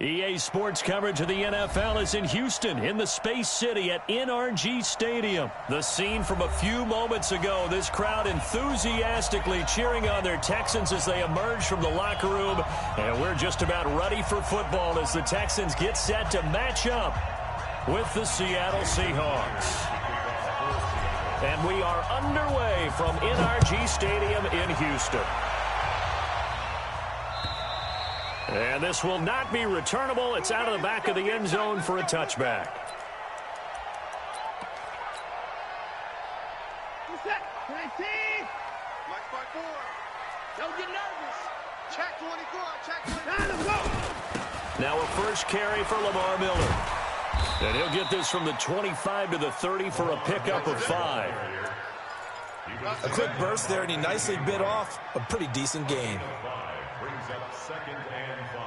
EA Sports coverage of the NFL is in Houston, in the Space City at NRG Stadium. The scene from a few moments ago, this crowd enthusiastically cheering on their Texans as they emerge from the locker room. And we're just about ready for football as the Texans get set to match up with the Seattle Seahawks. And we are underway from NRG Stadium in Houston. And this will not be returnable. It's out of the back of the end zone for a touchback. Don't get nervous. Check 24. Check 24. Now a first carry for Lamar Miller. And he'll get this from the 25 to the 30 for a pickup of 5. A quick burst there, and he nicely bit off a pretty decent gain. Brings up 2nd and 5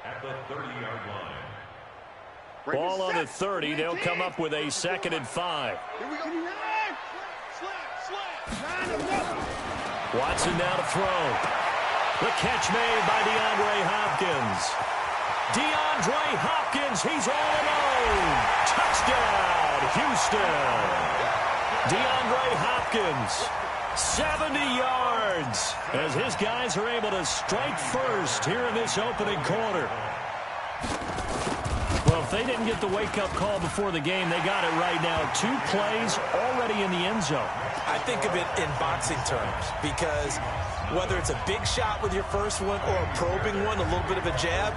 at the 30-yard line. Ball on the 30. They'll come up with a 2nd and 5. Here we go. Watson now to throw. The catch made by DeAndre Hopkins. DeAndre Hopkins, he's all alone. Touchdown, Houston. DeAndre Hopkins, 70 yards, as his guys are able to strike first here in this opening quarter. Well, if they didn't get the wake-up call before the game, they got it right now. 2 plays already in the end zone. I think of it in boxing terms because whether it's a big shot with your first one or a probing one, a little bit of a jab,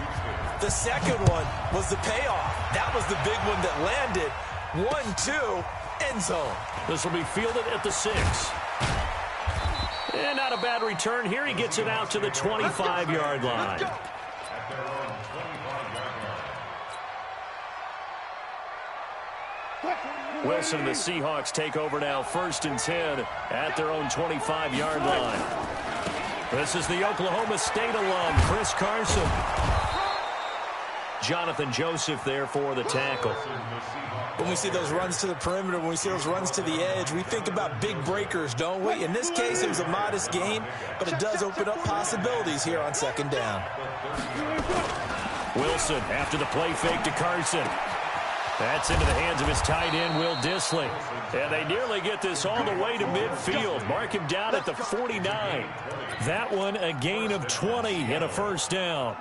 the second one was the payoff. That was the big one that landed. 1-2, end zone. This will be fielded at the 6. And not a bad return here. He gets it out to the 25-yard line. Wilson and the Seahawks take over now, 1st and 10 at their own 25-yard line. This is the Oklahoma State alum, Chris Carson. Jonathan Joseph there for the tackle. When we see those runs to the perimeter, when we see those runs to the edge, we think about big breakers, don't we? In this case, it was a modest gain, but it does open up possibilities here on 2nd down. Wilson after the play fake to Carson. That's into the hands of his tight end, Will Dissly. And they nearly get this all the way to midfield. Mark him down at the 49. That one a gain of 20 and a 1st down.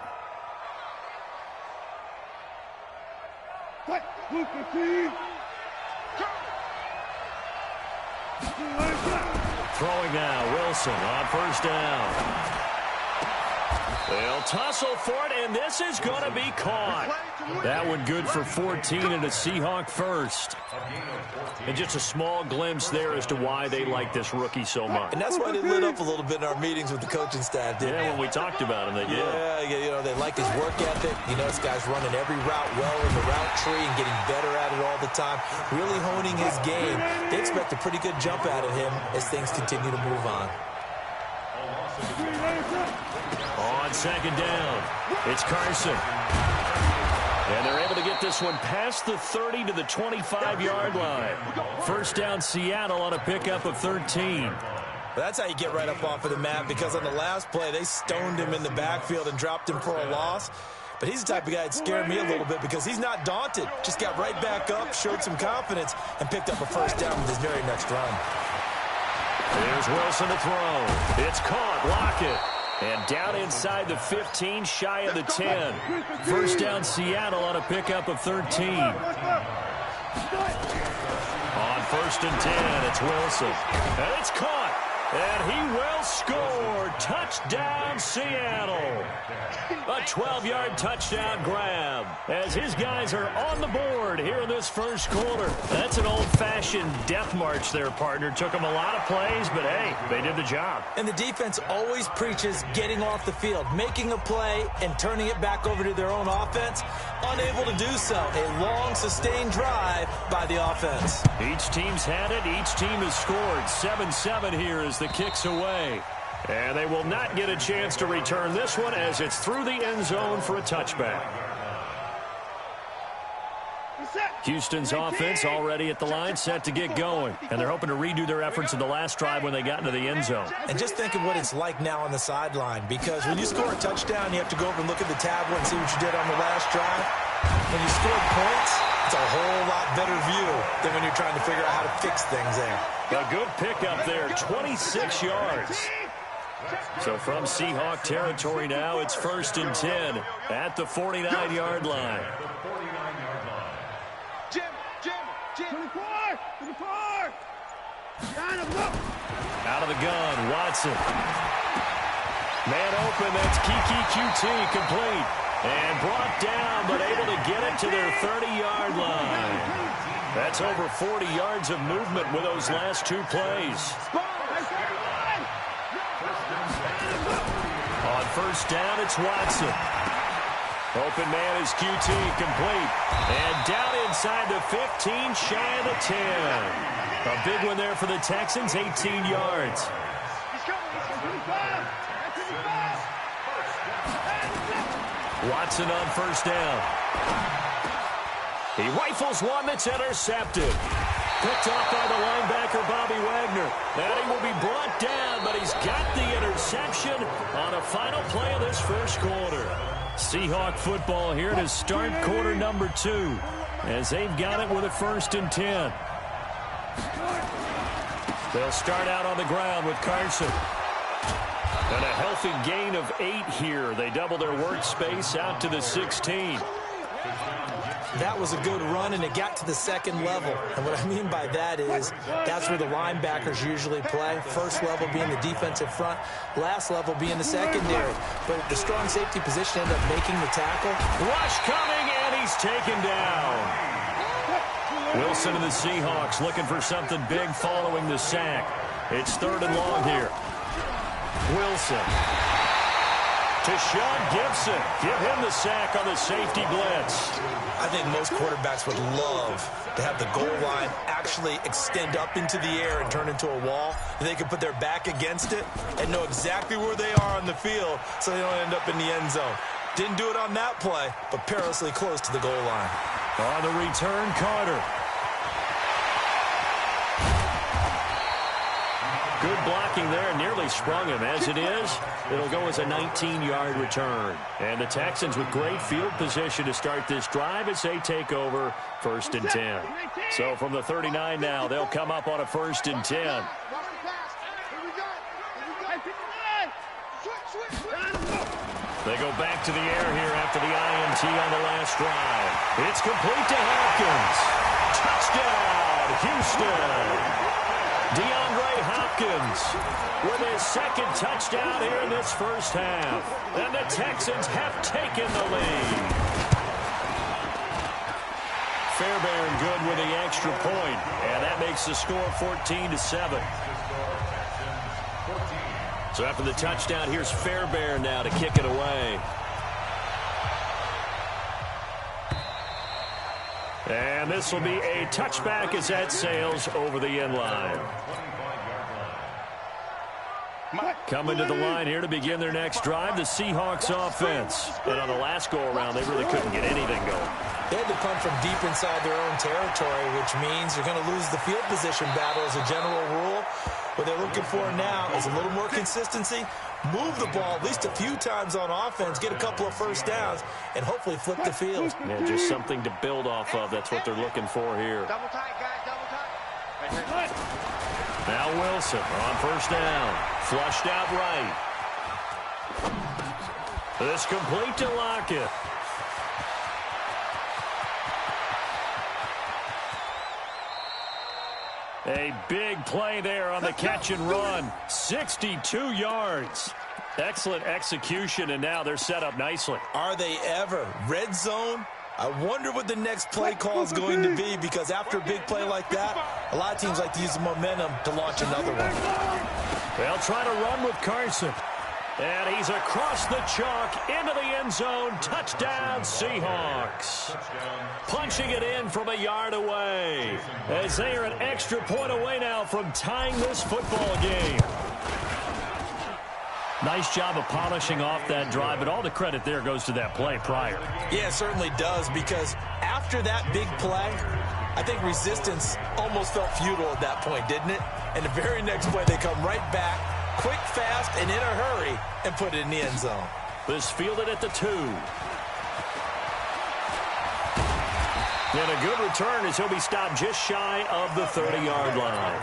Throwing now, Wilson on 1st down. They'll tussle for it, and this is going to be caught. That one good for 14 and a Seahawk first. And just a small glimpse there as to why they like this rookie so much. And that's why they lit up a little bit in our meetings with the coaching staff, didn't they? Yeah, when we talked about him, they did. Yeah, you know, they like his work ethic. You know, this guy's running every route well in the route tree and getting better at it all the time, really honing his game. They expect a pretty good jump out of him as things continue to move on. On 2nd down, it's Carson. And they're able to get this one past the 30 to the 25-yard line. 1st down, Seattle on a pickup of 13. That's how you get right up off of the map, because on the last play, they stoned him in the backfield and dropped him for a loss. But he's the type of guy that scared me a little bit because he's not daunted. Just got right back up, showed some confidence, and picked up a 1st down with his very next run. Here's Wilson to throw. It's caught. Lockett. And down inside the 15, shy of the 10. 1st down, Seattle on a pickup of 13. On 1st and 10, it's Wilson. And it's caught. And he will score. Touchdown, Seattle. A 12-yard touchdown grab as his guys are on the board here in this 1st quarter. That's an old-fashioned death march there, partner. Took them a lot of plays, but, hey, they did the job. And the defense always preaches getting off the field, making a play and turning it back over to their own offense. Unable to do so. A long, sustained drive by the offense. Each team's had it. Each team has scored. 7-7 here as the kick's away. And they will not get a chance to return this one as it's through the end zone for a touchback. Houston's offense already at the line, set to get going. And they're hoping to redo their efforts in the last drive when they got into the end zone. And just think of what it's like now on the sideline, because when you score a touchdown, you have to go over and look at the tablet and see what you did on the last drive. When you score points, it's a whole lot better view than when you're trying to figure out how to fix things there. A good pickup there, 26 yards. So from Seahawk territory now, it's 1st and 10 at the 49-yard line. Out of the gun, Watson. Man open, that's Kiki QT, complete. And brought down, but able to get it to their 30-yard line. That's over 40 yards of movement with those last two plays. On 1st down, it's Watson. Open man is QT, complete. And down inside the 15, shy of the 10. A big one there for the Texans, 18 yards. Watson on 1st down. He rifles one that's intercepted. Picked off by the linebacker, Bobby Wagner. And he will be brought down, but he's got the interception on a final play of this first quarter. Seahawk football here to start quarter number 2, as they've got it with a 1st and 10. They'll start out on the ground with Carson. And a healthy gain of 8 here. They double their workspace out to the 16. That was a good run, and it got to the 2nd level. And what I mean by that is that's where the linebackers usually play. 1st level being the defensive front, last level being the secondary. But the strong safety position ended up making the tackle. Rush coming, and he's taken down. Wilson and the Seahawks looking for something big following the sack. It's 3rd and long here. Wilson. To Sean Gibson. Give him the sack on the safety blitz. I think most quarterbacks would love to have the goal line actually extend up into the air and turn into a wall. And they can put their back against it and know exactly where they are on the field so they don't end up in the end zone. Didn't do it on that play, but perilously close to the goal line. On the return, Carter. Good blocking there, nearly sprung him. As it is, it'll go as a 19-yard return. And the Texans with great field position to start this drive as they take over 1st and 10. So from the 39 now, they'll come up on a 1st and 10. They go back to the air here after the INT on the last drive. It's complete to Hopkins. Touchdown, Houston. DeAndre Hopkins with his 2nd touchdown here in this first half. And the Texans have taken the lead. Fairbairn good with the extra point, and that makes the score 14-7. So after the touchdown, here's Fairbairn now to kick it away. And this will be a touchback as that sails over the end line. Coming to the line here to begin their next drive, the Seahawks offense. And on the last go-around, they really couldn't get anything going. They had to punt from deep inside their own territory, which means you're going to lose the field position battle as a general rule. What they're looking for now is a little more consistency, move the ball at least a few times on offense, get a couple of 1st downs, and hopefully flip the field. Yeah, just something to build off of. That's what they're looking for here. Double tight, guys, double tight. Now Wilson on 1st down. Flushed out right. This complete to Lockett. A big play there on the catch and run. 62 yards. Excellent execution, and now they're set up nicely. Are they ever? Red zone? I wonder what the next play call is going to be, because after a big play like that, a lot of teams like to use the momentum to launch another one. They'll try to run with Carson. And he's across the chalk into the end zone. Touchdown, Seahawks. Punching it in from a yard away, as they are an extra point away now from tying this football game. Nice job of polishing off that drive, but all the credit there goes to that play prior. Yeah, it certainly does, because after that big play, I think resistance almost felt futile at that point, didn't it? And the very next play, they come right back, quick, fast, and in a hurry, and put it in the end zone. This fielded at the 2. And a good return as he'll be stopped just shy of the 30-yard line.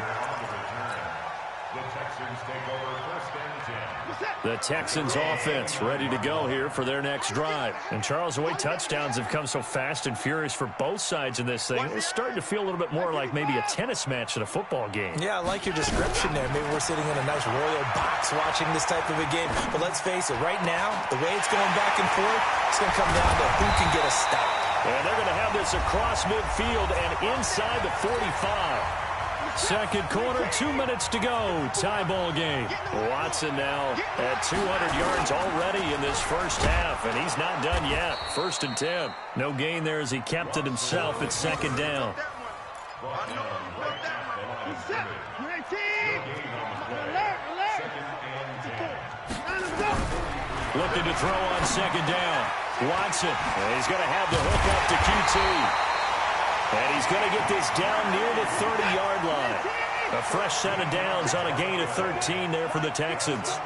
The Texans take over first and 10. The Texans offense ready to go here for their next drive. And Charles, the way touchdowns have come so fast and furious for both sides in this thing, it's starting to feel a little bit more like maybe a tennis match at a football game. Yeah, I like your description there. Maybe we're sitting in a nice royal box watching this type of a game. But let's face it, right now, the way it's going back and forth, it's going to come down to who can get a stop. And they're going to have this across midfield and inside the 45. Second quarter, 2 minutes to go. Tie ball game. Watson now at 200 yards already in this first half, and he's not done yet. First and 10. No gain there as he kept it himself at second down. Looking to throw on second down. Watson, he's going to have the hook up to QT. And he's going to get this down near the 30-yard line. A fresh set of downs on a gain of 13 there for the Texans.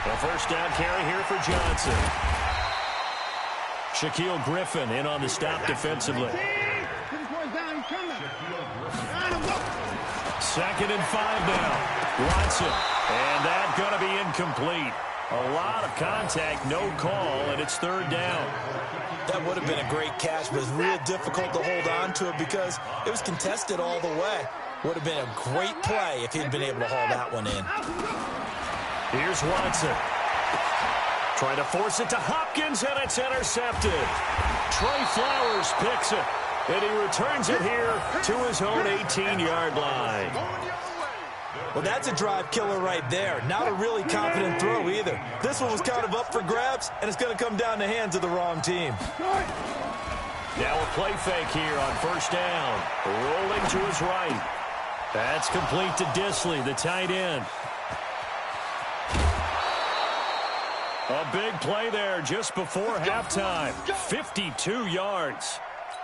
A first down carry here for Johnson. Shaquille Griffin in on the stop defensively. Second and 5 now. Watson. And that's going to be incomplete. A lot of contact, no call, and it's third down. That would have been a great catch, but it's real difficult to hold on to it because it was contested all the way. Would have been a great play if he'd been able to haul that one in. Here's Watson. Trying to force it to Hopkins, and it's intercepted. Trey Flowers picks it, and he returns it here to his own 18-yard line. Well, that's a drive killer right there. Not a really confident throw either. This one was kind of up for grabs, and it's going to come down the hands of the wrong team. Now a play fake here on first down. Rolling to his right. That's complete to Disley, the tight end. A big play there just before halftime. 52 yards.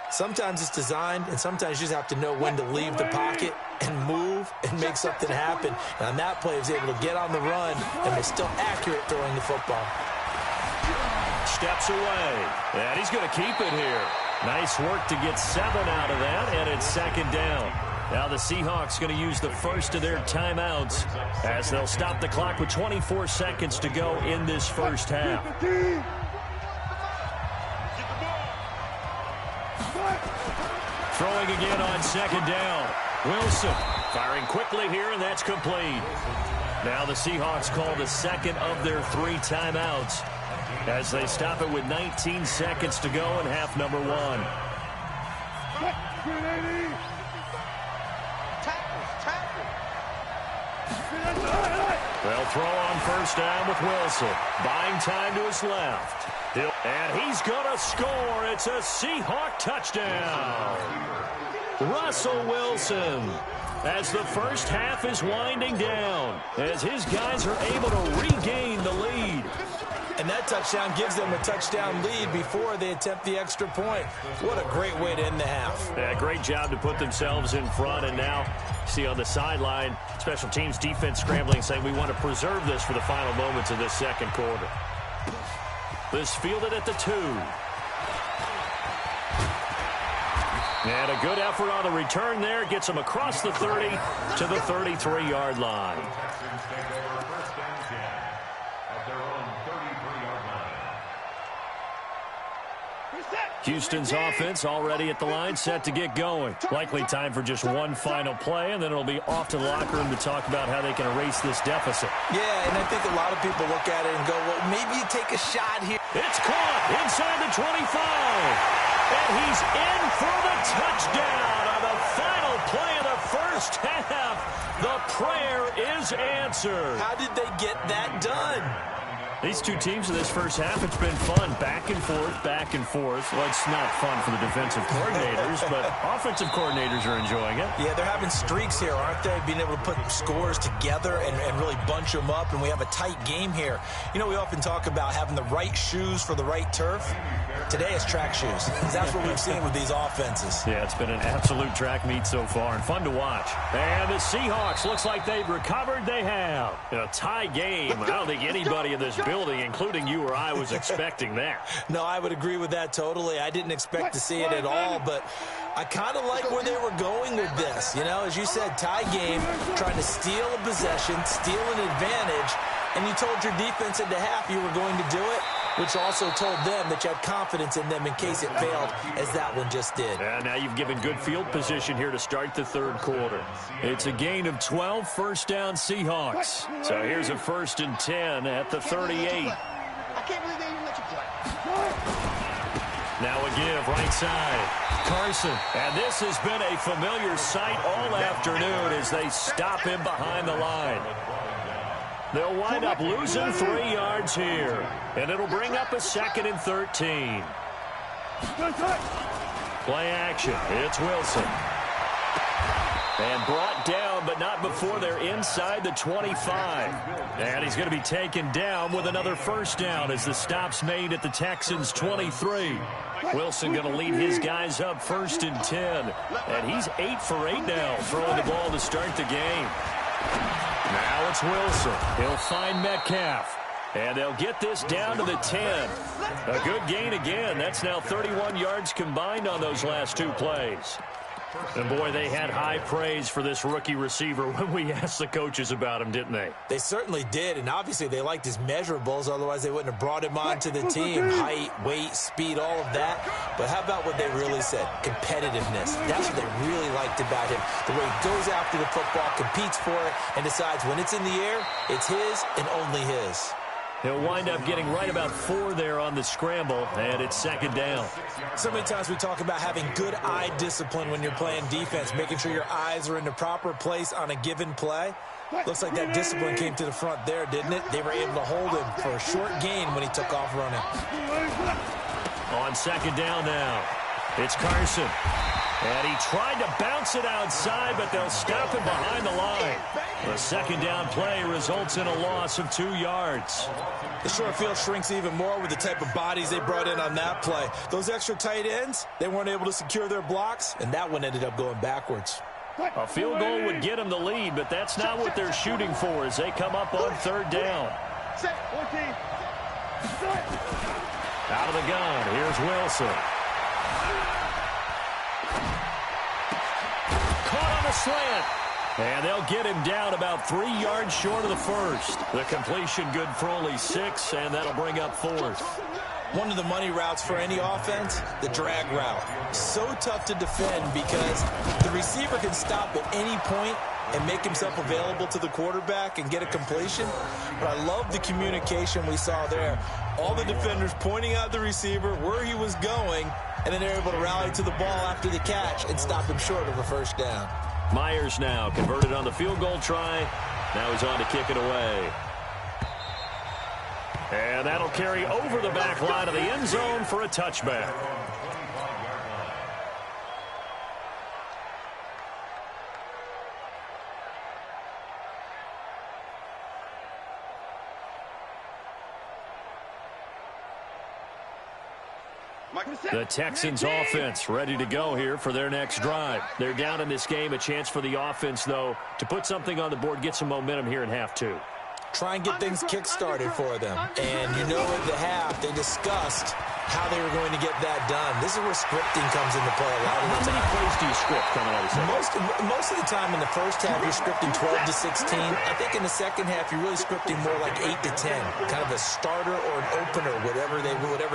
Sometimes it's designed, and sometimes you just have to know when to leave the pocket and move and make something happen. And on that play, he was able to get on the run and was still accurate throwing the football. Steps away, and he's going to keep it here. Nice work to get 7 out of that, and it's second down. Now the Seahawks going to use the first of their timeouts as they'll stop the clock with 24 seconds to go in this first half. Throwing again on second down. Wilson firing quickly here, and that's complete. Now the Seahawks call the second of their 3 timeouts as they stop it with 19 seconds to go in half number 1. They'll throw on first down with Wilson. Buying time to his left. And he's going to score. It's a Seahawk touchdown. Russell Wilson, as the first half is winding down, as his guys are able to regain the lead. And that touchdown gives them a touchdown lead before they attempt the extra point. What a great way to end the half. Yeah, great job to put themselves in front. And now, see on the sideline, special teams defense scrambling, saying we want to preserve this for the final moments of this second quarter. This fielded at the 2. And a good effort on the return there. Gets them across the 30 to the 33-yard line. Houston's offense already at the line, set to get going. Likely time for just one final play, and then it'll be off to the locker room to talk about how they can erase this deficit. Yeah, and I think a lot of people look at it and go, well, maybe you take a shot here. It's caught inside the 25. And he's in for the touchdown on the final play of the first half. The prayer is answered. How did they get that done? These two teams in this first half, it's been fun. Back and forth, back and forth. Well, it's not fun for the defensive coordinators, but offensive coordinators are enjoying it. Yeah, they're having streaks here, aren't they? Being able to put scores together and really bunch them up, and we have a tight game here. You know, we often talk about having the right shoes for the right turf. Today it's track shoes. That's what we've seen with these offenses. Yeah, it's been an absolute track meet so far and fun to watch. And the Seahawks, looks like they've recovered. They have. A tie game. I don't think anybody in this building, including you or I, was expecting that. No, I would agree with that totally. I didn't expect to see it at all, but I kind of like where they were going with this. You know, as you said, tie game, trying to steal a possession, steal an advantage, and you told your defense at the half you were going to do it, which also told them that you had confidence in them in case it failed, as that one just did. And now you've given good field position here to start the third quarter. It's a gain of 12, first down Seahawks. So here's a 1st and 10 at the 38. I can't believe they even let you play. Now a give, right side. Carson. And this has been a familiar sight all afternoon as they stop him behind the line. They'll wind up losing 3 yards here. And it'll bring up a 2nd and 13. Play action. It's Wilson. And brought down, but not before they're inside the 25. And he's going to be taken down with another first down as the stop's made at the Texans' 23. Wilson going to lead his guys up 1st and 10. And he's 8 for 8 now, throwing the ball to start the game. Now it's Wilson. He'll find Metcalf. And they'll get this down to the 10. A good gain again. That's now 31 yards combined on those last 2 plays. And, boy, they had high praise for this rookie receiver when we asked the coaches about him, didn't they? They certainly did, and obviously they liked his measurables. Otherwise, they wouldn't have brought him onto the team. Height, weight, speed, all of that. But how about what they really said? Competitiveness. That's what they really liked about him. The way he goes after the football, competes for it, and decides when it's in the air, it's his and only his. He'll wind up getting right about 4 there on the scramble, and it's 2nd down. So many times we talk about having good eye discipline when you're playing defense, making sure your eyes are in the proper place on a given play. Looks like that discipline came to the front there, didn't it? They were able to hold him for a short gain when he took off running. On 2nd down now, it's Carson. And he tried to bounce it outside, but they'll stop him behind the line. The 2nd down play results in a loss of 2 yards. The short field shrinks even more with the type of bodies they brought in on that play. Those extra tight ends, they weren't able to secure their blocks, and that one ended up going backwards. A field goal would get them the lead, but that's not what they're shooting for as they come up on 3rd down. Out of the gun, here's Wilson. Caught on the slant. And they'll get him down about 3 yards short of the first. The completion good for only 6, and that'll bring up 4th. One of the money routes for any offense, the drag route. So tough to defend because the receiver can stop at any point and make himself available to the quarterback and get a completion. But I love the communication we saw there. All the defenders pointing out the receiver, where he was going, and then they're able to rally to the ball after the catch and stop him short of a first down. Myers now converted on the field goal try. Now he's on to kick it away. And that'll carry over the back line of the end zone for a touchback. The Texans offense ready to go here for their next drive. They're down in this game. A chance for the offense, though, to put something on the board, get some momentum here in half 2. Try and get things kick-started for them. And you know at the half, they discussed how they were going to get that done. This is where scripting comes into play a lot of the time. How many plays do you script coming out of this? Most of the time in the first half, you're scripting 12 to 16. I think in the second half, you're really scripting more like 8 to 10. Kind of a starter or an opener, whatever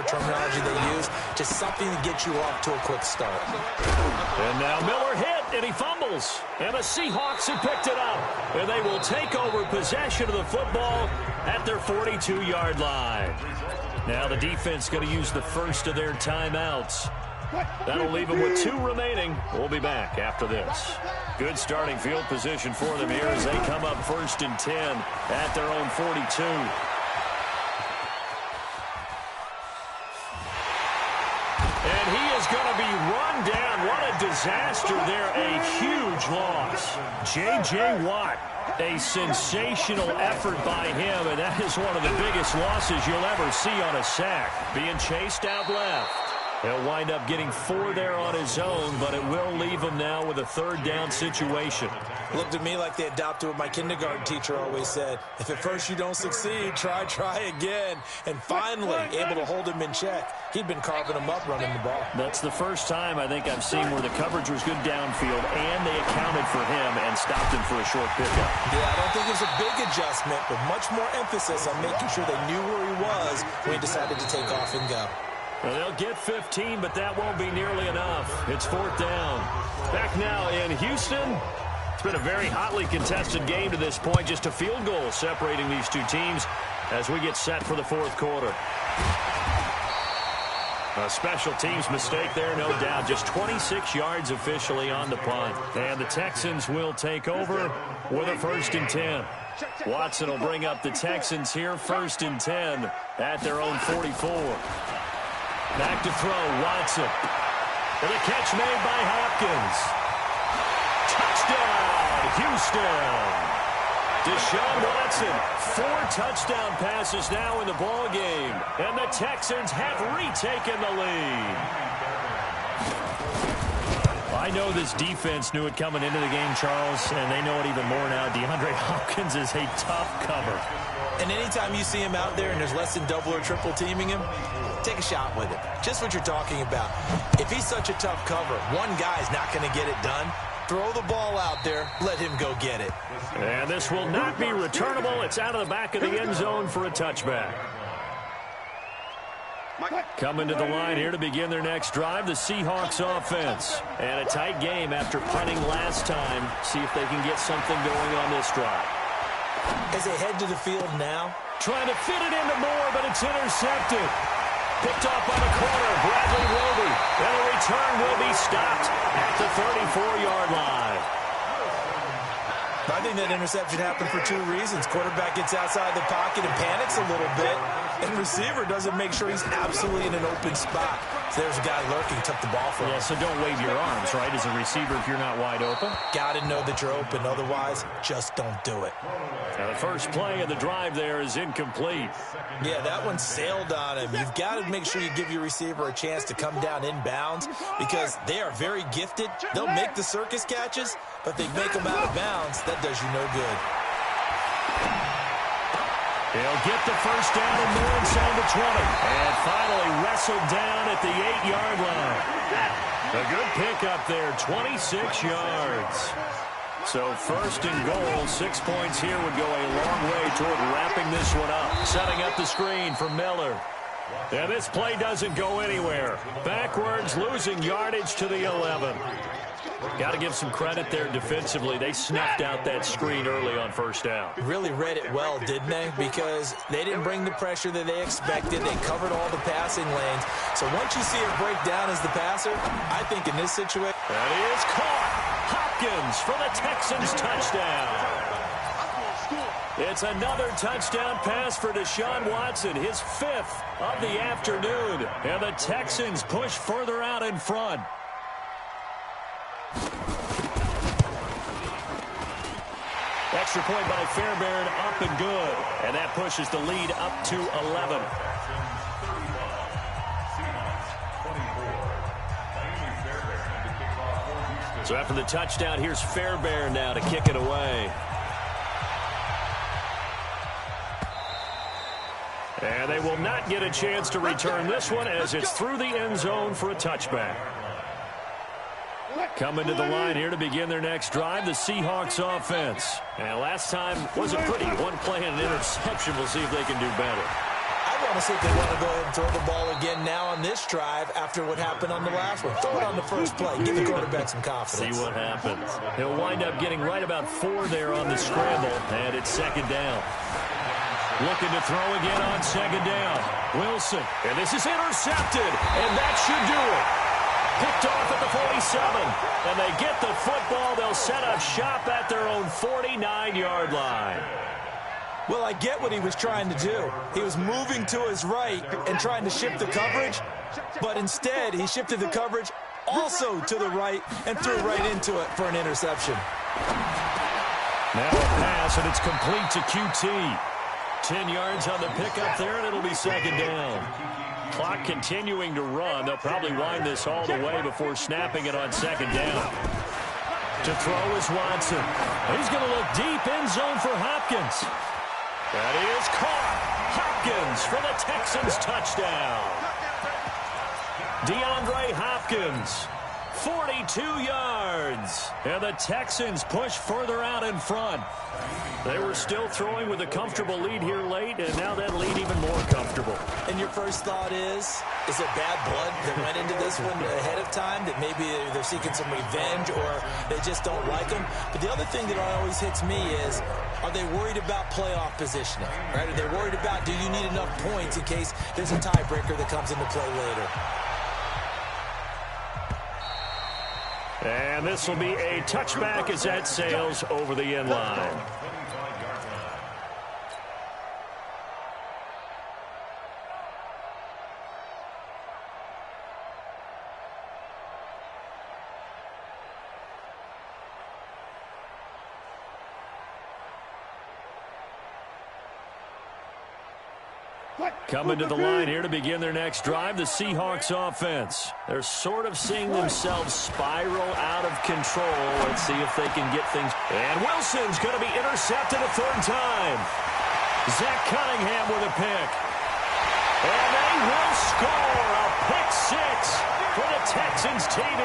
terminology they use. Just something to get you off to a quick start. And now Miller hit, and he fumbles. And the Seahawks have picked it up. And they will take over possession of the football at their 42-yard line. Now the defense going to use the first of their timeouts. That'll leave them with 2 remaining. We'll be back after this. Good starting field position for them here as they come up 1st and 10 at their own 42. disaster there, a huge loss. J.J. Watt, a sensational effort by him, and that is one of the biggest losses you'll ever see on a sack. Being chased out left. He'll wind up getting 4 there on his own, but it will leave him now with a 3rd down situation. Looked at me like they adopted what my kindergarten teacher always said. If at first you don't succeed, try again. And finally, able to hold him in check. He'd been carving him up running the ball. That's the first time I think I've seen where the coverage was good downfield, and they accounted for him and stopped him for a short pickup. Yeah, I don't think it was a big adjustment, but much more emphasis on making sure they knew where he was when he decided to take off and go. Well, they'll get 15, but that won't be nearly enough. It's 4th down. Back now in Houston. It's been a very hotly contested game to this point. Just a field goal separating these two teams as we get set for the 4th quarter. A special teams mistake there, no doubt. Just 26 yards officially on the punt. And the Texans will take over with a 1st and 10. Watson will bring up the Texans here, 1st and 10 at their own 44. Back to throw, Watson. And a catch made by Hopkins. Touchdown, Houston. Deshaun Watson, 4 touchdown passes now in the ball game, and the Texans have retaken the lead. I know this defense knew it coming into the game, Charles, and they know it even more now. DeAndre Hopkins is a tough cover. And anytime you see him out there and there's less than double or triple teaming him, take a shot with it. Just what you're talking about. If he's such a tough cover, one guy's not going to get it done. Throw the ball out there. Let him go get it. And this will not be returnable. It's out of the back of the end zone for a touchback. Coming to the line here to begin their next drive, the Seahawks offense. And a tight game after punting last time. See if they can get something going on this drive. As they head to the field now. Trying to fit it into Moore, but it's intercepted. Picked off by the corner, Bradley Roby. And a return will be stopped at the 34-yard line. I think that interception happened for 2 reasons. Quarterback gets outside the pocket and panics a little bit. And receiver doesn't make sure he's absolutely in an open spot. So there's a guy lurking, took the ball from him. Yeah, so don't wave your arms, right, as a receiver if you're not wide open. Got to know that you're open. Otherwise, just don't do it. Now the first play of the drive there is incomplete. Yeah, that one sailed on him. You've got to make sure you give your receiver a chance to come down inbounds because they are very gifted. They'll make the circus catches, but they make them out of bounds. That does you no good. He'll get the first down and more inside the 20. And finally wrestled down at the 8-yard line. A good pickup there, 26 yards. So 1st and goal, 6 points here would go a long way toward wrapping this one up. Setting up the screen for Miller. And this play doesn't go anywhere. Backwards, losing yardage to the 11. Got to give some credit there defensively. They snuffed out that screen early on 1st down. Really read it well, didn't they? Because they didn't bring the pressure that they expected. They covered all the passing lanes. So once you see it break down as the passer, I think in this situation... That is caught. Hopkins for the Texans touchdown. It's another touchdown pass for Deshaun Watson, his 5th of the afternoon. And the Texans push further out in front. Extra point by Fairbairn, up and good. And that pushes the lead up to 11. So after the touchdown, here's Fairbairn now to kick it away. And they will not get a chance to return this one as it's through the end zone for a touchback. Coming to the line here to begin their next drive, the Seahawks offense. And last time wasn't pretty. One play and an interception. We'll see if they can do better. I want to see if they want to go ahead and throw the ball again now on this drive after what happened on the last one. Throw it on the first play. Give the quarterback some confidence. See what happens. He'll wind up getting right about 4 there on the scramble, and it's 2nd down. Looking to throw again on 2nd down. Wilson, and this is intercepted, and that should do it. Picked off at the 47, and they get the football. They'll set up shop at their own 49-yard line. Well, I get what he was trying to do. He was moving to his right and trying to shift the coverage, but instead he shifted the coverage also to the right, and threw right into it for an interception. Now a pass, and it's complete to QT. 10 yards on the pickup there, and it'll be second down. Clock continuing to run. They'll probably wind this all the way before snapping it on second down. To throw is Watson. He's going to look deep, end zone for Hopkins. That is caught. Hopkins for the Texans touchdown. DeAndre Hopkins, 42 yards. And the Texans push further out in front. They were still throwing with a comfortable lead here late, and now that lead even more comfortable. And your first thought is it bad blood that went into this one ahead of time, that maybe they're seeking some revenge or they just don't like them? But the other thing that always hits me is, are they worried about playoff positioning? Right? Are they worried about, do you need enough points in case there's a tiebreaker that comes into play later? And this will be a touchback as that sails over the end line. Coming to the line here to begin their next drive, the Seahawks offense. They're sort of seeing themselves spiral out of control. Let's see if they can get things. And Wilson's going to be intercepted a third time. Zach Cunningham with a pick. And they will score a pick six for the Texans TD.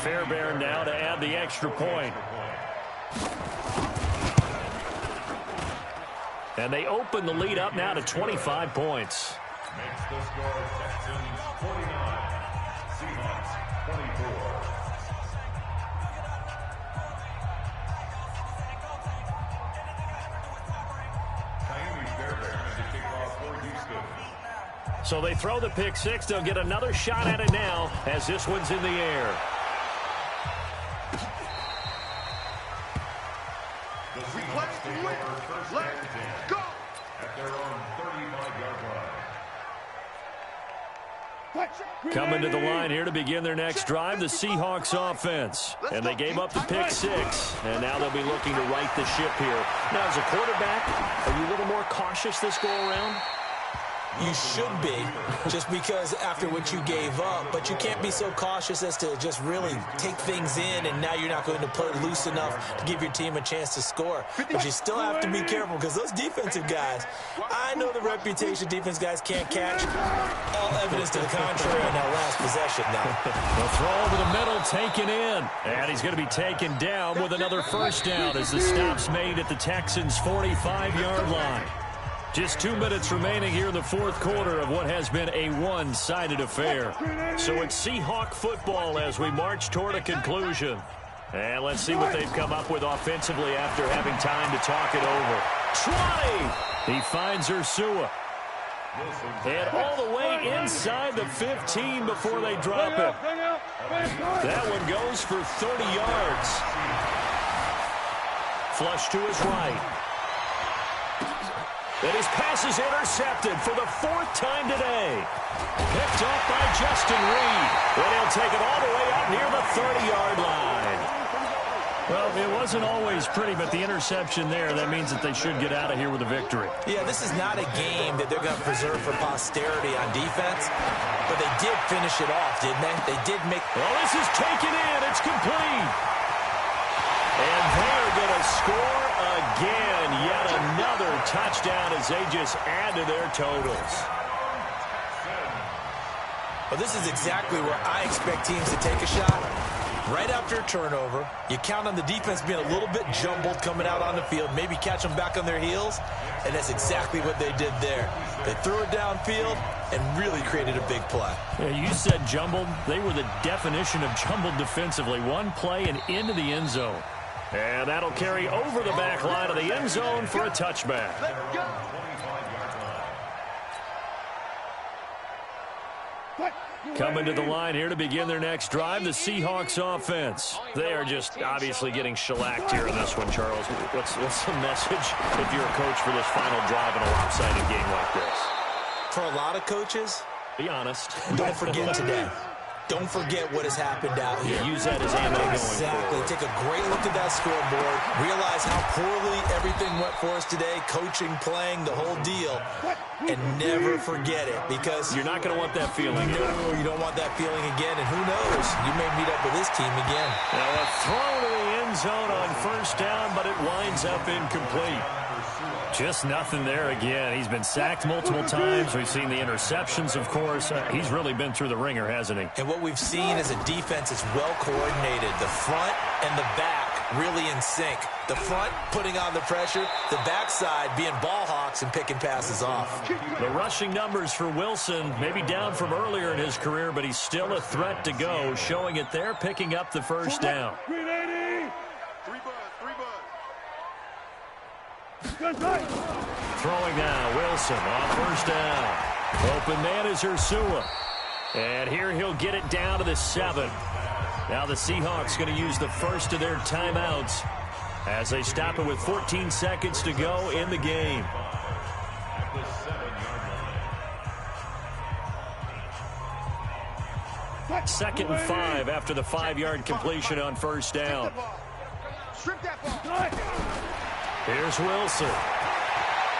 Fairbairn now to add the extra point. And they open the lead up now to 25 points. Makes the score Texans 49, Seahawks 24. So they throw the pick six. They'll get another shot at it now as this one's in the air. The Seahawks take over first and 10 Go! at their own 35-yard line. Coming to the line here to begin their next drive, the Seahawks offense. And they gave up the pick six, and now they'll be looking to right the ship here. Now, as a quarterback, are you a little more cautious this go-around? You should be, just because after what you gave up, but you can't be so cautious as to just really take things in, and now you're not going to play loose enough to give your team a chance to score. But you still have to be careful, because those defensive guys, I know the reputation defense guys can't catch. All evidence to the contrary on that last possession now. The throw over the middle, taken in. And he's going to be taken down with another first down as the stop's made at the Texans' 45-yard line. Just 2 minutes remaining here in the fourth quarter of what has been a one-sided affair. So it's Seahawk football as we march toward a conclusion. And let's see what they've come up with offensively after having time to talk it over. 20! He finds Ursua. And all the way inside the 15 before they drop it. That one goes for 30 yards. Flush to his right. And his pass is intercepted for the fourth time today. Picked off by Justin Reed. And he'll take it all the way up near the 30-yard line. Well, it wasn't always pretty, but the interception there, that means that they should get out of here with a victory. Yeah, this is not a game that they're going to preserve for posterity on defense, but they did finish it off, didn't they? They did make... Well, this is taken in. It's complete. And they're going to score again. Yet another touchdown as they just add to their totals. Well, this is exactly where I expect teams to take a shot. Right after a turnover, you count on the defense being a little bit jumbled coming out on the field, maybe catch them back on their heels, and that's exactly what they did there. They threw it downfield and really created a big play. Yeah, you said jumbled. They were the definition of jumbled defensively. One play and into the end zone. And that'll carry over the back line of the end zone for a touchback. Let's go! Coming to the line here to begin their next drive, the Seahawks offense. They are just obviously getting shellacked here in this one, Charles. What's the message if you're a coach for this final drive in a lopsided game like this? For a lot of coaches, be honest. Don't forget today. Don't forget what has happened out here. Use that as ammo going Exactly. forward. Take a great look at that scoreboard. Realize how poorly everything went for us today. Coaching, playing, the whole deal. And never forget it, because you're not going to want that feeling. No, you don't want that feeling again. And who knows? You may meet up with this team again. Now a throw to the end zone on first down, but it winds up incomplete. Just nothing there again. He's been sacked multiple times. We've seen the interceptions, of course. He's really been through the ringer, hasn't he? And what we've seen is a defense is well coordinated. The front and the back really in sync. The front putting on the pressure, the backside being ball hawks and picking passes off. The rushing numbers for Wilson, maybe down from earlier in his career, but he's still a threat to go, showing it there, picking up the first down. 380. Throwing now, Wilson on first down. Open man is Ursua. And here he'll get it down to the 7. Now the Seahawks going to use the first of their timeouts as they stop it with 14 seconds to go in the game. Second and 5 after the 5-yard completion on first down. Here's Wilson.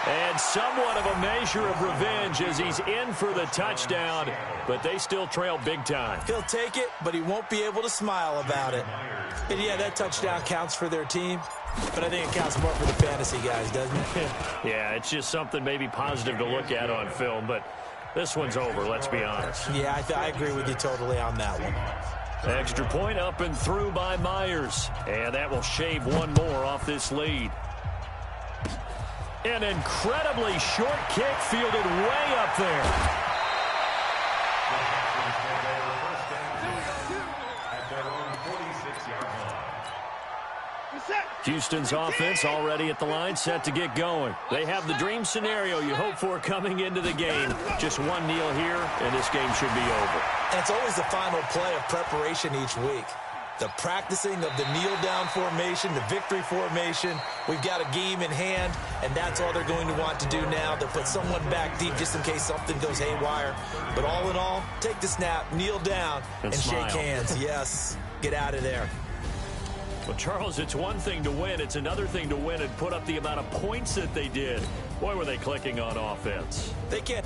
And somewhat of a measure of revenge as he's in for the touchdown, but they still trail big time. He'll take it, but he won't be able to smile about it. And yeah, that touchdown counts for their team, but I think it counts more for the fantasy guys, doesn't it? Yeah, it's just something maybe positive to look at on film, but this one's over, let's be honest. Yeah, I agree with you totally on that one. Extra point up and through by Myers, and that will shave one more off this lead. An incredibly short kick fielded way up there. Houston's offense already at the line, set to get going. They have the dream scenario you hope for coming into the game. Just one kneel here, and this game should be over. And it's always the final play of preparation each week. The practicing of the kneel-down formation, the victory formation. We've got a game in hand, and that's all they're going to want to do now. They'll put someone back deep just in case something goes haywire. But all in all, take the snap, kneel down, and shake hands. Yes, get out of there. Well, Charles, it's one thing to win. It's another thing to win and put up the amount of points that they did. Boy, were they clicking on offense. They can't.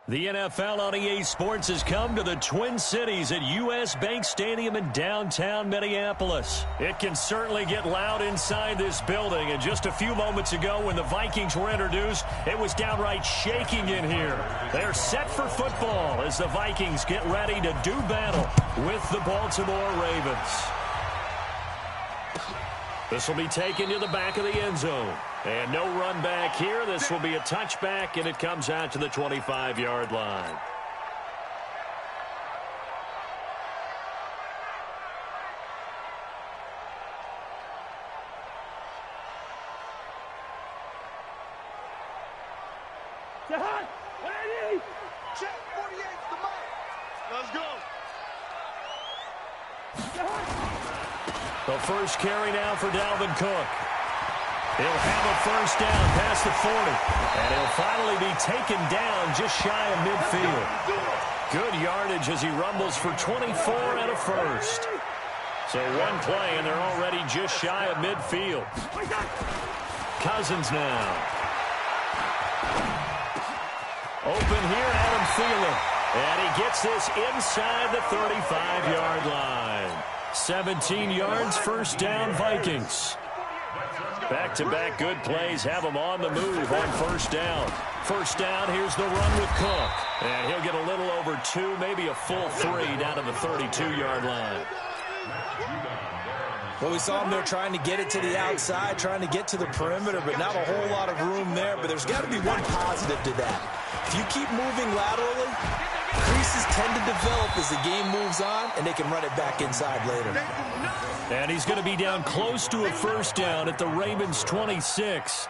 The NFL on EA Sports has come to the Twin Cities at U.S. Bank Stadium in downtown Minneapolis. It can certainly get loud inside this building, and just a few moments ago when the Vikings were introduced, it was downright shaking in here. They're set for football as the Vikings get ready to do battle with the Baltimore Ravens. This will be taken to the back of the end zone. And no run back here. This will be a touchback, and it comes out to the 25-yard line. Check 48, the mark. Let's go. The first carry now for Dalvin Cook. He'll have a first down past the 40. And he'll finally be taken down just shy of midfield. Good yardage as he rumbles for 24 and a first. So one play, and they're already just shy of midfield. Cousins now. Open here, Adam Thielen. And he gets this inside the 35-yard line. 17 yards, first down, Vikings. Back-to-back good plays have him on the move on first down. First down, here's the run with Cook. And he'll get a little over 2, maybe a full 3 down to the 32-yard line. Well, we saw him there trying to get it to the outside, trying to get to the perimeter, but not a whole lot of room there. But there's got to be one positive to that. If you keep moving laterally, creases tend to develop as the game moves on, and they can run it back inside later. And he's going to be down close to a first down at the Ravens' 26.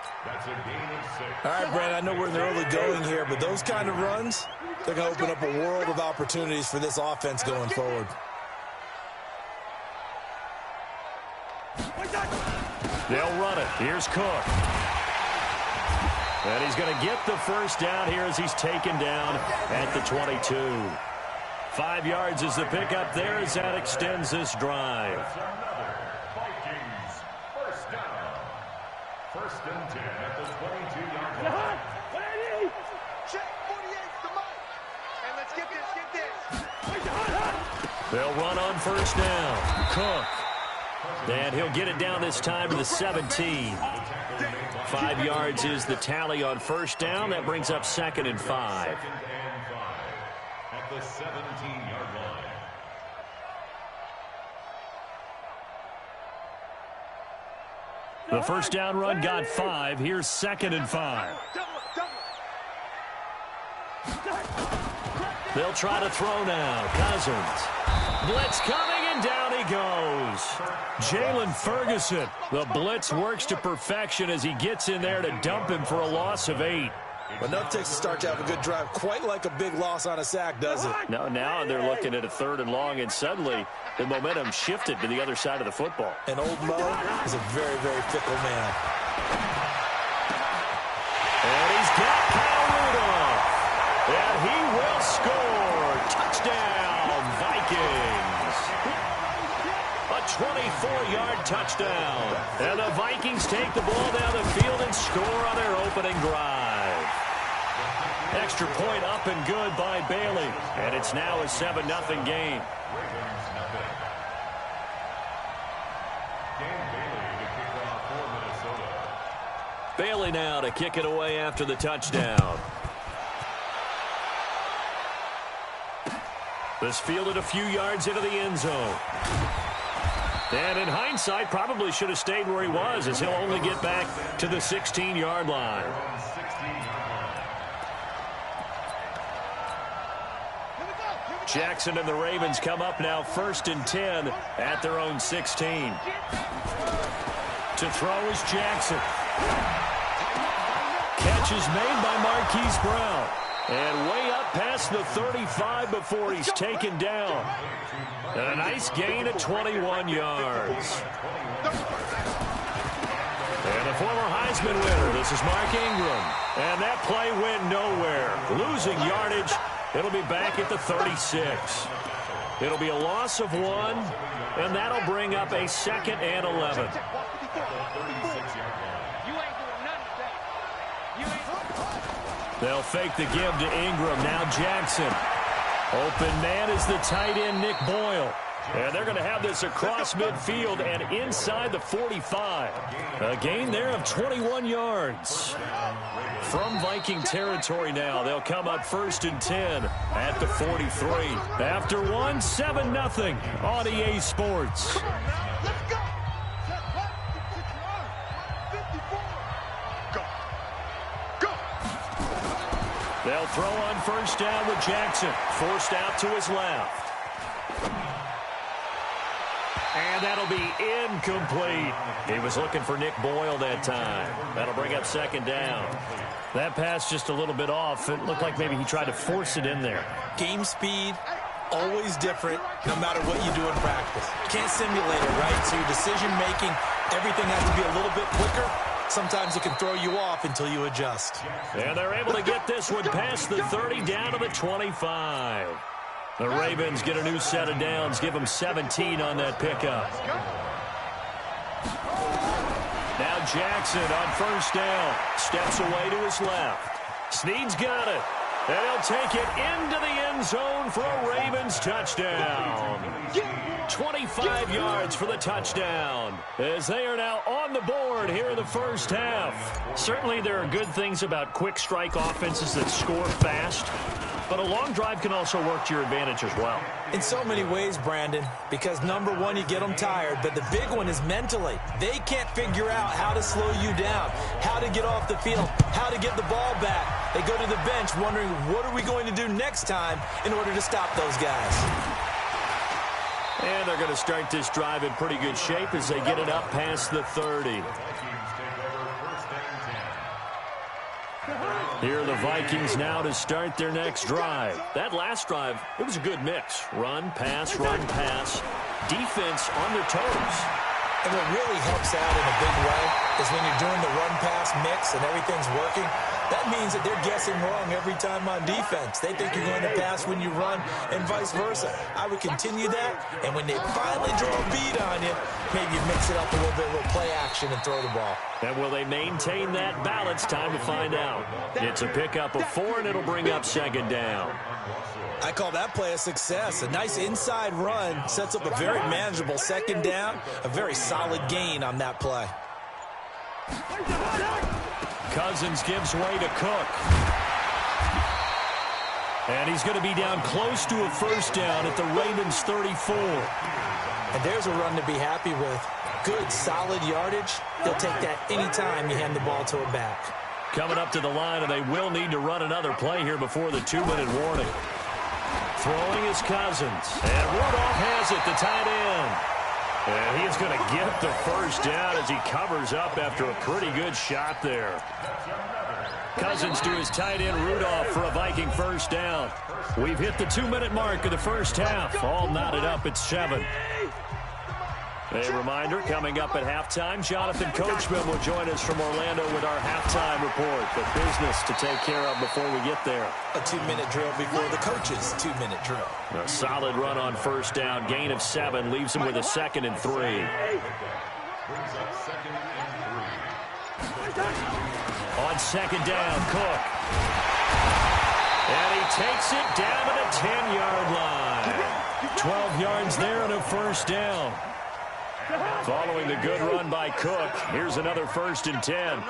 All right, Brandon, I know we're in the early going here, but those kind of runs, they're going to open up a world of opportunities for this offense going forward. They'll run it. Here's Cook. And he's going to get the first down here as he's taken down at the 22. 5 yards is the pickup there as that extends this drive. Vikings, first down. First and 10 at the 22-yard line. Check 48's the mic. And let's get this. They'll run on first down. Cook. And he'll get it down this time to the 17. 5 yards is the tally on first down. That brings up 2nd and 5. At the 17-yard line. The first down run got 5. Here's 2nd and 5. They'll try to throw now. Cousins. Blitz coming, and down he goes. Jalen Ferguson. The blitz works to perfection as he gets in there to dump him for a loss of 8. Enough takes a start to have a good drive. Quite like a big loss on a sack, does it? Now they're looking at a 3rd and long, and suddenly the momentum shifted to the other side of the football. And old Mo is a very, very fickle man. And he's got Kyle Rudolph. And he will score. Touchdown, Vikings. A 24-yard touchdown. And the Vikings take the ball down the field and score on their opening drive. Extra point up and good by Bailey. And it's now a 7-0 game. Bailey now to kick it away after the touchdown. This fielded a few yards into the end zone. And in hindsight, probably should have stayed where he was, as he'll only get back to the 16-yard line. Jackson and the Ravens come up now 1st and 10 at their own 16. To throw is Jackson. Catch is made by Marquise Brown. And way up past the 35 before he's taken down. And a nice gain of 21 yards. And the former Heisman winner, this is Mark Ingram. And that play went nowhere. Losing yardage. It'll be back at the 36. It'll be a loss of 1, and that'll bring up a 2nd and 11. They'll fake the give to Ingram. Now Jackson. Open man is the tight end, Nick Boyle. And they're going to have this across midfield and inside the 45. A gain there of 21 yards. From Viking territory now, they'll come up 1st and 10 at the 43. After 1, 7-0 on EA Sports. They'll throw on first down with Jackson. Forced out to his left. And that'll be incomplete. He was looking for Nick Boyle that time. That'll bring up 2nd down. That pass just a little bit off. It looked like maybe he tried to force it in there. Game speed, always different no matter what you do in practice. Can't simulate it, right? So your decision-making, everything has to be a little bit quicker. Sometimes it can throw you off until you adjust. And they're able to get this one past the 30 down to the 25. The Ravens get a new set of downs, give them 17 on that pickup. Now Jackson on first down. Steps away to his left. Snead's got it. And he'll take it into the end zone for a Ravens touchdown. 25 yards for the touchdown, as they are now on the board here in the first half. Certainly there are good things about quick strike offenses that score fast, but a long drive can also work to your advantage as well. In so many ways, Brandon, because number one, you get them tired, but the big one is mentally. They can't figure out how to slow you down, how to get off the field, how to get the ball back. They go to the bench wondering, what are we going to do next time in order to stop those guys? And they're going to start this drive in pretty good shape as they get it up past the 30. Here are the Vikings now to start their next drive. That last drive, it was a good mix. Run, pass, defense on their toes. And what really helps out in a big way is when you're doing the run-pass mix and everything's working, that means that they're guessing wrong every time on defense. They think you're going to pass when you run and vice versa. I would continue that, and when they finally draw a bead on you, maybe you mix it up a little bit, a little play action, and throw the ball. And will they maintain that balance? Time to find out. It's a pickup of 4, and it'll bring up second down. I call that play a success. A nice inside run sets up a very manageable second down, a very solid gain on that play. Cousins gives way to Cook. And he's going to be down close to a first down at the Ravens 34. And there's a run to be happy with. Good, solid yardage. He'll take that anytime you hand the ball to a back. Coming up to the line, and they will need to run another play here before the 2-minute warning. Throwing is Cousins. And Rudolph has it, the tight end. And he is going to get the first down as he covers up after a pretty good shot there. Cousins to his tight end Rudolph for a Viking first down. We've hit the 2-minute mark of the first half. All knotted up at 7. A reminder, coming up at halftime, Jonathan Coachman will join us from Orlando with our halftime report. The business to take care of before we get there. A 2-minute drill before the coach's 2-minute drill. A solid run on first down. Gain of 7 leaves him with a 2nd and 3. On second down, Cook. And he takes it down to the 10-yard line. 12 yards there and a first down. Following the good run by Cook, here's another 1st and 10.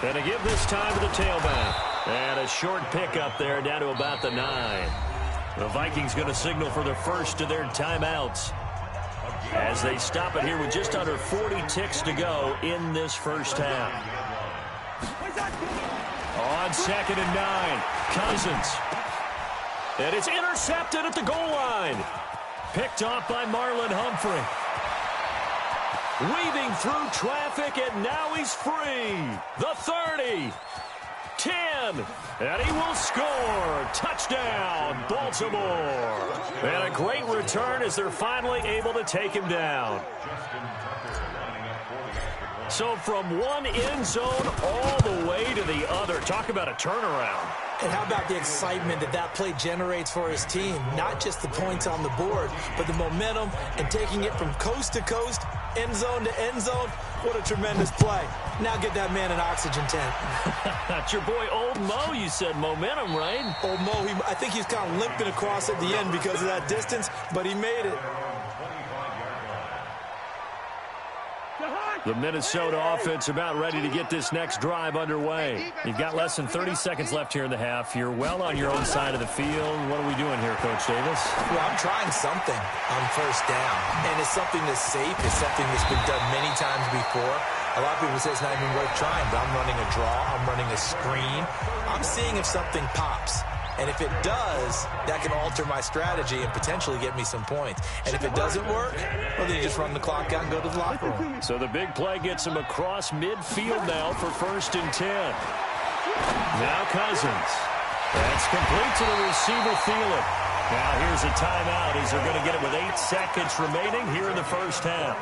And to give this time to the tailback. And a short pickup there down to about the 9. The Vikings going to signal for the first of their timeouts as they stop it here with just under 40 ticks to go in this first half. On 2nd and 9, Cousins. And it's intercepted at the goal line. Picked off by Marlon Humphrey. Weaving through traffic, and now he's free. The 30. 10. And he will score. Touchdown, Baltimore. And a great return as they're finally able to take him down. So from one end zone all the way to the other. Talk about a turnaround. And how about the excitement that play generates for his team? Not just the points on the board, but the momentum and taking it from coast to coast, end zone to end zone. What a tremendous play. Now get that man an oxygen tank. That's your boy Old Mo. You said momentum, right? Old Mo, I think he's kind of limping across at the end because of that distance, but he made it. The Minnesota offense about ready to get this next drive underway. You've got less than 30 seconds left here in the half. You're well on your own side of the field. What are we doing here, Coach Davis? Well, I'm trying something on first down, and it's something that's safe. It's something that's been done many times before. A lot of people say it's not even worth trying, but I'm running a draw. I'm running a screen. I'm seeing if something pops. And if it does, that can alter my strategy and potentially get me some points. And if it doesn't work, well, then you just run the clock out and go to the locker room. So the big play gets him across midfield now for 1st and 10. Now Cousins. That's complete to the receiver, Thielen. Now here's a timeout as they're going to get it with 8 seconds remaining here in the first half.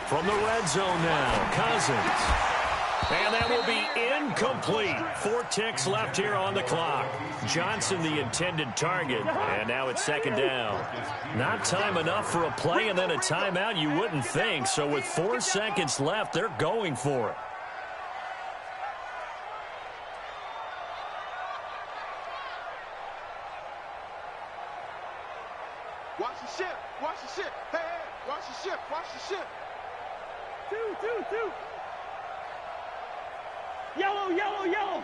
From the red zone now, Cousins. And that will be incomplete. 4 ticks left here on the clock. Johnson, the intended target. And now it's second down. Not time enough for a play and then a timeout, you wouldn't think. So with 4 seconds left, they're going for it. Watch the ship. Watch the ship. Hey, hey. Watch the ship. Watch the ship. Two. Yellow.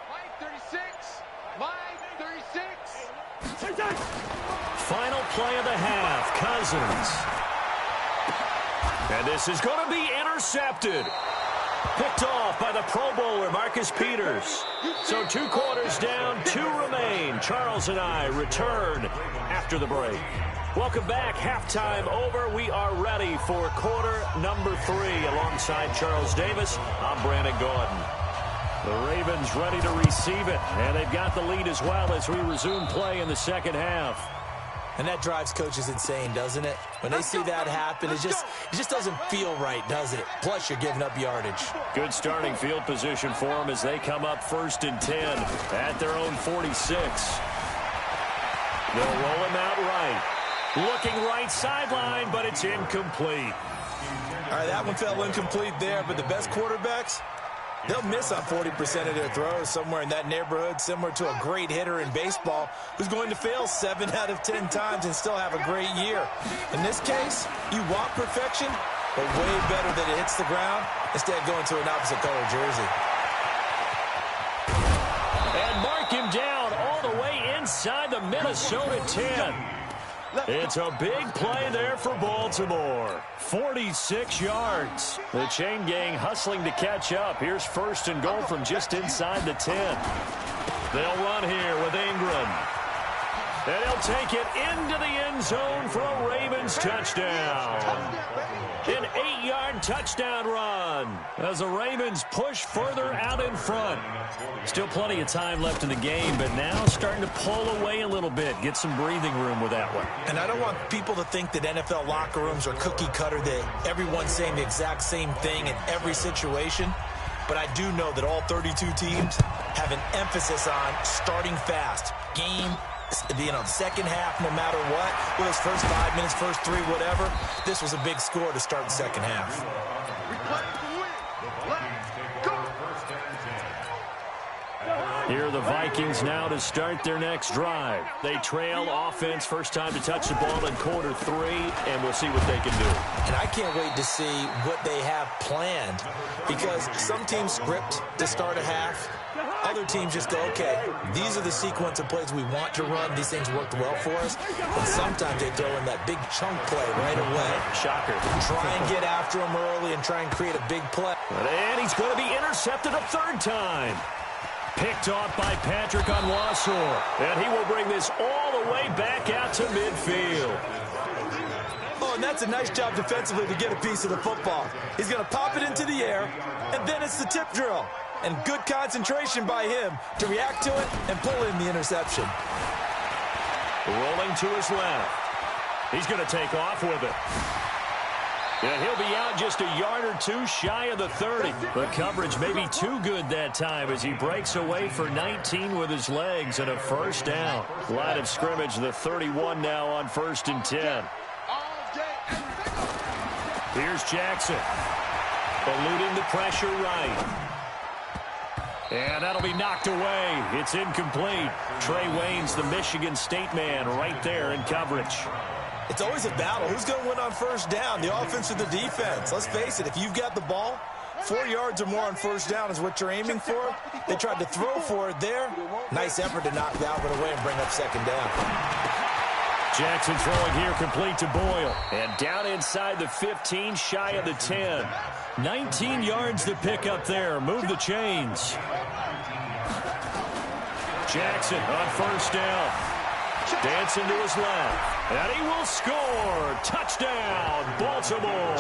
Mike 36. Mike 36. Final play of the half. Cousins. And this is going to be intercepted. Picked off by the Pro Bowler, Marcus Peters. So 2 quarters down, 2 remain. Charles and I return after the break. Welcome back. Halftime over. We are ready for quarter number 3. Alongside Charles Davis, I'm Brandon Gordon. The Ravens ready to receive it, and they've got the lead as well as we resume play in the second half. And that drives coaches insane, doesn't it? When they see that happen, it just doesn't feel right, does it? Plus, you're giving up yardage. Good starting field position for them as they come up 1st and 10 at their own 46. They'll roll him out right. Looking right sideline, but it's incomplete. All right, that one fell incomplete there, but the best quarterbacks, they'll miss on 40% of their throws, somewhere in that neighborhood, similar to a great hitter in baseball who's going to fail 7 out of 10 times and still have a great year. In this case, you want perfection, but way better that it hits the ground instead of going to an opposite color jersey. And mark him down all the way inside the Minnesota 10. It's a big play there for Baltimore. 46 yards. The chain gang hustling to catch up. Here's 1st and goal from just inside the 10. They'll run here with Ingram. And he'll take it into the end zone for a Ravens touchdown. An 8-yard touchdown run as the Ravens push further out in front. Still plenty of time left in the game, but now starting to pull away a little bit. Get some breathing room with that one. And I don't want people to think that NFL locker rooms are cookie cutter, that everyone's saying the exact same thing in every situation. But I do know that all 32 teams have an emphasis on starting fast. Second half, no matter what, whether it's first 5 minutes, first 3, whatever, this was a big score to start the second half. Here are the Vikings now to start their next drive. They trail offense, first time to touch the ball in quarter 3, and we'll see what they can do. And I can't wait to see what they have planned, because some teams script to start a half. Other teams just go, okay, these are the sequence of plays we want to run. These things worked well for us. And sometimes they throw in that big chunk play right away. Shocker. Try and get after him early and try and create a big play. And he's going to be intercepted a 3rd time. Picked off by Patrick on Wassor. And he will bring this all the way back out to midfield. Oh, and that's a nice job defensively to get a piece of the football. He's going to pop it into the air, and then it's the tip drill. And good concentration by him to react to it and pull in the interception. Rolling to his left. He's going to take off with it. And he'll be out just a yard or 2 shy of the 30. The coverage may be too good that time as he breaks away for 19 with his legs and a 1st down. Line of scrimmage, the 31 now on 1st and 10. Here's Jackson. Eluding the pressure right. And that'll be knocked away. It's incomplete. Trey Waynes, the Michigan State man, right there in coverage. It's always a battle. Who's going to win on 1st down, the offense or the defense? Let's face it, if you've got the ball, 4 yards or more on 1st down is what you're aiming for. They tried to throw for it there. Nice effort to knock that one away and bring up 2nd down. Jackson throwing here complete to Boyle. And down inside the 15, shy of the 10. 19 yards to pick up there. Move the chains. Jackson on 1st down. Dancing to his left. And he will score. Touchdown, Baltimore.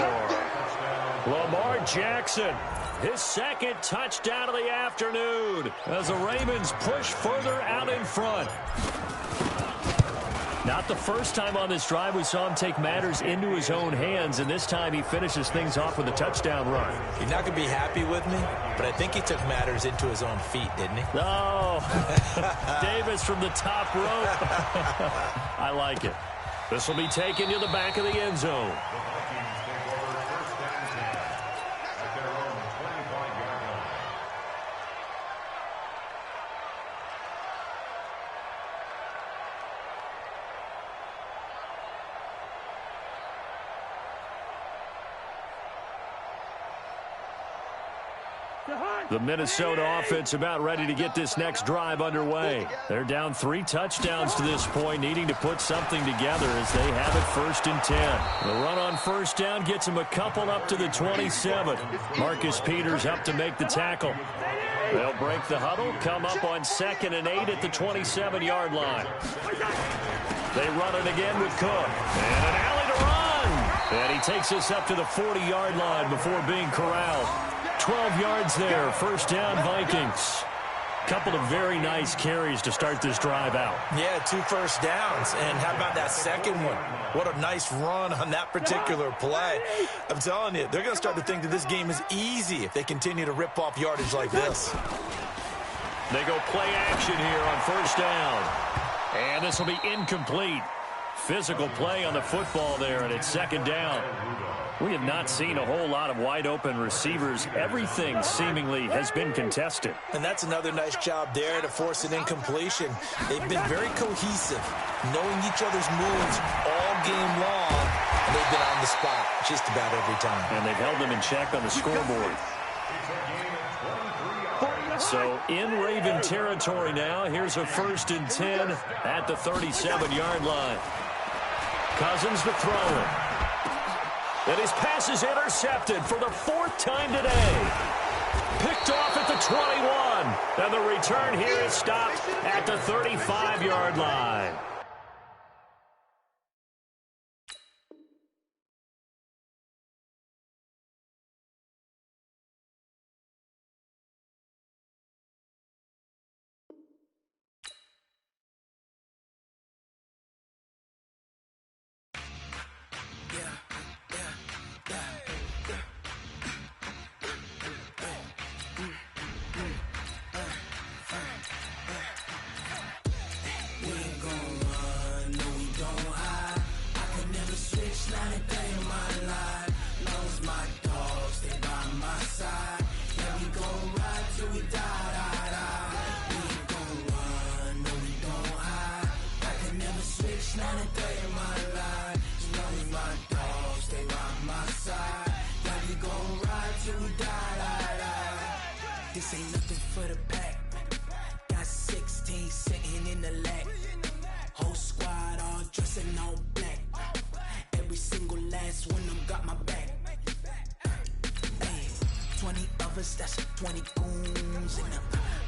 Lamar Jackson, his second touchdown of the afternoon as the Ravens push further out in front. Not the first time on this drive we saw him take matters into his own hands, and this time he finishes things off with a touchdown run. You're not going to be happy with me, but I think he took matters into his own feet, didn't he? Oh, Davis from the top rope. I like it. This will be taken to the back of the end zone. The Minnesota offense about ready to get this next drive underway. They're down 3 touchdowns to this point, needing to put something together as they have it 1st and 10. The run on first down gets them a couple up to the 27. Marcus Peters up to make the tackle. They'll break the huddle, come up on 2nd and 8 at the 27-yard line. They run it again with Cook. And an alley to run. And he takes us up to the 40-yard line before being corralled. 12 yards there, 1st down Vikings. Couple of very nice carries to start this drive out. Yeah, 2 first downs. And how about that second one? What a nice run on that particular play. I'm telling you, they're going to start to think that this game is easy if they continue to rip off yardage like this. They go play action here on 1st down. And this will be incomplete. Physical play on the football there, and it's 2nd down. We have not seen a whole lot of wide-open receivers. Everything seemingly has been contested. And that's another nice job there to force an incompletion. They've been very cohesive, knowing each other's moves all game long, and they've been on the spot just about every time. And they've held them in check on the scoreboard. So in Raven territory now. Here's a 1st and 10 at the 37-yard line. Cousins to throw it. And his pass is intercepted for the 4th time today. Picked off at the 21. And the return here is stopped at the 35-yard line. This ain't nothing for the pack. Got 16 sitting in the lap. Whole squad all dressed in all black. Every single last one of them got my back. Hey, 20 of us, that's 20 goons in the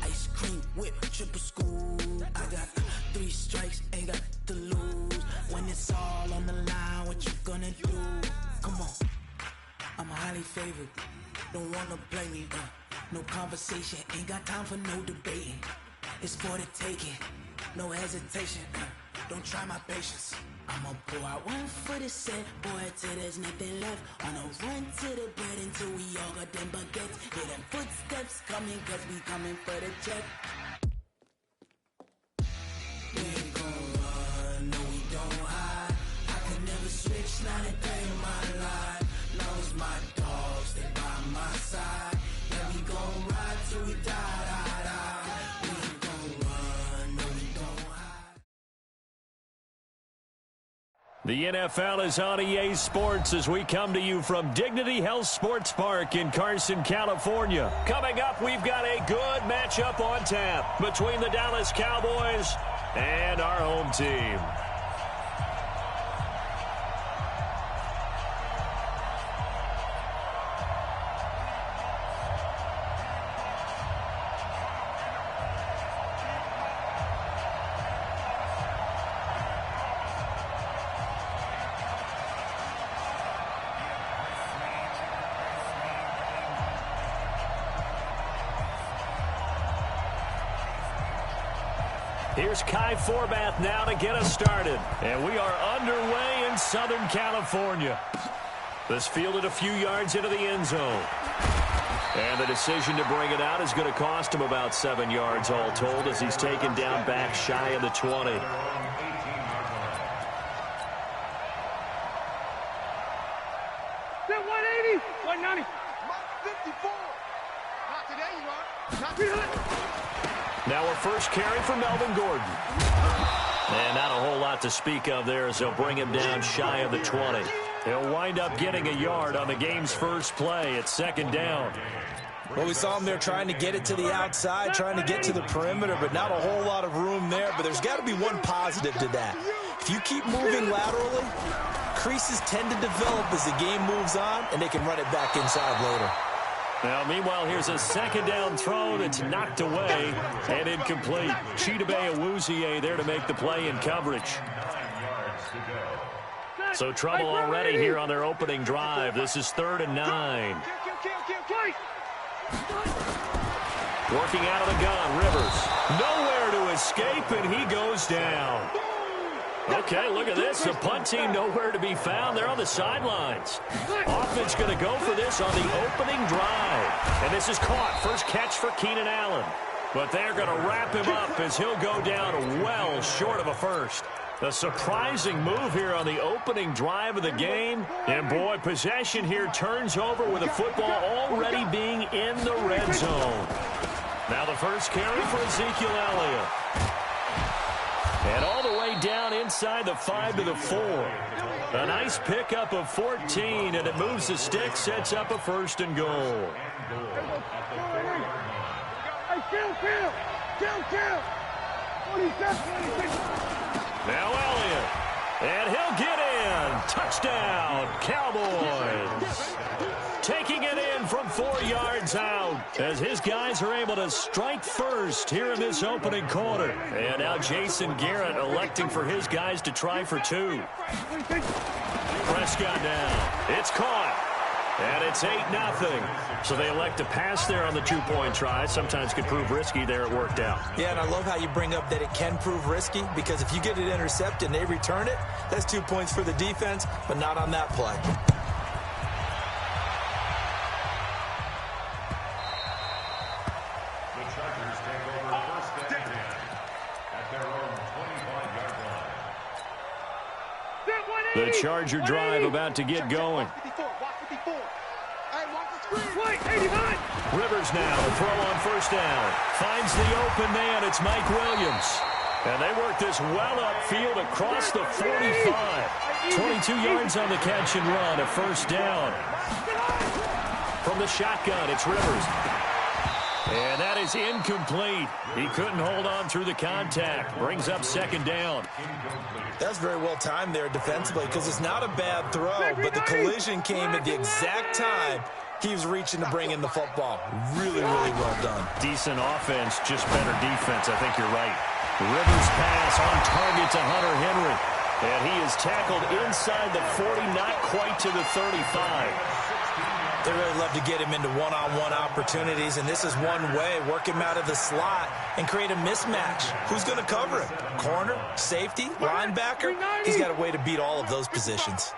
ice cream whip, triple school. I got 3 strikes, ain't got to lose. When it's all on the line, what you gonna do? Come on, I'm highly favored. Don't wanna play me, no conversation, ain't got time for no debating. It's for the taking, no hesitation, don't try my patience. I'ma pour out one for the set, boy, till there's nothing left. On a run to the bread until we all got them baguettes. Hear them footsteps coming, cause we coming for the check. We ain't gon' run, no we don't hide. I can never switch, not a day in my life. Long as my dogs, they by my side. Yeah, we gon' ride till we die, die, die. We ain't gon' run, no we don't hide. The NFL is on EA Sports as we come to you from Dignity Health Sports Park in Carson, California. Coming up, we've got a good matchup on tap between the Dallas Cowboys and our home team. Here's Kai Forbath now to get us started. And we are underway in Southern California. This fielded a few yards into the end zone. And the decision to bring it out is going to cost him about 7 yards all told as he's taken down back shy of the 20. 180, 190, 54. Not today, you are. Not today. Now a first carry for Melvin Gordon. And not a whole lot to speak of there as they'll bring him down shy of the 20. He'll wind up getting a yard on the game's first play. It's second down. Well, we saw him there trying to get it to the outside, trying to get to the perimeter, but not a whole lot of room there. But there's got to be one positive to that. If you keep moving laterally, creases tend to develop as the game moves on, and they can run it back inside later. Now, meanwhile, here's a second down throw that's knocked away and incomplete. Chidobe Awuzie there to make the play in coverage. So trouble already here on their opening drive. This is 3rd and 9. Working out of the gun, Rivers. Nowhere to escape, and he goes down. Okay, look at this. The punt team nowhere to be found. They're on the sidelines. Offense going to go for this on the opening drive. And this is caught. First catch for Keenan Allen. But they're going to wrap him up as he'll go down well short of a first. A surprising move here on the opening drive of the game. And, boy, possession here turns over with the football already being in the red zone. Now the first carry for Ezekiel Elliott. And all the way down inside the 5 to the 4. A nice pickup of 14, and it moves the stick, sets up a 1st and goal. Now Elliott, and he'll get in. Touchdown, Cowboys. Taking it in from 4 yards out as his guys are able to strike first here in this opening quarter. And now Jason Garrett electing for his guys to try for 2. Prescott down. It's caught. And it's 8-0. So they elect to pass there on the 2-point try. Sometimes could prove risky. There it worked out. Yeah, and I love how you bring up that it can prove risky, because if you get it intercepted and they return it, that's 2 points for the defense, but not on that play. The Charger drive about to get going. Rivers now to throw on first down. Finds the open man. It's Mike Williams. And they work this well upfield across the 45. 22 yards on the catch and run. A first down. From the shotgun, it's Rivers. And that is incomplete. He couldn't hold on through the contact. Brings up second down. That's very well timed there defensively, because it's not a bad throw, but the collision came at the exact time he was reaching to bring in the football. Really, really well done. Decent offense, just better defense. I think you're right. Rivers pass on target to Hunter Henry. And he is tackled inside the 40, not quite to the 35. They really love to get him into one-on-one opportunities, and this is one way. Work him out of the slot and create a mismatch. Who's going to cover him? Corner, safety, linebacker? He's got a way to beat all of those positions.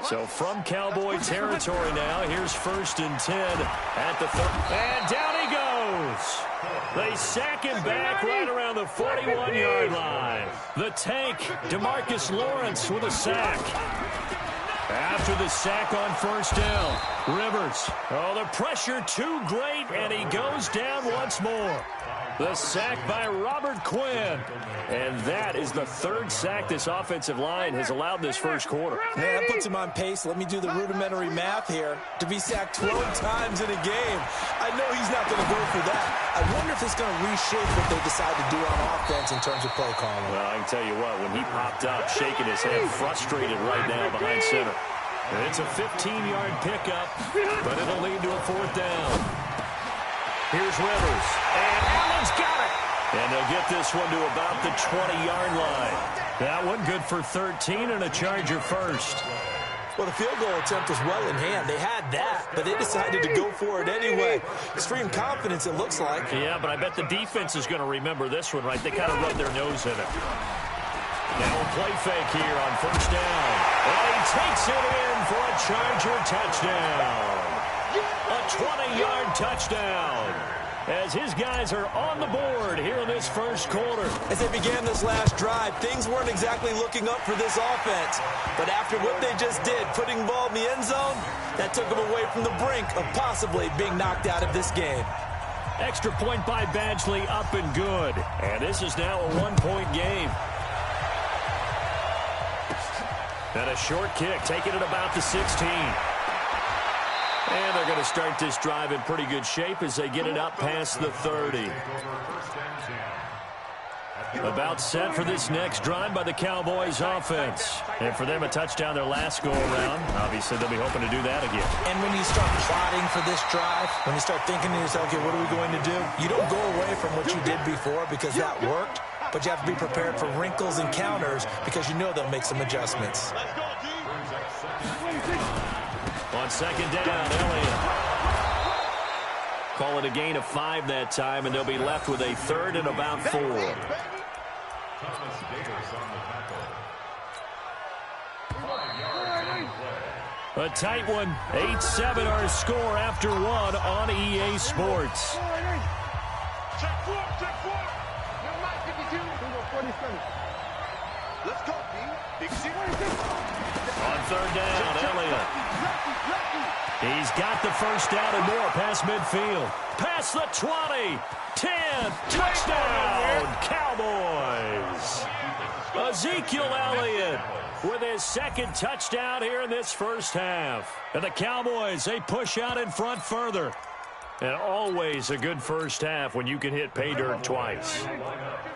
So from Cowboy territory now, here's 1st and 10 at the 30. And down he goes. They sack him back right around the 41-yard line. The tank, DeMarcus Lawrence with a sack. After the sack on first down, Rivers. Oh, the pressure too great, and he goes down once more. The sack by Robert Quinn. And that is the 3rd sack this offensive line has allowed this first quarter. Yeah, that puts him on pace. Let me do the rudimentary math here. To be sacked 12 times in a game, I know he's not going to go for that. I wonder if it's going to reshape what they decide to do on offense in terms of play calling. Well, I can tell you what, when he popped up, shaking his head, frustrated right now behind center. It's a 15-yard pickup, but it'll lead to a 4th down. Here's Rivers, and Allen's got it. And they'll get this one to about the 20-yard line. That one good for 13 and a Charger first. Well, the field goal attempt was well in hand. They had that, but they decided to go for it anyway. Extreme confidence, it looks like. Yeah, but I bet the defense is going to remember this one, right? They kind of rubbed their nose in it. Now a play fake here on first down. And he takes it in for a Charger touchdown. A 20-yard touchdown. As his guys are on the board here in this first quarter. As they began this last drive, things weren't exactly looking up for this offense. But after what they just did, putting the ball in the end zone, that took them away from the brink of possibly being knocked out of this game. Extra point by Badgley, up and good. And this is now a one-point game. And a short kick, taking it about the 16. And they're going to start this drive in pretty good shape as they get it up past the 30. About set for this next drive by the Cowboys offense. And for them, a touchdown their last go-around. Obviously, they'll be hoping to do that again. And when you start plotting for this drive, when you start thinking to yourself, okay, what are we going to do? You don't go away from what you did before because that worked, but you have to be prepared for wrinkles and counters because you know they'll make some adjustments. On second down, Elliott. Call it a gain of 5 that time, and they'll be left with a third and about 4. A tight one. 8-7 our score after 1 on EA Sports. Check 4, check 4. Never mind, 52. 47. Let's go, B. Big 6. On third down, Elliott. He's got the first down and more past midfield. Past the 20. 10. Touchdown, Cowboys. Ezekiel Elliott with his second touchdown here in this first half. And the Cowboys, they push out in front further. And always a good first half when you can hit pay dirt twice.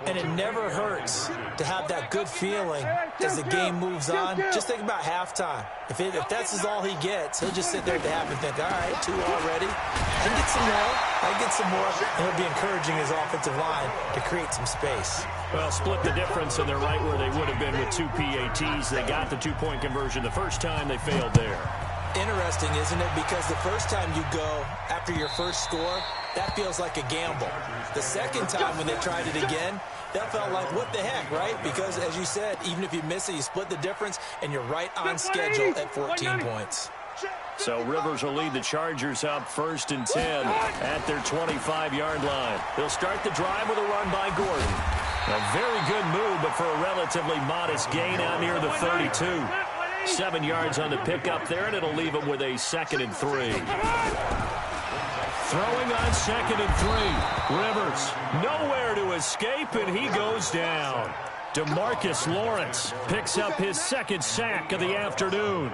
And it never hurts to have that good feeling as the game moves on. Just think about halftime. If that's all he gets, he'll just sit there at the half and think, all right, 2 already. I can get some more. I can get some more. And he'll be encouraging his offensive line to create some space. Well, split the difference, and they're right where they would have been with 2 PATs. They got the 2-point conversion the first time. They failed there. Interesting, isn't it? Because the first time you go after your first score, that feels like a gamble. The second time when they tried it again, that felt like, what the heck, right? Because, as you said, even if you miss it, you split the difference, and you're right on schedule at 14 points. So Rivers will lead the Chargers up 1st and 10 at their 25-yard line. They'll start the drive with a run by Gordon. A very good move, but for a relatively modest gain out near the 32. 7 yards on the pickup there, and it'll leave him with a 2nd and 3. Throwing on 2nd and 3. Rivers nowhere to escape, and he goes down. DeMarcus Lawrence picks up his 2nd sack of the afternoon.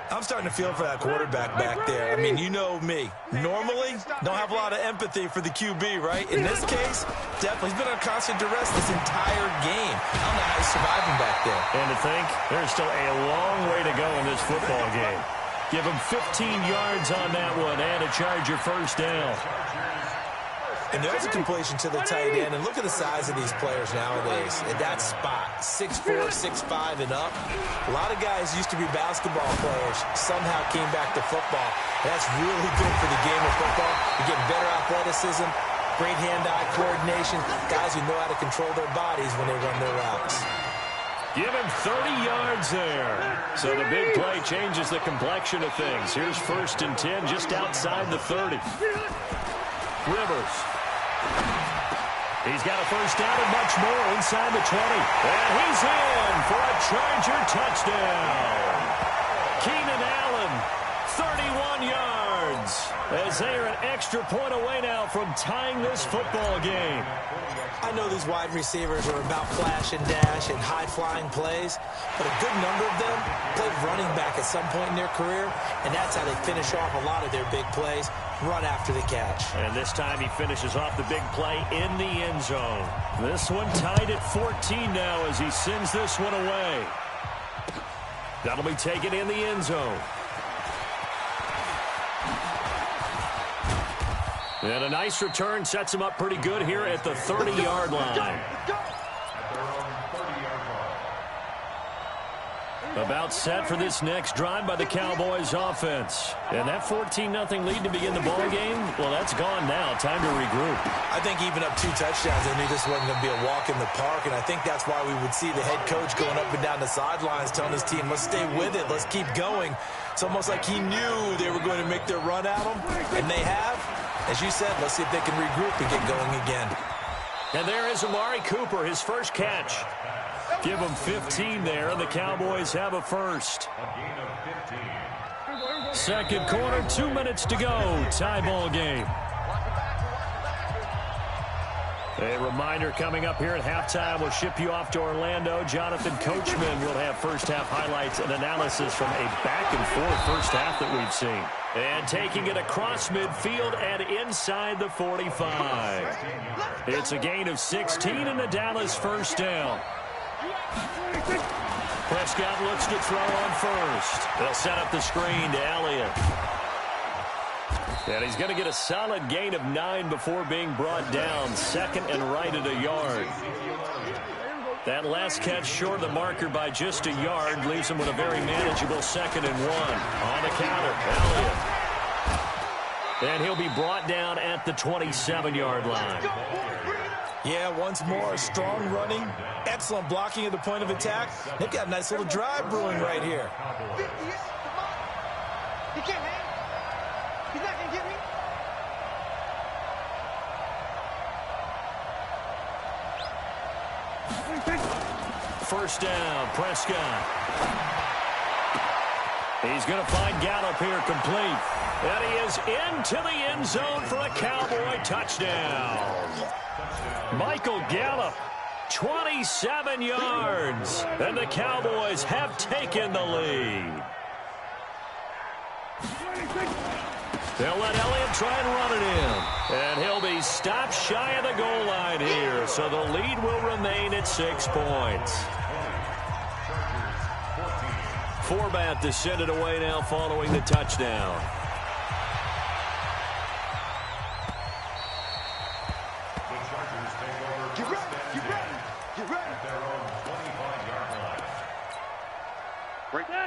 I'm starting to feel for that quarterback back there. I mean, you know me. Normally, don't have a lot of empathy for the QB, right? In this case, definitely. He's been on constant duress this entire game. I don't know how he's surviving back there. And to think, there's still a long way to go in this football game. Give him 15 yards on that one and a Charger first down. And there's a completion to the tight end. And look at the size of these players nowadays. At that spot, 6'4", 6'5", and up. A lot of guys used to be basketball players. Somehow came back to football. That's really good for the game of football. You're getting better athleticism, great hand-eye coordination. Guys who know how to control their bodies when they run their routes. Give him 30 yards there. So the big play changes the complexion of things. Here's 1st and 10 just outside the 30. Rivers. He's got a first down and much more inside the 20. And he's in for a Charger touchdown. Keenan Allen, 31 yards. As they are an extra point away now from tying this football game. I know these wide receivers are about flash and dash and high-flying plays, but a good number of them played running back at some point in their career, and that's how they finish off a lot of their big plays, run after the catch. And this time he finishes off the big play in the end zone. This one tied at 14 now as he sends this one away. That'll be taken in the end zone. And a nice return sets him up pretty good here at the 30-yard line. About set for this next drive by the Cowboys offense. And that 14-0 lead to begin the ball game, well, that's gone now. Time to regroup. I think even up 2 touchdowns, they knew this wasn't going to be a walk in the park, and I think that's why we would see the head coach going up and down the sidelines telling his team, let's stay with it, let's keep going. It's almost like he knew they were going to make their run at him, and they have. As you said, let's see if they can regroup and get going again. And there is Amari Cooper, his first catch. Give him 15 there, and the Cowboys have a first. Second quarter, 2 minutes to go. Tie ball game. A reminder coming up here at halftime. We'll ship you off to Orlando. Jonathan Coachman will have first-half highlights and analysis from a back-and-forth first half that we've seen. And taking it across midfield and inside the 45. It's a gain of 16 and a Dallas first down. Prescott looks to throw on first. They'll set up the screen to Elliott. And he's going to get a solid gain of 9 before being brought down. Second and right at a yard. That last catch short of the marker by just a yard leaves him with a very manageable 2nd and 1. On the counter, Elliott. And he'll be brought down at the 27-yard line. Yeah, once more, strong running, excellent blocking at the point of attack. They've got a nice little drive brewing right here. He can't hang. He's not going to get me. First down, Prescott. He's going to find Gallup here complete. And he is into the end zone for a Cowboy touchdown. Michael Gallup, 27 yards. And the Cowboys have taken the lead. They'll let Elliott try and run it in. And he'll be stopped shy of the goal line here. So the lead will remain at 6 points. Forbath to send it away now following the touchdown.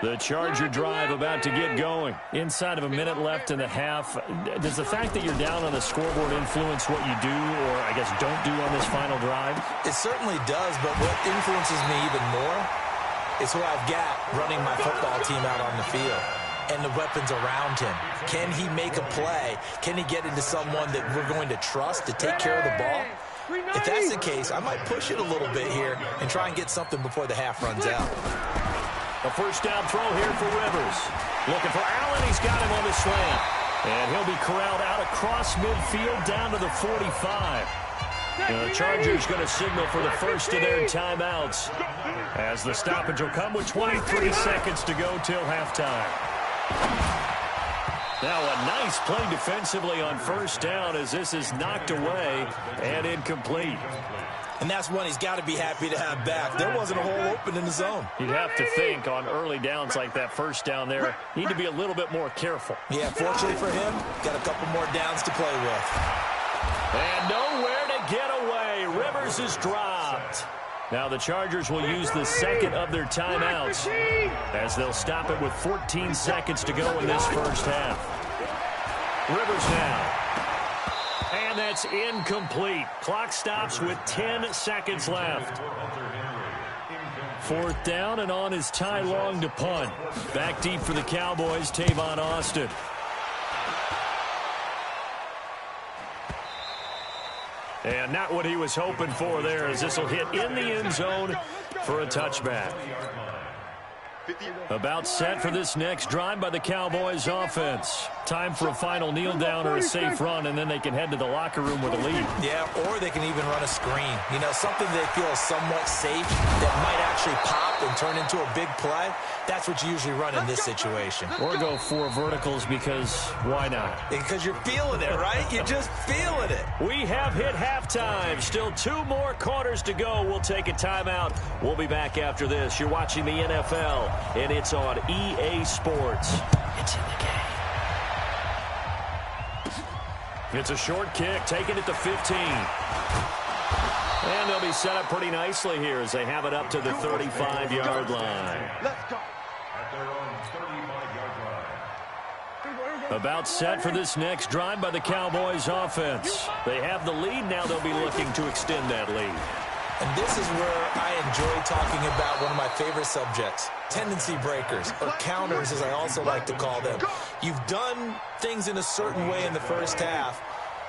The Charger drive about to get going. Inside of a minute left in the half. Does the fact that you're down on the scoreboard influence what you do, or I guess don't do on this final drive? It certainly does, but what influences me even more is who I've got running my football team out on the field and the weapons around him. Can he make a play? Can he get into someone that we're going to trust to take care of the ball? If that's the case, I might push it a little bit here and try and get something before the half runs out. A first down throw here for Rivers. Looking for Allen. He's got him on the slant. And he'll be corralled out across midfield down to the 45. The Chargers going to signal for the first of their timeouts, as the stoppage will come with 23 seconds to go till halftime. Now a nice play defensively on first down as this is knocked away and incomplete. And that's one he's got to be happy to have back. There wasn't a hole open in the zone. You'd have to think on early downs like that first down there, need to be a little bit more careful. Yeah, fortunately for him, got a couple more downs to play with. And nowhere to get away. Rivers is dropped. Now the Chargers will use the second of their timeouts as they'll stop it with 14 seconds to go in this first half. Rivers now. And that's incomplete. Clock stops with 10 seconds left. Fourth down, and on is Ty Long to punt. Back deep for the Cowboys, Tavon Austin. And not what he was hoping for there, as this will hit in the end zone for a touchback. About set for this next drive by the Cowboys offense. Time for a final kneel down or a safe run, and then they can head to the locker room with a lead. Yeah, or they can even run a screen. You know, something they feel somewhat safe that might actually pop and turn into a big play. That's what you usually run in this situation. Or go 4 verticals, because why not? Because you're feeling it, right? You're just feeling it. We have hit halftime. Still 2 more quarters to go. We'll take a timeout. We'll be back after this. You're watching the NFL, and it's on EA Sports. It's in the game. It's a short kick, taking it to 15. And they'll be set up pretty nicely here as they have it up to the 35-yard line. Let's go. About set for this next drive by the Cowboys offense. They have the lead. Now they'll be looking to extend that lead. And this is where I enjoy talking about one of my favorite subjects, tendency breakers, or counters as I also like to call them. You've done things in a certain way in the first half,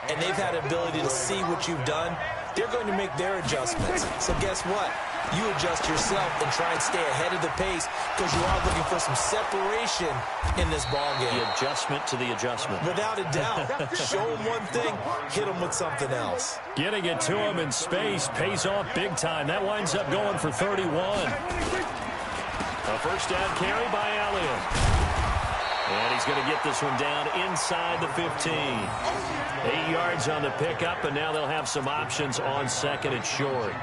and they've had an ability to see what you've done. They're going to make their adjustments. So guess what? You adjust yourself and try and stay ahead of the pace because you are looking for some separation in this ballgame. The adjustment to the adjustment. Without a doubt. Show them one thing, hit them with something else. Getting it to him in space pays off big time. That winds up going for 31. A first down carry by Elliott. And he's going to get this one down inside the 15. 8 yards on the pickup, and now they'll have some options on second and short.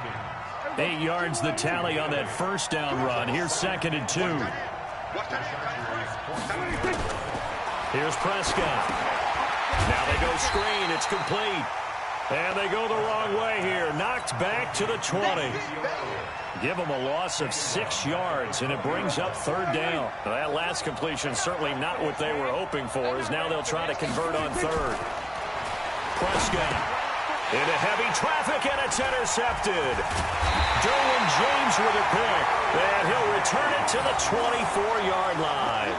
8 yards the tally on that first down run. Here's 2nd and 2. Here's Prescott. Now they go screen. It's complete. And they go the wrong way here. Knocked back to the 20. Give them a loss of 6 yards, and it brings up 3rd down. Now, that last completion certainly not what they were hoping for, as now they'll try to convert on 3rd. Prescott into heavy traffic, and it's intercepted. Derwin James with a pick, and he'll return it to the 24-yard line.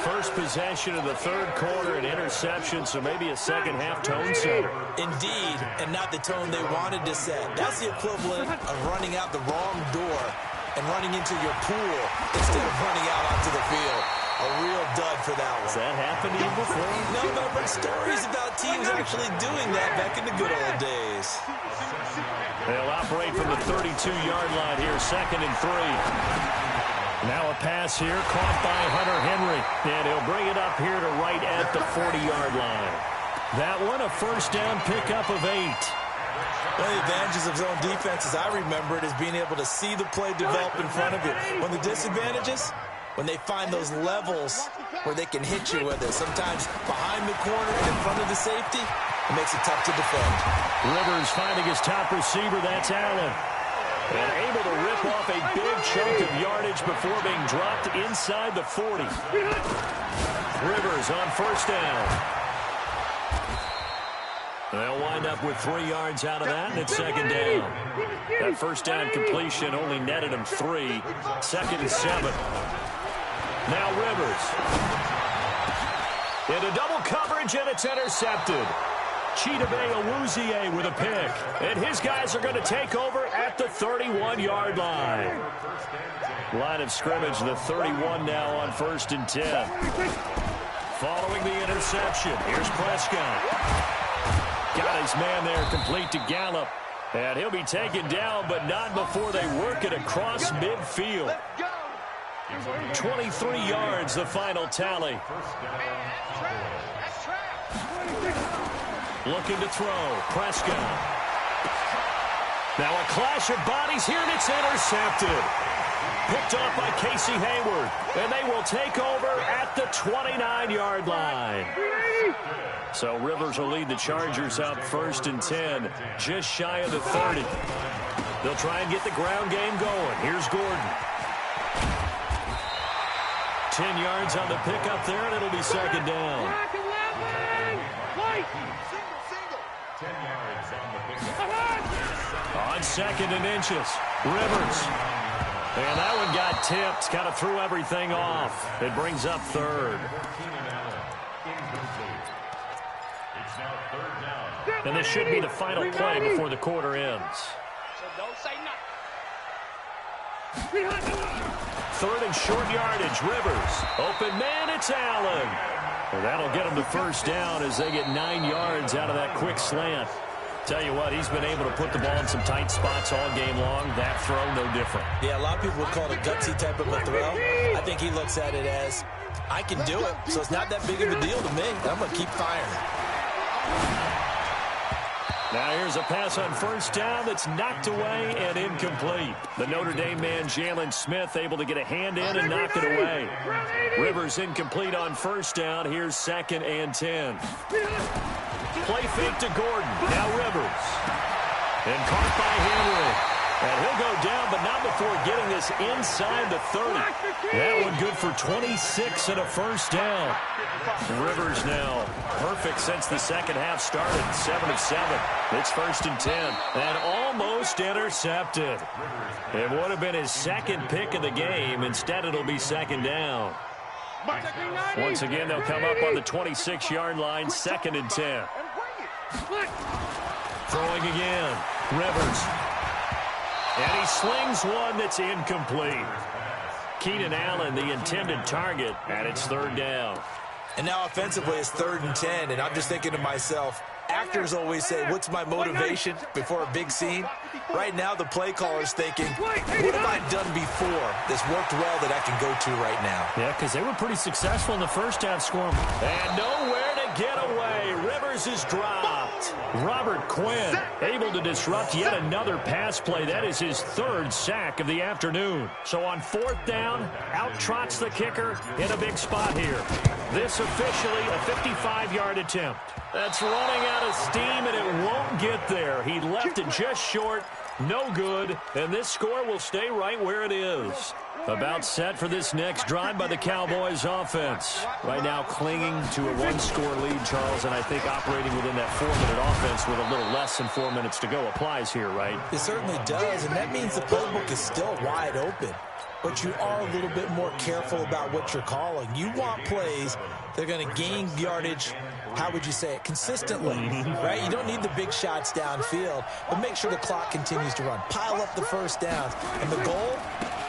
First possession of the 3rd quarter, an interception, so maybe a second-half tone setter. Indeed, and not the tone they wanted to set. That's the equivalent of running out the wrong door and running into your pool instead of running out onto the field. A real dud for that one. Has that happened to you before? No, but stories about teams actually doing that back in the good old days. They'll operate from the 32-yard line here, 2nd and 3. Now a pass here, caught by Hunter Henry. And he'll bring it up here to right at the 40-yard line. That one, a first down pickup of 8. One of the advantages of zone defense, as I remember it, is being able to see the play develop in front of you. One of the disadvantages, when they find those levels where they can hit you with it. Sometimes behind the corner and in front of the safety, it makes it tough to defend. Rivers finding his top receiver, that's Allen. And able to rip off a big chunk of yardage before being dropped inside the 40. Rivers on first down. They'll wind up with 3 yards out of that, and it's 2nd down. That first down completion only netted him 3. 2nd and 7. Now Rivers. Into double coverage, and it's intercepted. Chidobe Awuzie with a pick. And his guys are going to take over at the 31-yard line. Line of scrimmage, the 31 now on 1st and 10. Following the interception, here's Prescott. Got his man there, complete to Gallup. And he'll be taken down, but not before they work it across midfield. 23 yards, the final tally. Looking to throw. Prescott. Now a clash of bodies here, and it's intercepted. Picked off by Casey Hayward. And they will take over at the 29-yard line. So Rivers will lead the Chargers out 1st and 10. Just shy of the 30. They'll try and get the ground game going. Here's Gordon. 10 yards on the pickup there, and it'll be 2nd down. 10 yards on the pickup. On 2nd and inches, Rivers. And that one got tipped, kind of threw everything off. It brings up 3rd. It's now 3rd down. And this should be the final play before the quarter ends. So don't say nothing. 3rd and short yardage, Rivers. Open man, it's Allen. Well, that'll get them to first down as they get 9 yards out of that quick slant. Tell you what, he's been able to put the ball in some tight spots all game long. That throw, no different. Yeah, a lot of people would call it a gutsy type of a throw. I think he looks at it as, I can do it, so it's not that big of a deal to me. I'm going to keep firing. Now here's a pass on first down that's knocked away and incomplete. The Notre Dame man, Jalen Smith, able to get a hand in and knock it away. Rivers incomplete on first down. Here's 2nd and 10. Play fake to Gordon. Now Rivers. And caught by Henry. And he'll go down, but not before getting this inside the 30. That one good for 26 and a first down. Rivers now perfect since the second half started. 7 of 7. It's 1st and 10. And almost intercepted. It would have been his second pick of the game. Instead, it'll be 2nd down. Once again, they'll come up on the 26-yard line. 2nd and 10. Throwing again. Rivers. And he slings one that's incomplete. Keenan Allen, the intended target, and it's 3rd down. And now offensively it's 3rd and 10, and I'm just thinking to myself, actors always say, what's my motivation before a big scene? Right now the play caller's thinking, what have I done before that's worked well that I can go to right now? Yeah, because they were pretty successful in the first half scoring. And nowhere to get away. Rivers is dropped. Robert Quinn able to disrupt yet another pass play. That is his 3rd sack of the afternoon. So on 4th down, out trots the kicker in a big spot here. This officially a 55-yard attempt. That's running out of steam, and it won't get there. He left it just short. No good. And this score will stay right where it is. About set for this next drive by the Cowboys offense. Right now clinging to a 1-score lead, Charles, and I think operating within that 4-minute offense with a little less than 4 minutes to go applies here, right? It certainly does, and that means the playbook is still wide open. But you are a little bit more careful about what you're calling. You want plays that are going to gain yardage, how would you say it, consistently, right? You don't need the big shots downfield, but make sure the clock continues to run. Pile up the first downs. And the goal,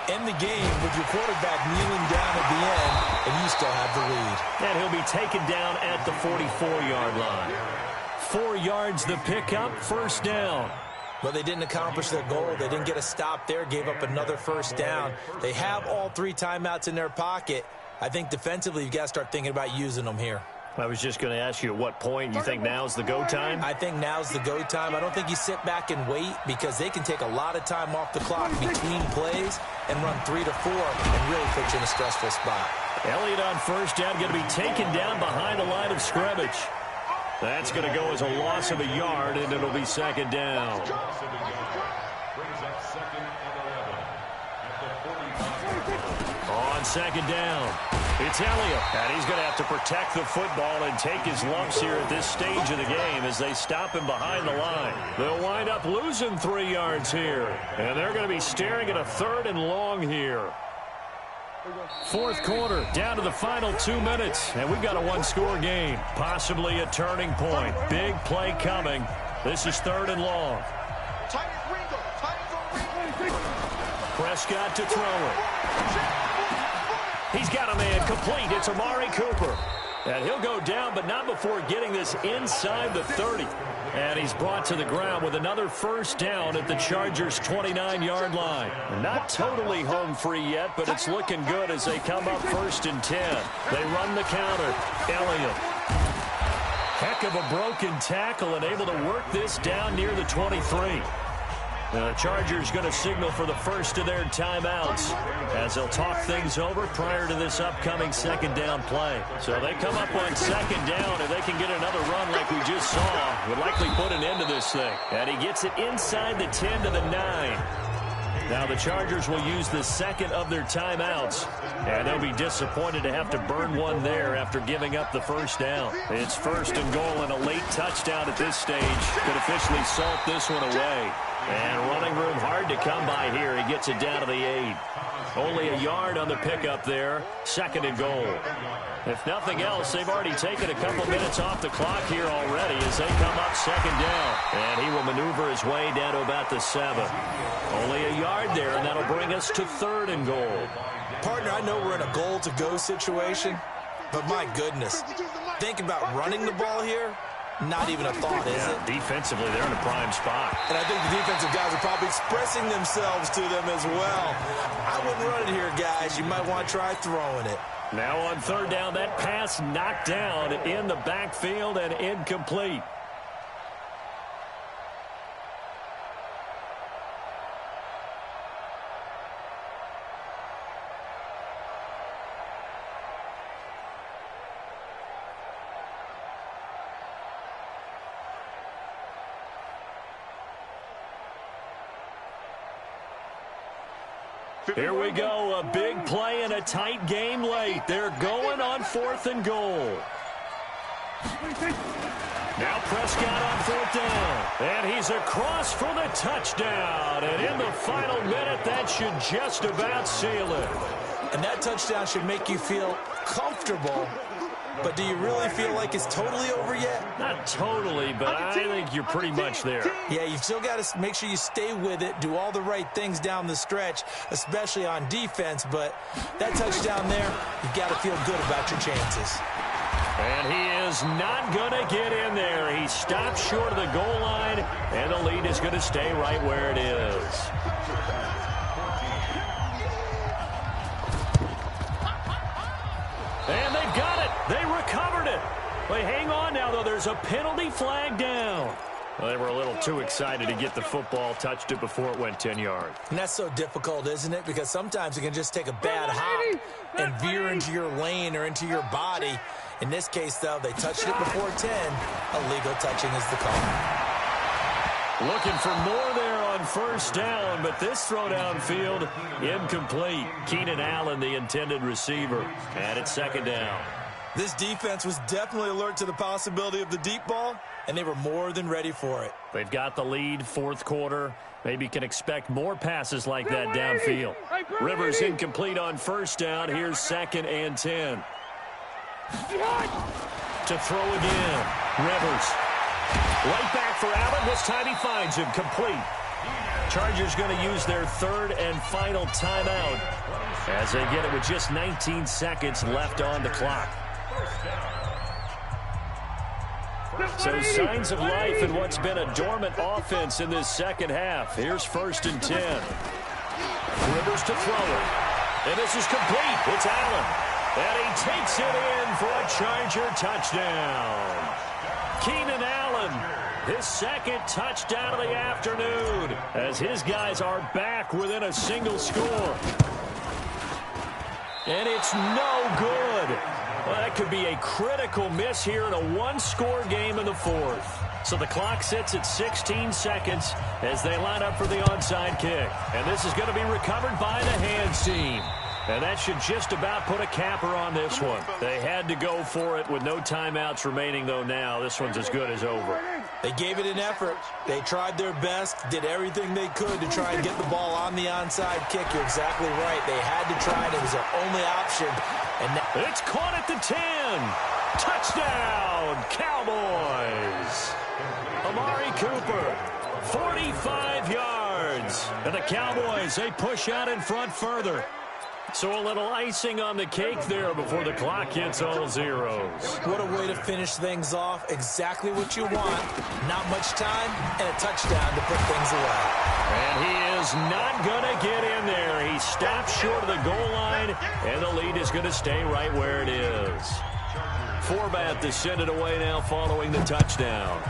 end the game with your quarterback kneeling down at the end, and you still have the lead. And he'll be taken down at the 44-yard line. 4 yards the pickup, 1st down. Well, they didn't accomplish their goal. They didn't get a stop there, gave up another 1st down. They have all 3 timeouts in their pocket. I think defensively you've got to start thinking about using them here. I was just going to ask you at what point you think now's the go time? I think now's the go time. I don't think you sit back and wait because they can take a lot of time off the clock between plays and run 3 to 4 and really put you in a stressful spot. Elliott on 1st down, going to be taken down behind the line of scrimmage. That's going to go as a loss of a yard, and it'll be 2nd down. On 2nd down, it's Elliott. And he's going to have to protect the football and take his lumps here at this stage of the game as they stop him behind the line. They'll wind up losing 3 yards here. And they're going to be staring at a 3rd and long here. 4th quarter, down to the final 2 minutes, and we've got a 1-score game. Possibly a turning point. Big play coming. This is 3rd and long. Prescott to throw it. He's got a man complete. It's Amari Cooper. And he'll go down, but not before getting this inside the 30. And he's brought to the ground with another 1st down at the Chargers' 29-yard line. Not totally home free yet, but it's looking good as they come up 1st and 10. They run the counter. Elliott. Heck of a broken tackle and able to work this down near the 23. The Chargers going to signal for the first of their timeouts as they'll talk things over prior to this upcoming 2nd down play. So they come up on 2nd down. If they can get another run like we just saw, would likely put an end to this thing. And he gets it inside the 10 to the 9. Now the Chargers will use the 2nd of their timeouts, and they'll be disappointed to have to burn one there after giving up the 1st down. It's 1st and goal, and a late touchdown at this stage could officially salt this one away. And running room hard to come by here. He gets it down to the 8. Only a yard on the pickup there. 2nd and goal. If nothing else, they've already taken a couple minutes off the clock here already as they come up 2nd down. And he will maneuver his way down to about the 7. Only a yard there, and that'll bring us to 3rd and goal. Partner, I know we're in a goal-to-go situation, but my goodness, think about running the ball here. Not even a thought, is it? Defensively, they're in a prime spot. And I think the defensive guys are probably expressing themselves to them as well. I wouldn't run it here, guys. You might want to try throwing it. Now on 3rd down, that pass knocked down in the backfield and incomplete. Here we go, a big play and a tight game late. They're going on 4th and goal. Now Prescott on 4th down. And he's across for the touchdown. And in the final minute, that should just about seal it. And that touchdown should make you feel comfortable. But do you really feel like it's totally over yet? Not totally, but I think you're pretty much there. Yeah, you've still got to make sure you stay with it, do all the right things down the stretch, especially on defense. But that touchdown there, you've got to feel good about your chances. And he is not going to get in there. He stops short of the goal line, and the lead is going to stay right where it is. And they've got it. They recovered it. But hang on now, though. There's a penalty flag down. Well, they were a little too excited to get the football, touched it before it went 10 yards. And that's so difficult, isn't it? Because sometimes it can just take a bad hop and veer into your lane or into your body. In this case, though, they touched it before 10. Illegal touching is the call. Looking for more there on 1st down, but this throw downfield, incomplete. Keenan Allen, the intended receiver, and it's 2nd down. This defense was definitely alert to the possibility of the deep ball, and they were more than ready for it. They've got the lead, 4th quarter. Maybe can expect more passes like that downfield. Rivers incomplete on 1st down. Here's 2nd and 10. To throw again. Rivers. Right back for Allen. This time he finds him. Complete. Chargers going to use their 3rd and final timeout as they get it with just 19 seconds left on the clock. So signs of life in what's been a dormant offense in this 2nd half. Here's 1st and 10. Rivers to throw it. And this is complete. It's Allen. And he takes it in for a Charger touchdown. Keenan Allen, his 2nd touchdown of the afternoon, as his guys are back within a single score. And it's no good. Well, that could be a critical miss here in a 1-score game in the 4th. So the clock sits at 16 seconds as they line up for the onside kick. And this is going to be recovered by the hands team. And that should just about put a capper on this one. They had to go for it with no timeouts remaining, though now. This one's as good as over. They gave it an effort. They tried their best, did everything they could to try and get the ball on the onside kick. You're exactly right. They had to try it. It was their only option. And it's caught at the 10. Touchdown, Cowboys. Amari Cooper, 45 yards. And the Cowboys, they push out in front further. So a little icing on the cake there before the clock hits all zeros. What a way to finish things off. Exactly what you want. Not much time and a touchdown to put things away. And he is not going to get in there. He stops short of the goal line, and the lead is going to stay right where it is. Forbath to send it away now following the touchdown.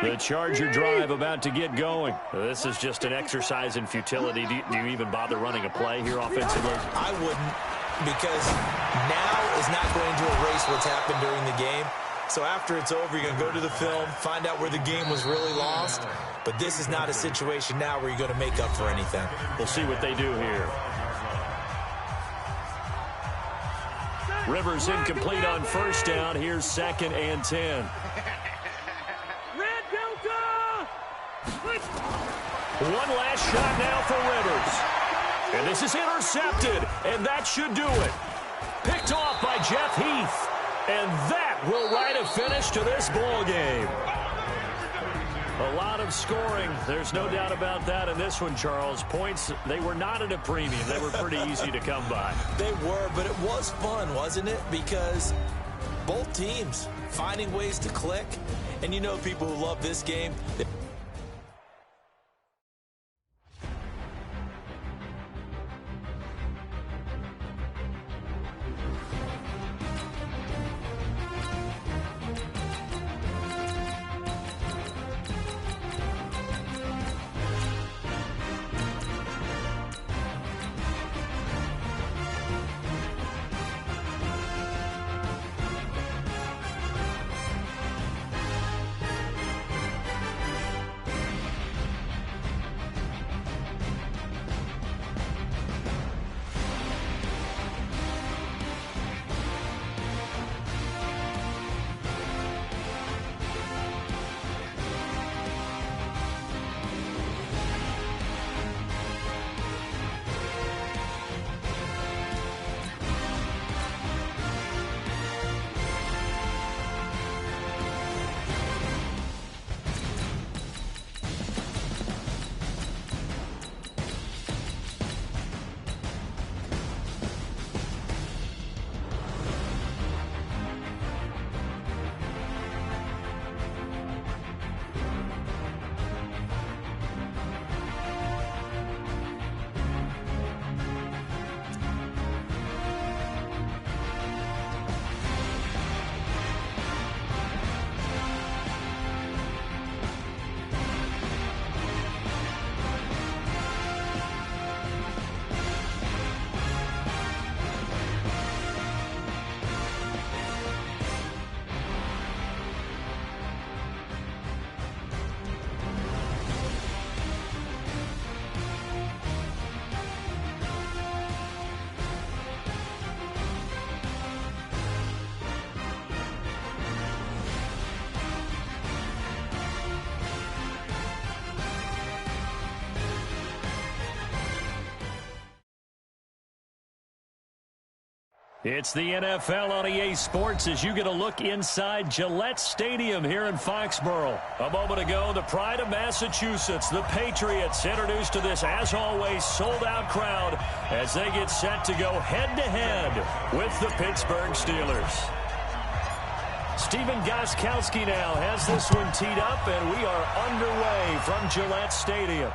The Charger drive about to get going. This is just an exercise in futility. Do you even bother running a play here offensively? I wouldn't, because now is not going to erase what's happened during the game. So after it's over, you're going to go to the film, find out where the game was really lost. But this is not a situation now where you're going to make up for anything. We'll see what they do here. Rivers incomplete on 1st down. Here's 2nd and 10. One last shot now for Rivers. And this is intercepted, and that should do it. Picked off by Jeff Heath. And that will write a finish to this ball game. A lot of scoring. There's no doubt about that in this one, Charles. Points, they were not at a premium. They were pretty easy to come by. They were, but it was fun, wasn't it? Because both teams finding ways to click. And you know people who love this game, It's the NFL on EA Sports as you get a look inside Gillette Stadium here in Foxborough. A moment ago, the pride of Massachusetts, the Patriots, introduced to this, as always, sold-out crowd as they get set to go head-to-head with the Pittsburgh Steelers. Stephen Gostkowski now has this one teed up, and we are underway from Gillette Stadium.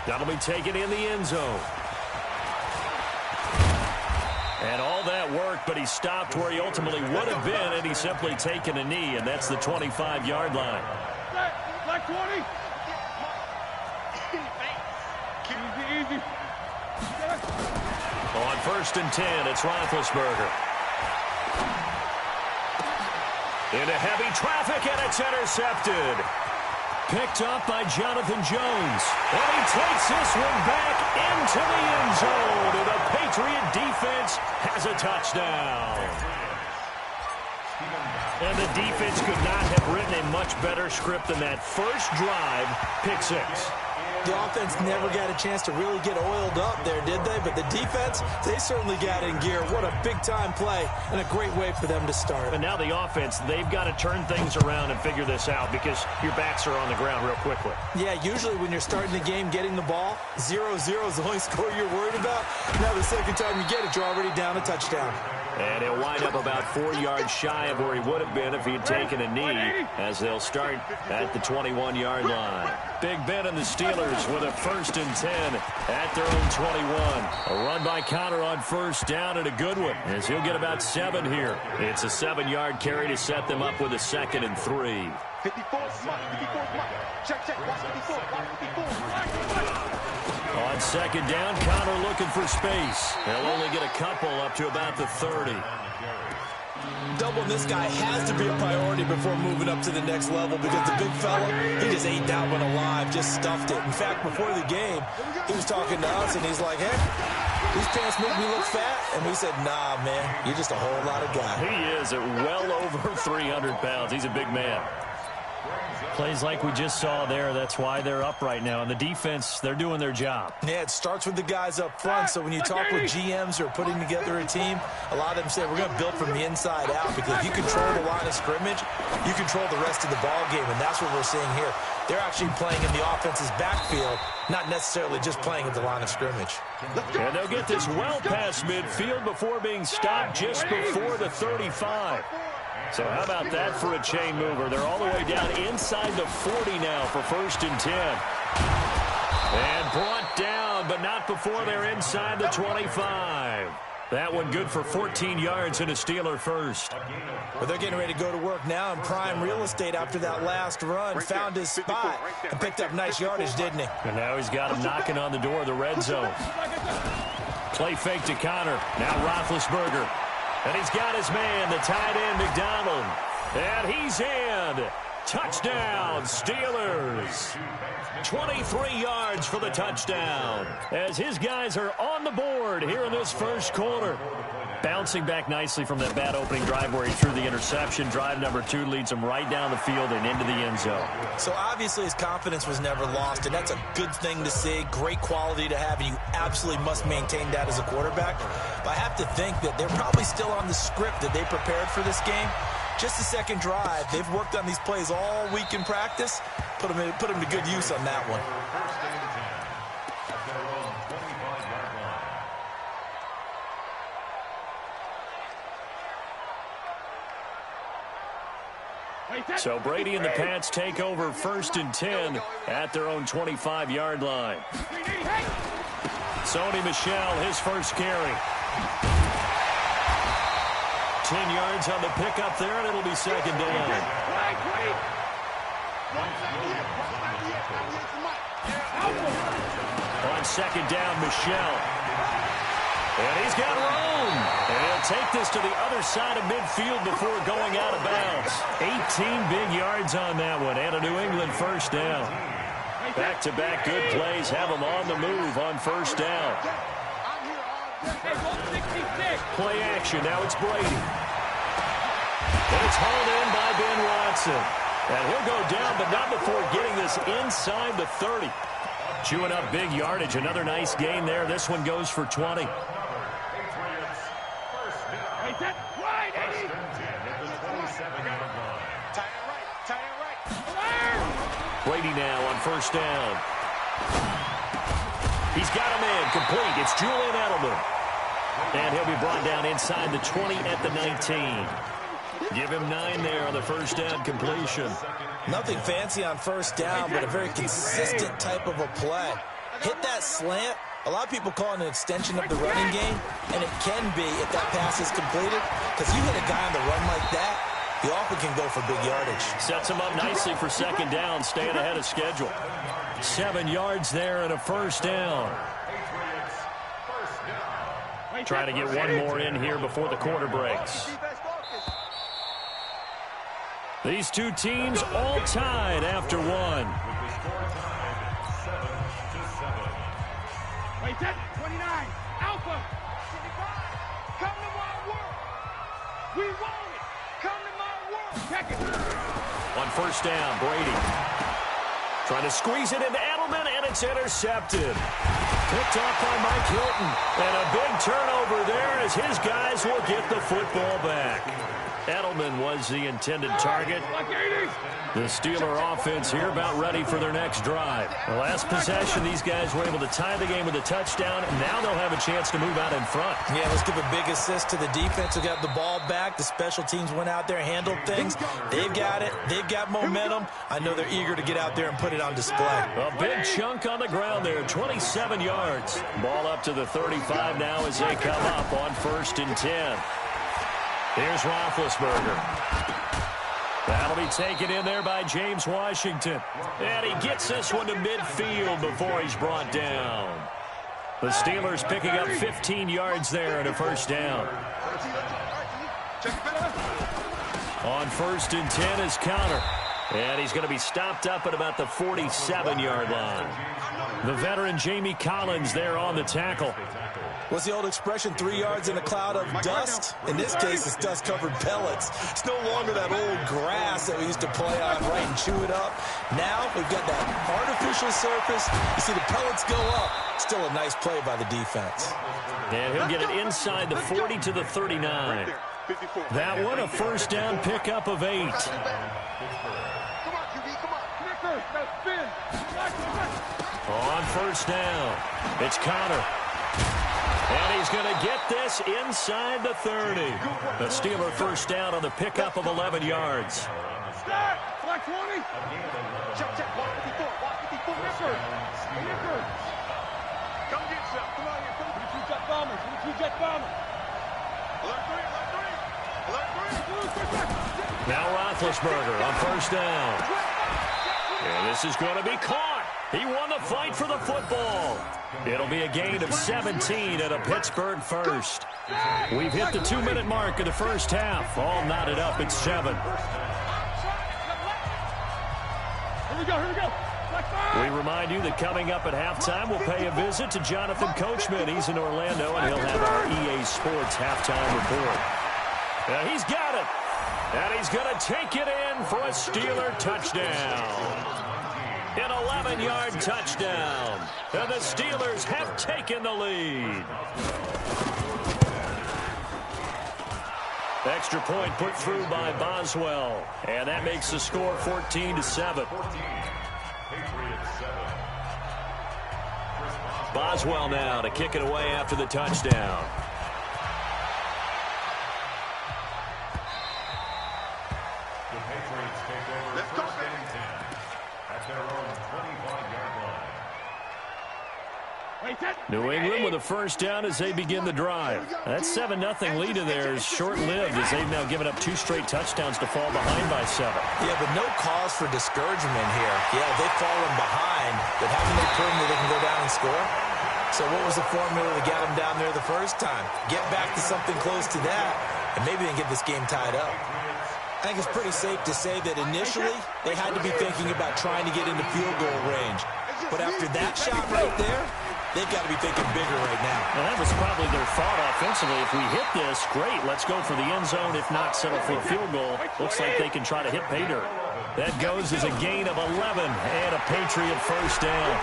That'll be taken in the end zone. And all that work, but he stopped where he ultimately would have been, and he's simply taken a knee, and that's the 25-yard line. Black 20. Easy. On 1st and 10, it's Roethlisberger. Into heavy traffic, and it's intercepted. Picked up by Jonathan Jones. And he takes this one back into the end zone. And the Patriot defense has a touchdown. And the defense could not have written a much better script than that first drive, pick 6. The offense never got a chance to really get oiled up there, did they? But the defense, they certainly got in gear. What a big-time play and a great way for them to start. And now the offense, they've got to turn things around and figure this out because your backs are on the ground real quickly. Yeah, usually when you're starting the game getting the ball, 0-0 is the only score you're worried about. Now the second time you get it, you're already down a touchdown. And he'll wind up about 4 yards shy of where he would have been if he had taken a knee as they'll start at the 21-yard line. Big Ben and the Steelers with a 1st and 10 at their own 21. A run by Connor on 1st down and a good one as he'll get about 7 here. It's a 7-yard carry to set them up with a 2nd and 3. 54 smart. Check. Watch 54. On 2nd down, Connor looking for space. He'll only get a couple up to about the 30. Doubling this guy has to be a priority before moving up to the next level because the big fella, he just ate that one alive, just stuffed it. In fact, before the game, he was talking to us, and he's like, hey, these pants make me look fat. And we said, nah, man, you're just a whole lot of guy. He is at well over 300 pounds. He's a big man. Plays like we just saw there. That's why they're up right now. And the defense, they're doing their job. Yeah, it starts with the guys up front. So when you talk with GMs who are putting together a team, a lot of them say we're going to build from the inside out because if you control the line of scrimmage, you control the rest of the ball game. And that's what we're seeing here. They're actually playing in the offense's backfield, not necessarily just playing at the line of scrimmage. And they'll get this well past midfield before being stopped just before the 35. So how about that for a chain mover? They're all the way down inside the 40 now for 1st and 10. And brought down, but not before they're inside the 25. That one good for 14 yards and a Steeler first. Well, they're getting ready to go to work now in prime real estate after that last run. Found his spot and picked up nice yardage, didn't he? And now he's got him knocking on the door of the red zone. Play fake to Connor. Now Roethlisberger. And he's got his man, the tight end, McDonald. And he's in. Touchdown, Steelers. 23 yards for the touchdown as his guys are on the board here in this first quarter. Bouncing back nicely from that bad opening drive where he threw the interception. Drive number 2 leads him right down the field and into the end zone. So obviously his confidence was never lost, and that's a good thing to see. Great quality to have, and you absolutely must maintain that as a quarterback. But I have to think that they're probably still on the script that they prepared for this game. Just the second drive. They've worked on these plays all week in practice. Put them to good use on that one. So Brady and the Pats take over 1st and 10 at their own 25-yard line. Sony Michel, his first carry. 10 yards on the pickup there, and it'll be 2nd down. On 2nd down, Michel. And he's got room. And he'll take this to the other side of midfield before going out of bounds. 18 big yards on that one, and a New England 1st down. Back-to-back good plays have them on the move on 1st down. Play action, now it's Brady. And it's hauled in by Ben Watson. And he'll go down, but not before getting this inside the 30. Chewing up big yardage, another nice gain there. This one goes for 20. Brady now on first down. He's got him in, complete. It's Julian Edelman. And he'll be brought down inside the 20 at the 19. Give him 9 there on the first down completion. Nothing fancy on first down, but a very consistent type of a play. Hit that slant. A lot of people call it an extension of the running game, and it can be if that pass is completed, because you hit a guy on the run like that, he often can go for big yardage. Sets him up nicely for second down, staying ahead of schedule. 7 yards there and a first down. Trying to get one more in here before the quarter breaks. These two teams all tied after one. Wait, 29, Alpha. Come to my world. We want it. Come to my world. Check it. On first down, Brady. Trying to squeeze it into Edelman, and it's intercepted. Picked off by Mike Hilton. And a big turnover there as his guys will get the football back. Edelman was the intended target. The Steeler offense here about ready for their next drive. The last possession, these guys were able to tie the game with a touchdown, and now they'll have a chance to move out in front. Yeah, let's give a big assist to the defense who got the ball back. The special teams went out there, handled things. They've got it. They've got momentum. I know they're eager to get out there and put it on display. A big chunk on the ground there, 27 yards. Ball up to the 35 now as they come up on 1st and 10. Here's Roethlisberger. That'll be taken in there by James Washington. And he gets this one to midfield before he's brought down. The Steelers picking up 15 yards there and a first down. On 1st and 10 is Connor. And he's going to be stopped up at about the 47-yard line. The veteran Jamie Collins there on the tackle. What's the old expression, 3 yards in a cloud of dust? In this case, it's dust-covered pellets. It's no longer that old grass that we used to play on, right, and chew it up. Now we've got that artificial surface. You see the pellets go up. Still a nice play by the defense. And he'll get it inside the 40 to the 39. That one a first down pickup of 8. On first down, it's Connor. And he's going to get this inside the 30. The Steeler first down on the pickup of 11 yards. Black 20. Check, check. Walk 54. Walk 54. Nickers. Come get some. Come on here. Come. 22 jet bombers. 22 jet bombers. Alert 3. Alert 3. Alert 3. Now Roethlisberger on first down. And this is going to be caught. He won the fight for the football. It'll be a gain of 17 at a Pittsburgh first. We've hit the 2-minute mark of the first half. All knotted up at 7. Here we go. We remind you that coming up at halftime, we'll pay a visit to Jonathan Coachman. He's in Orlando, and he'll have our EA Sports halftime report. He's got it. And he's going to take it in for a Steeler touchdown. An 11-yard touchdown. And the Steelers have taken the lead. Extra point put through by Boswell. And that makes the score 14-7. Boswell now to kick it away after the touchdown. New England with a first down as they begin the drive. That 7-0 lead in there is short-lived as they've now given up 2 straight touchdowns to fall behind by 7. Yeah, but no cause for discouragement here. Yeah, they've fallen behind, but haven't they proven that they can go down and score? So what was the formula that got them down there the first time? Get back to something close to that, and maybe they can get this game tied up. I think it's pretty safe to say that initially they had to be thinking about trying to get into field goal range. But after that shot right there, they've got to be thinking bigger right now. Well, that was probably their thought offensively. If we hit this, great, let's go for the end zone. If not, settle for a field goal. Looks like they can try to hit pay dirt. That goes as a gain of 11 and a Patriot first down.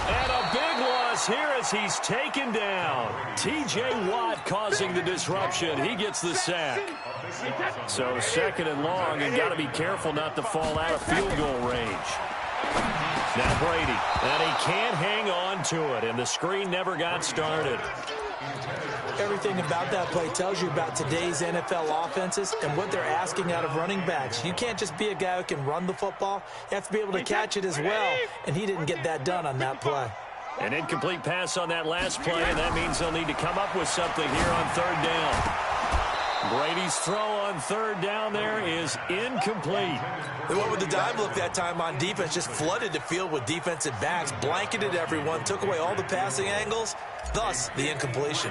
And a big loss loss here as he's taken down. T.J. Watt causing the disruption. He gets the sack. So 2nd and long, and got to be careful not to fall out of field goal range. Now Brady, and he can't hang on to it, and the screen never got started. Everything about that play tells you about today's NFL offenses and what they're asking out of running backs. You can't just be a guy who can run the football. You have to be able to catch it as well, and he didn't get that done on that play. An incomplete pass on that last play, and that means they'll need to come up with something here on 3rd down. Brady's throw on 3rd down there is incomplete. They went with the dive look that time on defense, just flooded the field with defensive backs, blanketed everyone, took away all the passing angles, thus the incompletion.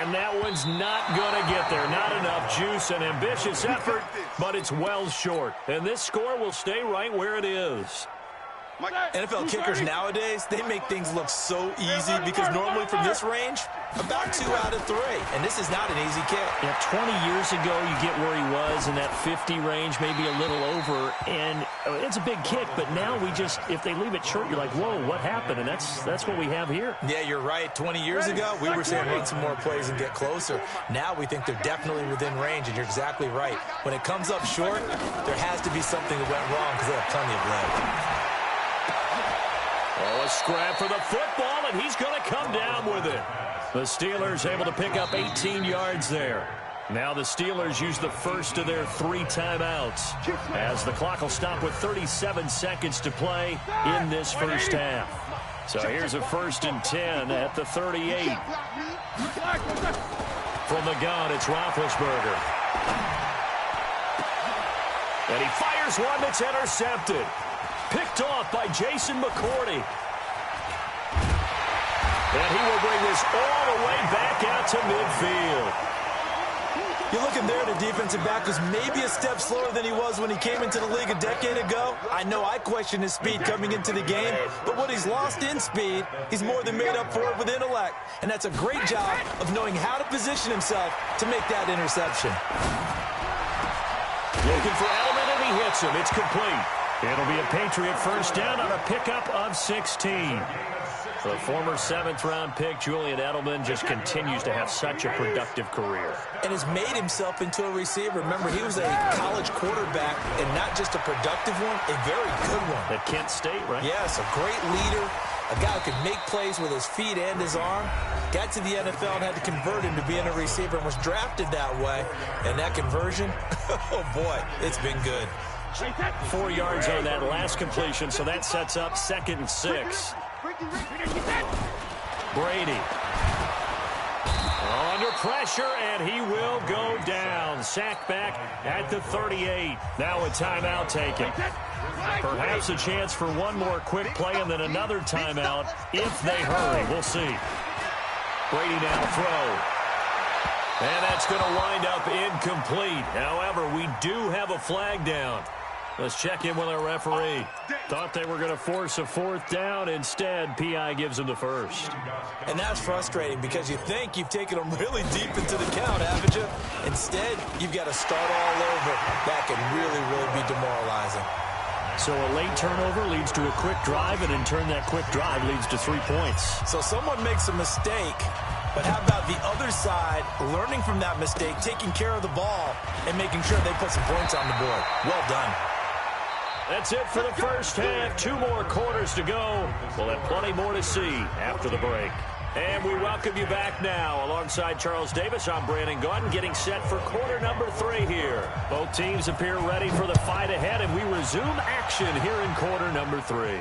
And that one's not going to get there. Not enough juice. An ambitious effort, but it's well short. And this score will stay right where it is. NFL kickers nowadays, they make things look so easy because normally from this range, about 2 out of 3. And this is not an easy kick. Yeah, 20 years ago, you get where he was in that 50 range, maybe a little over. And it's a big kick, but now we just, if they leave it short, you're like, whoa, what happened? And that's what we have here. Yeah, you're right. 20 years ago, we were saying run some more plays and get closer. Now we think they're definitely within range, and you're exactly right. When it comes up short, there has to be something that went wrong because they have plenty of leg. Oh, a scrap for the football, and he's going to come down with it. The Steelers able to pick up 18 yards there. Now the Steelers use the first of their 3 timeouts as the clock will stop with 37 seconds to play in this first half. So here's a 1st and 10 at the 38. From the gun, it's Roethlisberger. And he fires one that's intercepted. Picked off by Jason McCourty. And he will bring this all the way back out to midfield. You're looking there, the defensive back was maybe a step slower than he was when he came into the league a decade ago. I know I questioned his speed coming into the game, but what he's lost in speed, he's more than made up for it with intellect. And that's a great job of knowing how to position himself to make that interception. Looking for Edelman, and he hits him. It's complete. It'll be a Patriot first down on a pickup of 16. The former 7th-round pick, Julian Edelman, just continues to have such a productive career. And has made himself into a receiver. Remember, he was a college quarterback, and not just a productive one, a very good one. At Kent State, right? Yes, a great leader, a guy who could make plays with his feet and his arm. Got to the NFL and had to convert him to being a receiver and was drafted that way. And that conversion, oh boy, it's been good. 4 yards on that last completion, so that sets up 2nd and 6. Brady. Under pressure, and he will go down. Sack back at the 38. Now a timeout taken. Perhaps a chance for one more quick play and then another timeout if they hurry. We'll see. Brady now throw. And that's going to wind up incomplete. However, we do have a flag down. Let's check in with our referee. Thought they were going to force a 4th down. Instead, P.I. gives him the first. And that's frustrating because you think you've taken them really deep into the count, haven't you? Instead, you've got to start all over. That can really, really be demoralizing. So a late turnover leads to a quick drive, and in turn, that quick drive leads to 3 points. So someone makes a mistake, but how about the other side learning from that mistake, taking care of the ball, and making sure they put some points on the board? Well done. That's it for the first half. 2 more quarters to go. We'll have plenty more to see after the break. And we welcome you back now. Alongside Charles Davis, I'm Brandon Gaudin, getting set for quarter number 3 here. Both teams appear ready for the fight ahead, and we resume action here in quarter number 3.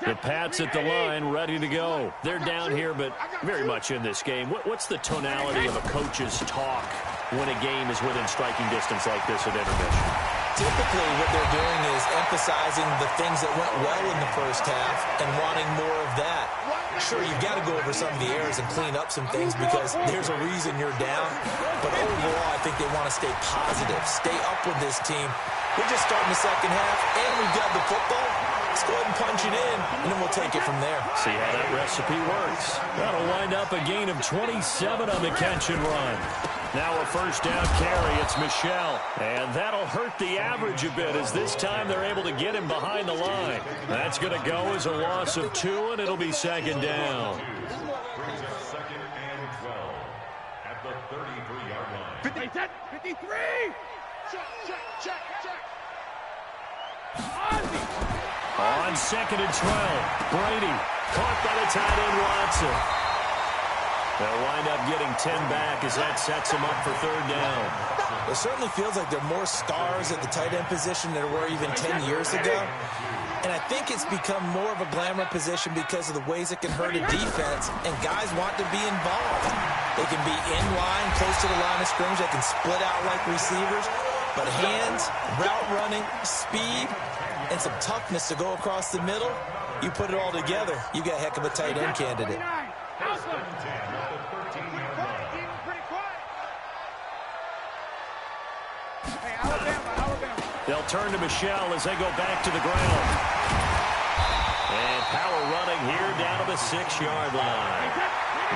The Pats at the line, ready to go. They're down here, but very much in this game. What's the tonality of a coach's talk when a game is within striking distance like this at intermission? Typically, what they're doing is emphasizing the things that went well in the first half and wanting more of that. Sure, you've got to go over some of the errors and clean up some things because there's a reason you're down. But overall, I think they want to stay positive, stay up with this team. We're just starting the second half, and we've got the football. Let's go ahead and punch it in, and then we'll take it from there. See how that recipe works. That'll wind up a gain of 27 on the catch and run. Now a first down carry. It's Michel. And that'll hurt the average a bit as this time they're able to get him behind the line. That's going to go as a loss of 2, and it'll be second down. Second and 12 at the 33-yard line. 53! Check. On second and 12, Brady caught by the tight end Watson. They'll wind up getting 10 back as that sets them up for third down. It certainly feels like there are more stars at the tight end position than there were even 10 years ago. And I think it's become more of a glamour position because of the ways it can hurt a defense, and guys want to be involved. They can be in line, close to the line of scrimmage. They can split out like receivers. But hands, route running, speed, and some toughness to go across the middle, you put it all together, you got a heck of a tight end candidate. They'll turn to Michel as they go back to the ground. And power running here down to the 6-yard line.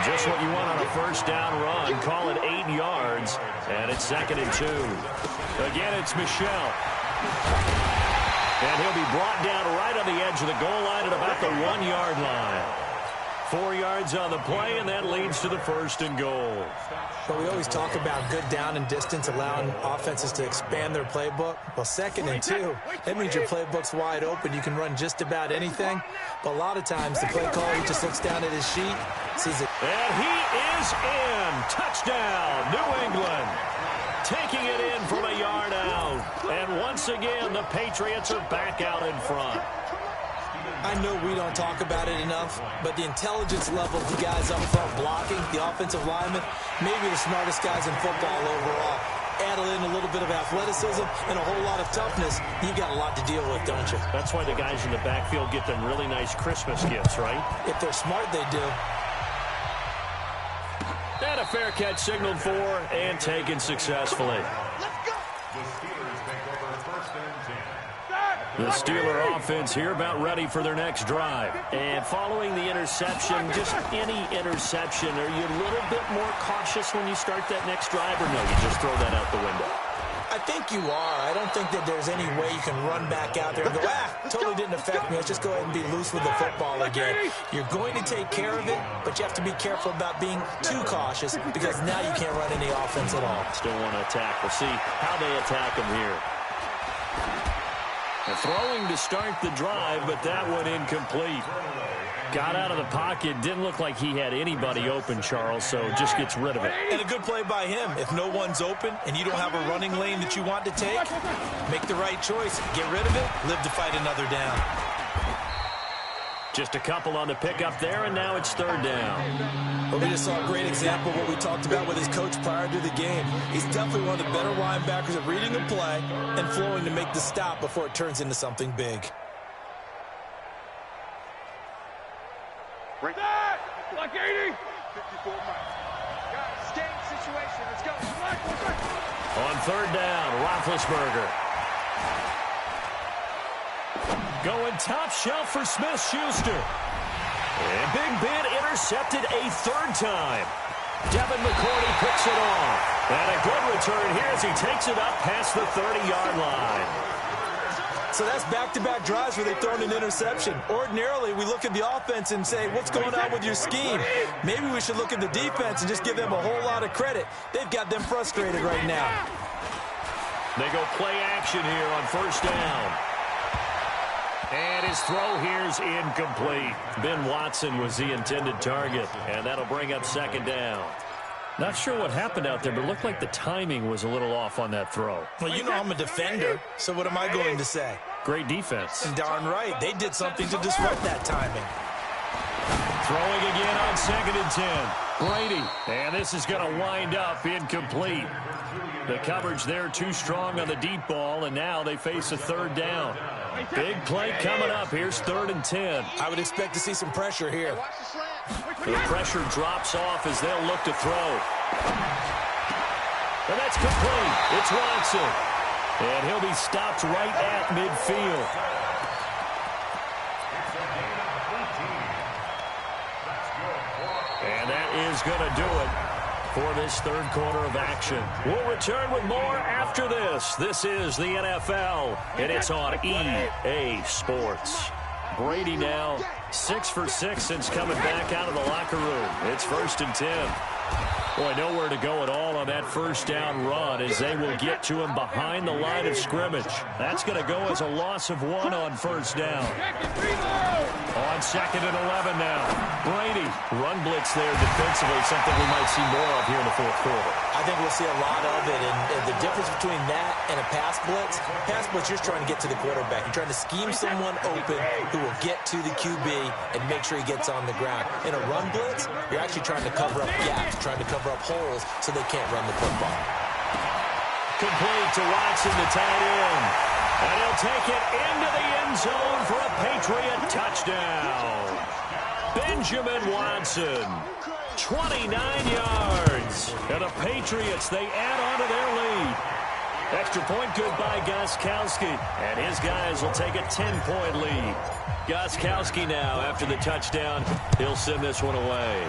Just what you want on a first down run. Call it 8 yards. And it's second and 2. Again, it's Michel. And he'll be brought down right on the edge of the goal line at about the 1-yard line. 4 yards on the play, and that leads to the first and goal. But we always talk about good down and distance, allowing offenses to expand their playbook. Well, second and 2, that means your playbook's wide open. You can run just about anything. But a lot of times, the play caller, he just looks down at his sheet, sees it. And he is in. Touchdown, New England. Taking it in from a yard out. And once again, the Patriots are back out in front. I know we don't talk about it enough, but the intelligence level of the guys up front blocking, the offensive linemen, maybe the smartest guys in football overall. Add in a little bit of athleticism and a whole lot of toughness, you've got a lot to deal with, don't you? That's why the guys in the backfield get them really nice Christmas gifts, right? If they're smart, they do. And a fair catch signaled for and taken successfully. The Steeler offense here about ready for their next drive. And following the interception, just any interception, are you a little bit more cautious when you start that next drive, or no, you just throw that out the window? I think you are. I don't think that there's any way you can run back out there and go, totally didn't affect me. Let's just go ahead and be loose with the football again. You're going to take care of it, but you have to be careful about being too cautious because now you can't run any offense at all. Still want to attack. We'll see how they attack them here. And throwing to start the drive, but that one incomplete. Got out of the pocket. Didn't look like he had anybody open, Charles, so just gets rid of it. And a good play by him. If no one's open and you don't have a running lane that you want to take, make the right choice. Get rid of it. Live to fight another down. Just a couple on the pickup there, and now it's third down. Well, we just saw a great example of what we talked about with his coach prior to the game. He's definitely one of the better linebackers at reading a play and flowing to make the stop before it turns into something big. Bring that! Block 80! 54 miles. Guys, game situation. Let's go. On third down, Roethlisberger. Going top shelf for Smith-Schuster. And Big Ben intercepted a third time. Devin McCourty picks it off. And a good return here as he takes it up past the 30-yard line. So that's back-to-back drives where they've thrown an interception. Ordinarily, we look at the offense and say, what's going on with your scheme? Maybe we should look at the defense and just give them a whole lot of credit. They've got them frustrated right now. They go play action here on first down. And his throw here's incomplete. Ben Watson was the intended target, and that'll bring up second down. Not sure what happened out there, but it looked like the timing was a little off on that throw. Well, you know I'm a defender, so what am I going to say? Great defense. And darn right, they did something to disrupt that timing. Throwing again on second and 10. Brady, and this is going to wind up incomplete. The coverage there too strong on the deep ball, and now they face a third down. Big play coming up. Here's third and 10. I would expect to see some pressure here. The pressure drops off as they'll look to throw. And that's complete. It's Watson. And he'll be stopped right at midfield. that is going to do it for this third quarter of action. We'll return with more after this. This is the NFL, and it's on EA Sports. Brady now 6 for 6 since coming back out of the locker room. It's 1st and 10. Boy, nowhere to go at all on that first down run as they will get to him behind the line of scrimmage. That's going to go as a loss of 1 on first down. On 2nd and 11 now. Brady, run blitz there defensively, something we might see more of here in the fourth quarter. I think we'll see a lot of it, and the difference between that and a pass blitz, you're trying to get to the quarterback. You're trying to scheme someone open who will get to the QB and make sure he gets on the ground. In a run blitz, you're actually trying to cover up gaps, trying to cover up holes so they can't run the football. Complete to Watson, the tight end. And he'll take it into the end zone for a Patriot touchdown. Benjamin Watson, 29 yards. And the Patriots, they add on to their lead. Extra point good by Gostkowski. And his guys will take a 10-point lead. Gostkowski now, after the touchdown, he'll send this one away.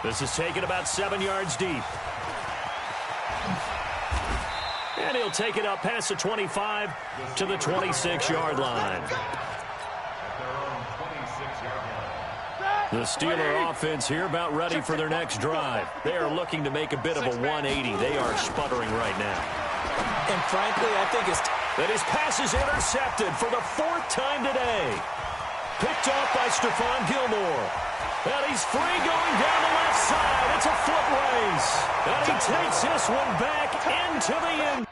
This is taken about 7 yards deep. And he'll take it up past the 25 to the 26-yard line. The Steeler offense here about ready for their next drive. They are looking to make a bit of a 180. They are sputtering right now. And frankly, I think that his pass is intercepted for the 4th time today. Picked off by Stephon Gilmore. And he's free going down the left side. It's a foot race. And he takes this one back into the end.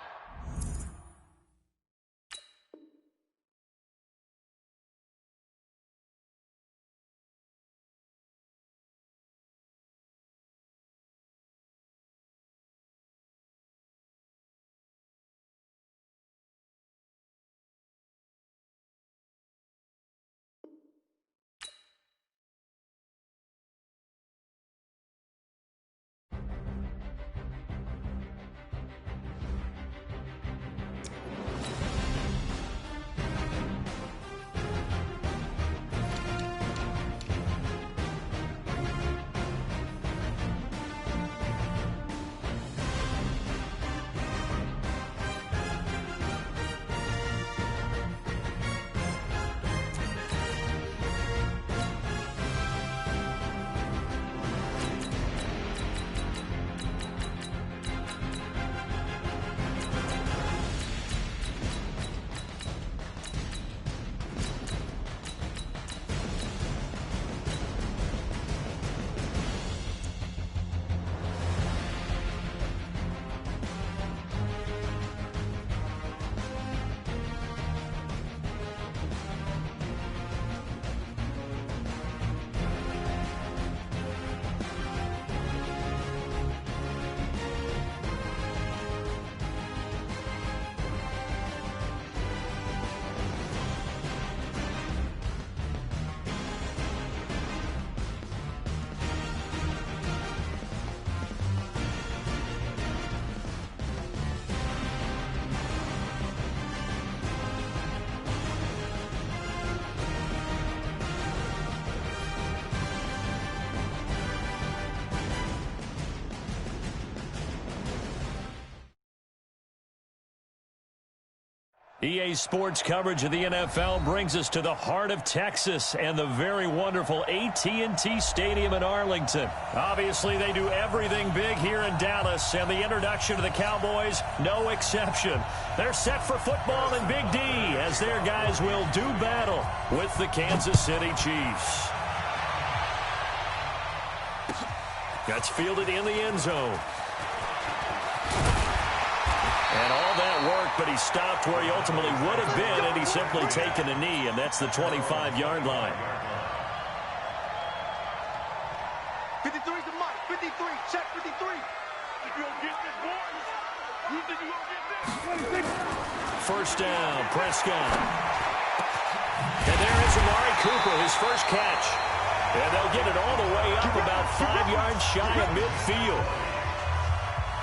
EA Sports coverage of the NFL brings us to the heart of Texas and the very wonderful AT&T Stadium in Arlington. Obviously, they do everything big here in Dallas, and the introduction to the Cowboys, no exception. They're set for football in Big D as their guys will do battle with the Kansas City Chiefs. That's fielded in the end zone. And all that work, but he stopped where he ultimately would have been, and he's simply taken a knee, and that's the 25-yard line. 53's the mic. 53. Check 53. You gonna get this, boys? You think you gonna get this? 26. First down, Prescott. And there is Amari Cooper, his first catch. And they'll get it all the way up about 5 yards shy of midfield.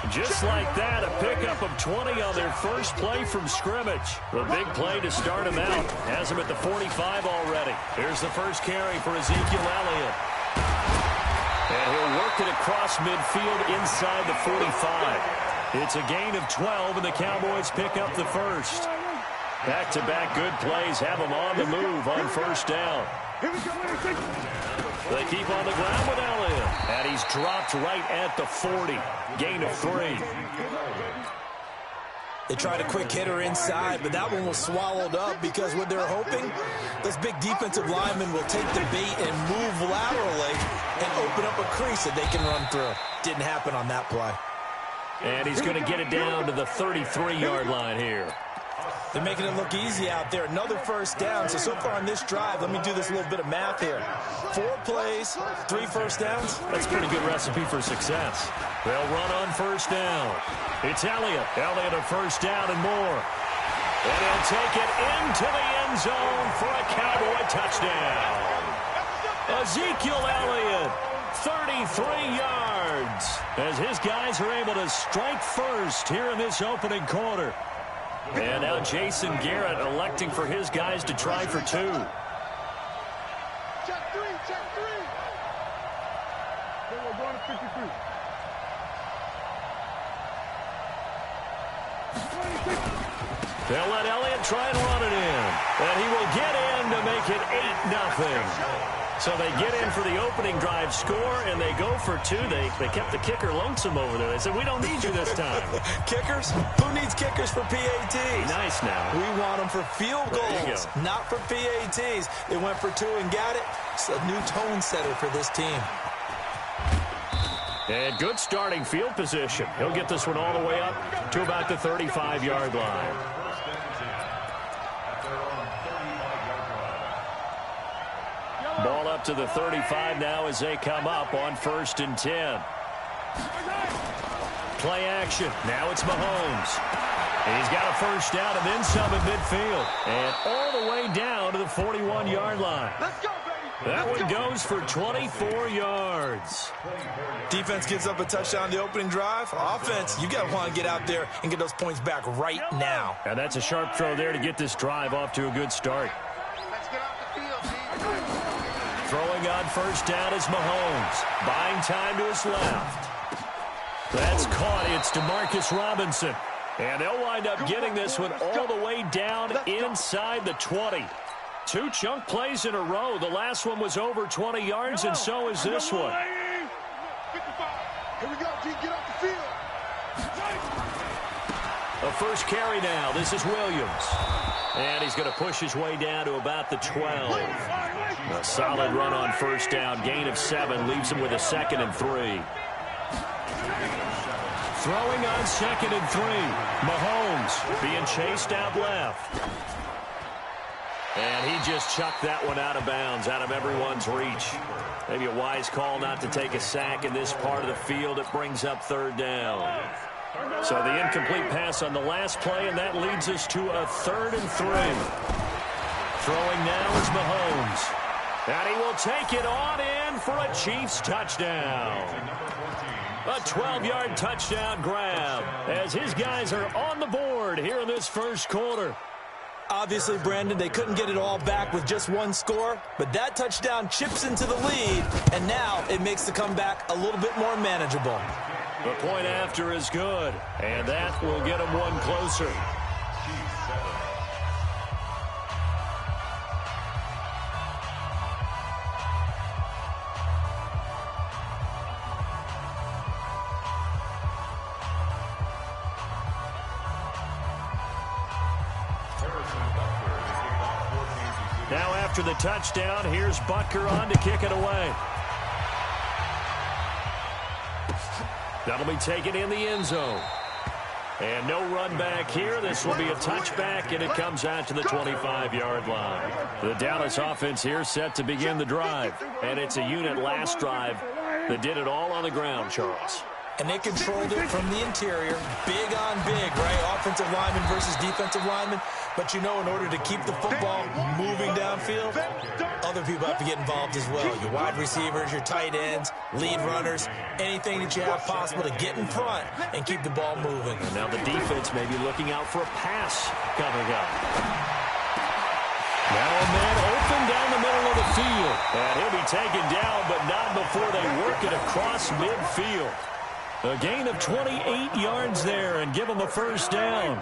Just like that, a pickup of 20 on their first play from scrimmage. The big play to start him out. Has him at the 45 already. Here's the first carry for Ezekiel Elliott. And he'll work it across midfield inside the 45. It's a gain of 12, and the Cowboys pick up the first. Back-to-back good plays have them on the move on first down. They keep on the ground with Elliott. And he's dropped right at the 40. Gain of 3. They tried a quick hitter inside, but that one was swallowed up because what they're hoping, this big defensive lineman will take the bait and move laterally and open up a crease that they can run through. Didn't happen on that play. And he's going to get it down to the 33-yard line here. They're making it look easy out there. Another first down. So far on this drive, let me do this little bit of math here. 4 plays, 3 first downs. That's a pretty good recipe for success. They'll run on first down. It's Elliott. Elliott a first down and more. And he'll take it into the end zone for a Cowboy touchdown. Ezekiel Elliott, 33 yards. As his guys are able to strike first here in this opening quarter. And now Jason Garrett electing for his guys to try for 2. Check 3, check 3. Then we're going to 53. 26. They'll let Elliott try and run it in. And he will get in to make it 8-0. So they get in for the opening drive score, and they go for 2. They kept the kicker lonesome over there. They said, we don't need you this time. Kickers? Who needs kickers for PATs? Nice now. We want them for field goals, not for PATs. They went for 2 and got it. It's a new tone setter for this team. And good starting field position. He'll get this one all the way up to about the 35-yard line. Ball up to the 35 now as they come up on 1st and 10. Play action. Now it's Mahomes. He's got a first down and then some at midfield. And all the way down to the 41-yard line. Let's go, baby. That one goes for 24 yards. Defense gives up a touchdown the opening drive. Offense, you got to want to get out there and get those points back right now. And that's a sharp throw there to get this drive off to a good start. Let's get off the field, team. Throwing on first down is Mahomes. Buying time to his left. That's caught. It's DeMarcus Robinson. And they'll wind up getting this one all the way down inside the 20. 2 chunk plays in a row. The last one was over 20 yards, and so is this one. 55. Here we go, G. Get off the field. A first carry now. This is Williams. And he's going to push his way down to about the 12. A solid run on first down. Gain of 7 leaves him with a 2nd and 3. Throwing on 2nd and 3. Mahomes being chased out left. And he just chucked that one out of bounds, out of everyone's reach. Maybe a wise call not to take a sack in this part of the field. It brings up 3rd down. So the incomplete pass on the last play, and that leads us to a 3rd and 3. Throwing now is Mahomes. And he will take it on in for a Chiefs touchdown. A 12-yard touchdown grab as his guys are on the board here in this first quarter. Obviously, Brandon, they couldn't get it all back with just 1 score, but that touchdown chips into the lead, and now it makes the comeback a little bit more manageable. The point after is good, and that will get them 1 closer. Now after the touchdown, here's Butker on to kick it away. That'll be taken in the end zone. And no run back here. This will be a touchback, and it comes out to the 25-yard line. The Dallas offense here set to begin the drive. And it's a unit last drive that did it all on the ground, Charles. and they controlled it from the interior, big on big, right? Offensive lineman versus defensive lineman. But you know, in order to keep the football moving downfield, other people have to get involved as well. Your wide receivers, your tight ends, lead runners, anything that you have possible to get in front and keep the ball moving. And now the defense may be looking out for a pass coming up. Now a man open down the middle of the field. And he'll be taken down, but not before they work it across midfield. A gain of 28 yards there and give them a first down.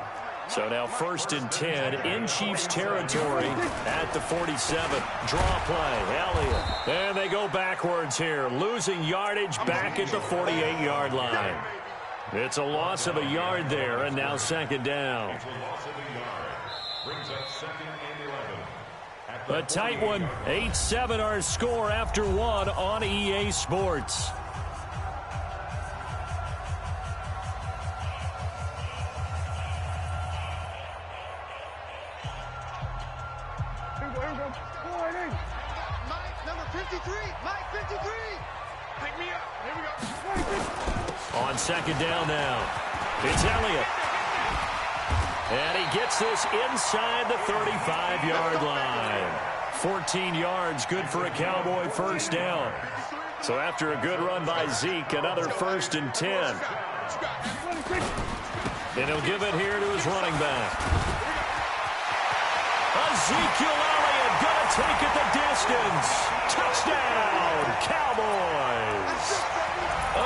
So now 1st and 10 in Chiefs territory at the 47. Draw play, Elliott. And they go backwards here, losing yardage back at the 48-yard line. It's a loss of a yard there, and now 2nd down. A tight one, 8-7 our score after 1 on EA Sports. On 2nd down now, it's Elliott. And he gets this inside the 35-yard line. 14 yards, good for a Cowboy first down. So after a good run by Zeke, another 1st and 10. And he'll give it here to his running back. Ezekiel Elliott going to take it the distance. Touchdown, Cowboys.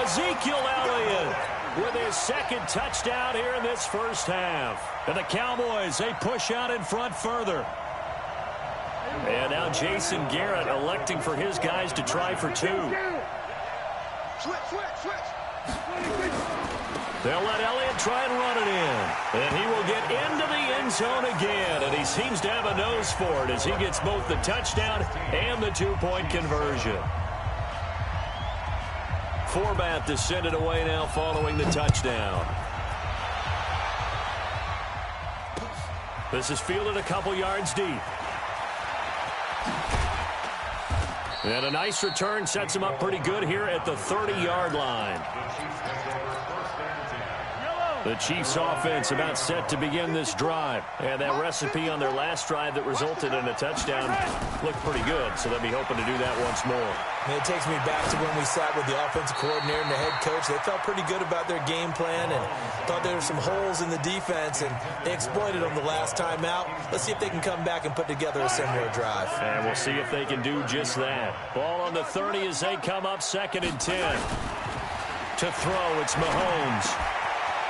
Ezekiel Elliott with his 2nd touchdown here in this first half. And the Cowboys, they push out in front further. And now Jason Garrett electing for his guys to try for 2. They'll let Elliott try and run it in. And he will get into the end zone again. And he seems to have a nose for it as he gets both the touchdown and the 2-point conversion. Forbath to send it away now following the touchdown. This is fielded a couple yards deep. And a nice return sets him up pretty good here at the 30-yard line. The Chiefs offense about set to begin this drive. And that recipe on their last drive that resulted in a touchdown looked pretty good, so they'll be hoping to do that once more. And it takes me back to when we sat with the offensive coordinator and the head coach. They felt pretty good about their game plan and thought there were some holes in the defense, and they exploited them the last time out. Let's see if they can come back and put together a similar drive. And we'll see if they can do just that. Ball on the 30 as they come up 2nd and 10. To throw, it's Mahomes.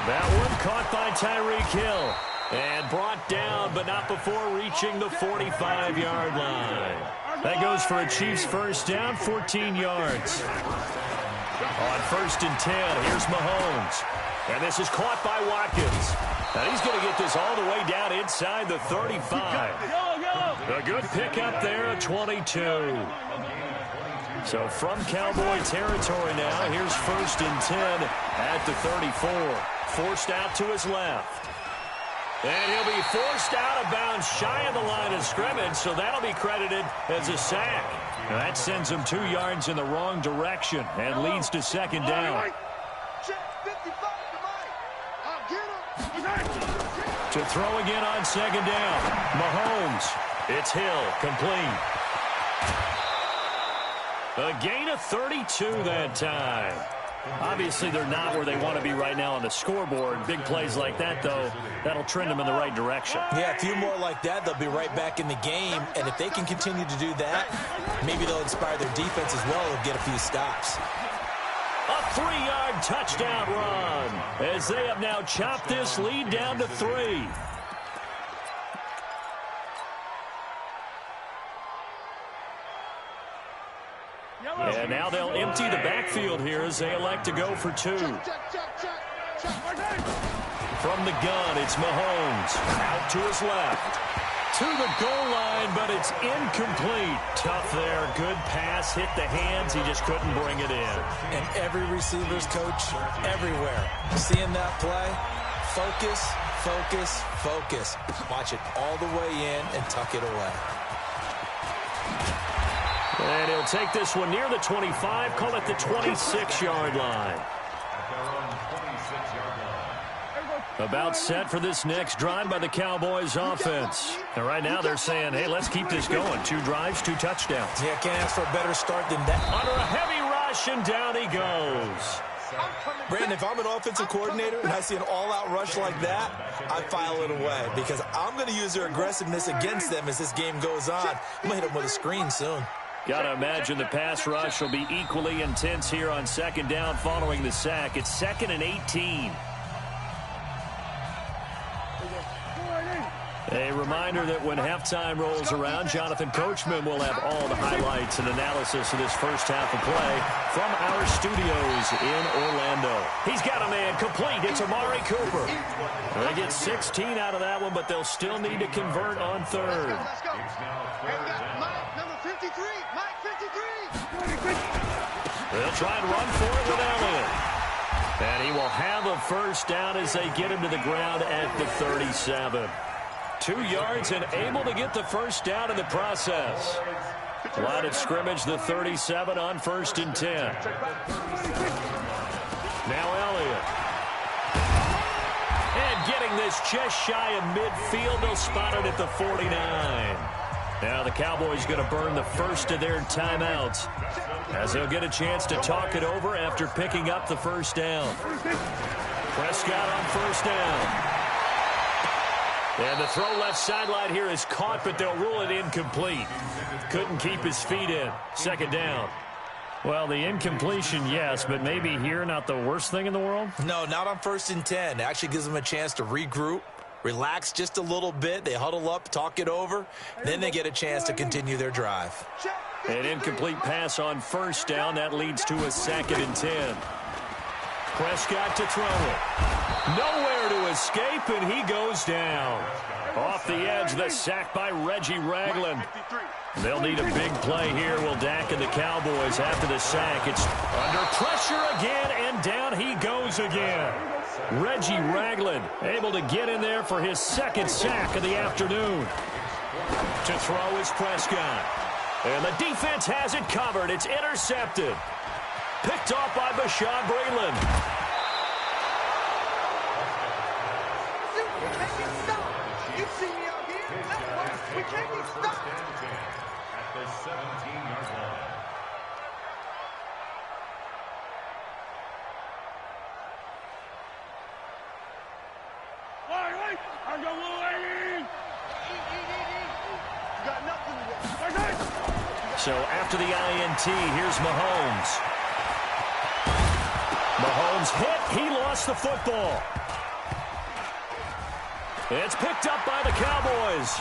That one caught by Tyreek Hill and brought down, but not before reaching the 45-yard line. That goes for a Chiefs first down, 14 yards. On 1st and 10, here's Mahomes. And this is caught by Watkins. And he's going to get this all the way down inside the 35. A good pickup there at 22. So from Cowboy territory now, here's 1st and 10 at the 34. Forced out to his left. And he'll be forced out of bounds shy of the line of scrimmage, so that'll be credited as a sack. Now that sends him 2 yards in the wrong direction and leads to 2nd down. To throw again on 2nd down. Mahomes. It's Hill. Complete. A gain of 32 that time. Obviously, they're not where they want to be right now on the scoreboard. Big plays like that, though, that'll trend them in the right direction. Yeah, a few more like that, they'll be right back in the game. And if they can continue to do that, maybe they'll inspire their defense as well and get a few stops. A 3-yard touchdown run as they have now chopped this lead down to 3. And now they'll empty the backfield here as they elect to go for 2. From the gun, it's Mahomes. Out to his left. To the goal line, but it's incomplete. Tough there. Good pass. Hit the hands. He just couldn't bring it in. And every receiver's coach everywhere. Seeing that play, focus, focus, focus. Watch it all the way in and tuck it away. And he'll take this one near the 25, call it the 26-yard line. About set for this next drive by the Cowboys offense. And right now they're saying, hey, let's keep this going. 2 drives, 2 touchdowns. Yeah, can't ask for a better start than that. Under a heavy rush, and down he goes. Brandon, if I'm an offensive coordinator and I see an all-out rush like that, I file it away because I'm going to use their aggressiveness against them as this game goes on. I'm going to hit them with a screen soon. Got to imagine the pass rush will be equally intense here on second down following the sack. It's 2nd and 18. A reminder that when halftime rolls around, Jonathan Coachman will have all the highlights and analysis of this first half of play from our studios in Orlando. He's got a man complete. It's Amari Cooper. They get 16 out of that one, but they'll still need to convert on third. Let's go. And we got Mike, number 53. Mike, 53. They'll try and run for it with Elliott. And he will have a first down as they get him to the ground at the 37. 2 yards and able to get the first down in the process. Line of scrimmage, the 37 on 1st and 10. Now Elliott. And getting this just shy of midfield, they'll spot it at the 49. Now the Cowboys going to burn the first of their timeouts as they'll get a chance to talk it over after picking up the first down. Prescott on first down. And the throw left sideline here is caught, but they'll rule it incomplete. Couldn't keep his feet in. 2nd down. Well, the incompletion, yes, but maybe here not the worst thing in the world? No, not on 1st and 10. It actually gives them a chance to regroup, relax just a little bit. They huddle up, talk it over. Then they get a chance to continue their drive. An incomplete pass on first down. That leads to a 2nd and 10. Prescott to throw it. Nowhere to escape, and he goes down. Off the edge, the sack by Reggie Ragland. They'll need a big play here. Will Dak and the Cowboys after the sack. It's under pressure again, and down he goes again. Reggie Ragland able to get in there for his 2nd sack of the afternoon. To throw is Prescott. And the defense has it covered. It's intercepted. Picked off by Bashaud Breeland. We can't get stopped. You see me out here. We can't get stopped. At the 17-yard line. Wait. I got one lady. You got nothing to do. So after the INT, here's Mahomes. Mahomes hit. He lost the football. It's picked up by the Cowboys.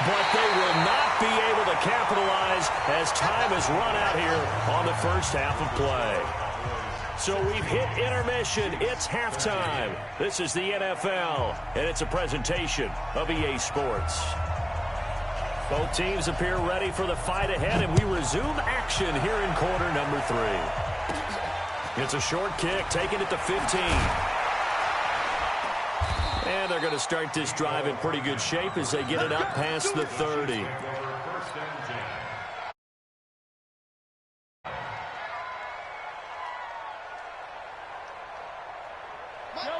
But they will not be able to capitalize as time has run out here on the first half of play. So we've hit intermission. It's halftime. This is the NFL, and it's a presentation of EA Sports. Both teams appear ready for the fight ahead, and we resume action here in quarter number 3. It's a short kick, taken at the 15. And they're going to start this drive in pretty good shape as they get it up past the 30.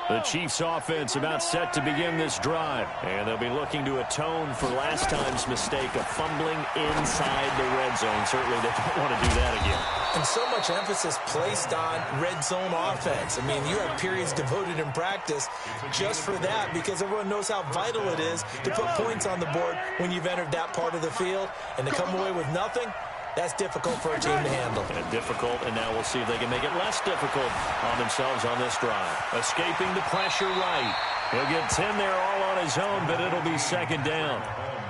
The Chiefs offense about set to begin this drive. And they'll be looking to atone for last time's mistake of fumbling inside the red zone. Certainly they don't want to do that again. And so much emphasis placed on red zone offense. I mean, you have periods devoted in practice just for that because everyone knows how vital it is to put points on the board when you've entered that part of the field. And to come away with nothing, that's difficult for a team to handle. And difficult, and now we'll see if they can make it less difficult on themselves on this drive. Escaping the pressure right. He'll get 10 there all on his own, but it'll be 2nd down.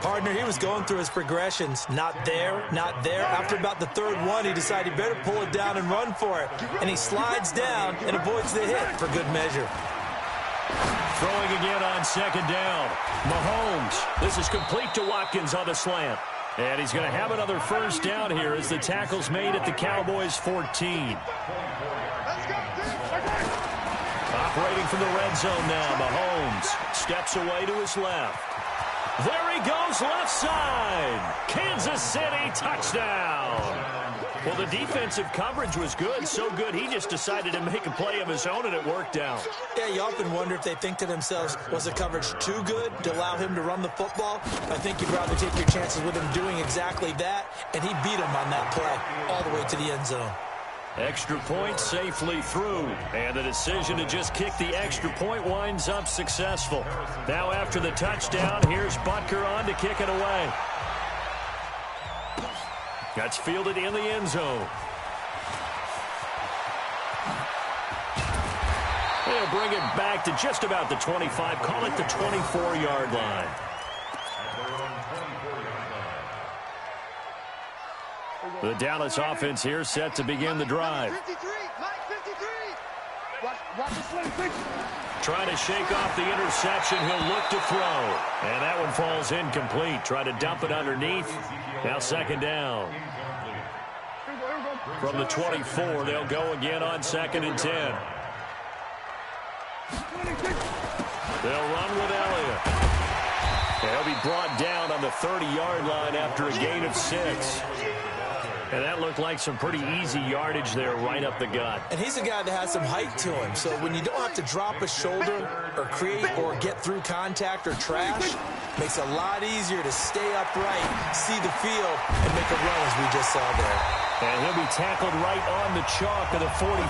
Partner, he was going through his progressions. Not there, not there. After about the 3rd one, he decided he better pull it down and run for it. And he slides down and avoids the hit for good measure. Throwing again on 2nd down. Mahomes. This is complete to Watkins on the slant. And he's going to have another first down here as the tackle's made at the Cowboys' 14. Operating from the red zone now, Mahomes steps away to his left. There he goes, left side. Kansas City touchdown. Well, the defensive coverage was good, so good he just decided to make a play of his own, and it worked out. Yeah, you often wonder if they think to themselves, was the coverage too good to allow him to run the football? I think you'd rather take your chances with him doing exactly that, and he beat him on that play all the way to the end zone. Extra point safely through, and the decision to just kick the extra point winds up successful. Now after the touchdown, here's Butker on to kick it away. That's fielded in the end zone. They'll bring it back to just about the 25. Call it the 24-yard line. The Dallas offense here set to begin the drive. 53, Mike 53. Watch the swing, Trying to shake off the interception. He'll look to throw. And that one falls incomplete. Try to dump it underneath. Now second down. From the 24, they'll go again on 2nd and 10. They'll run with Elliott. They'll be brought down on the 30-yard line after a gain of 6. And that looked like some pretty easy yardage there right up the gut. And he's a guy that has some height to him. So when you don't have to drop a shoulder or create or get through contact or trash, makes it a lot easier to stay upright, see the field, and make a run as we just saw there. And he'll be tackled right on the chalk of the 45.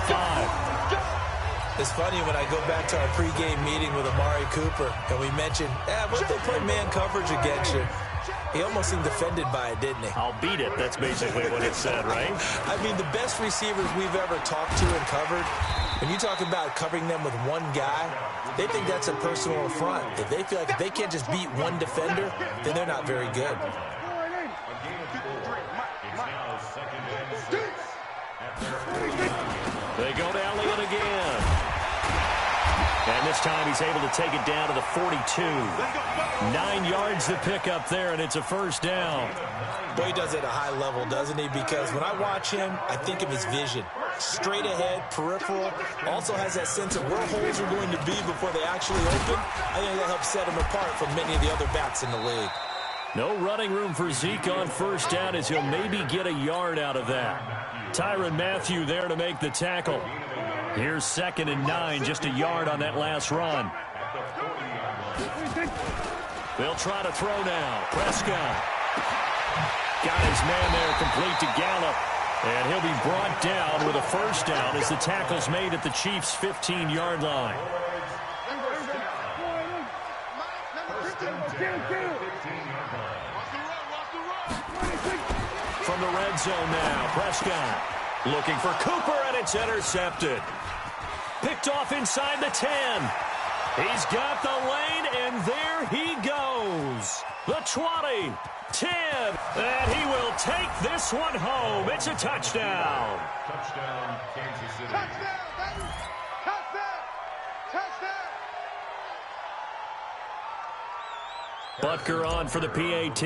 It's funny when I go back to our pregame meeting with Amari Cooper, and we mentioned, what if they play man coverage against you? He almost seemed offended by it, didn't he? I'll beat it. That's basically what it said, right? I mean, the best receivers we've ever talked to and covered, when you talk about covering them with one guy, they think that's a personal affront. If they feel like if they can't just beat one defender, then they're not very good. They go to Elliott again. And this time he's able to take it down to the 42. 9 yards to pick up there, and it's a first down. Boy, he does it at a high level, doesn't he? Because when I watch him, I think of his vision. Straight ahead, peripheral, also has that sense of where holes are going to be before they actually open. I think that helps set him apart from many of the other backs in the league. No running room for Zeke on first down as he'll maybe get a yard out of that. Tyrann Mathieu there to make the tackle. Here's 2nd and 9, just a yard on that last run. They'll try to throw now. Prescott got his man there, complete to Gallup. And he'll be brought down with a first down as the tackle's made at the Chiefs' 15-yard line. From the red zone now, Prescott looking for Cooper, and it's intercepted. Picked off inside the 10. He's got the lane, and there he goes. The 20, 10, and he will take this one home. It's a touchdown. Touchdown, Kansas City. Touchdown, baby. Touchdown. Touchdown. Butker on for the PAT.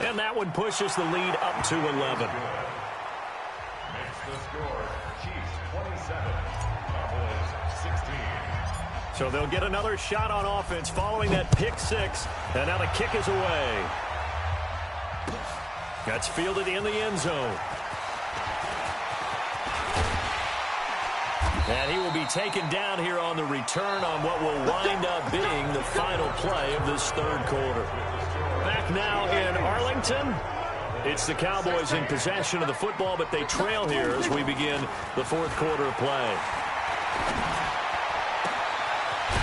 And that one pushes the lead up to 11. Makes the score, Chiefs 27, Cowboys 16. So they'll get another shot on offense following that pick 6. And now the kick is away. That's fielded in the end zone. And he will be taken down here on the return on what will wind up being the final play of this third quarter. Back now in Arlington. It's the Cowboys in possession of the football, but they trail here as we begin the fourth quarter of play.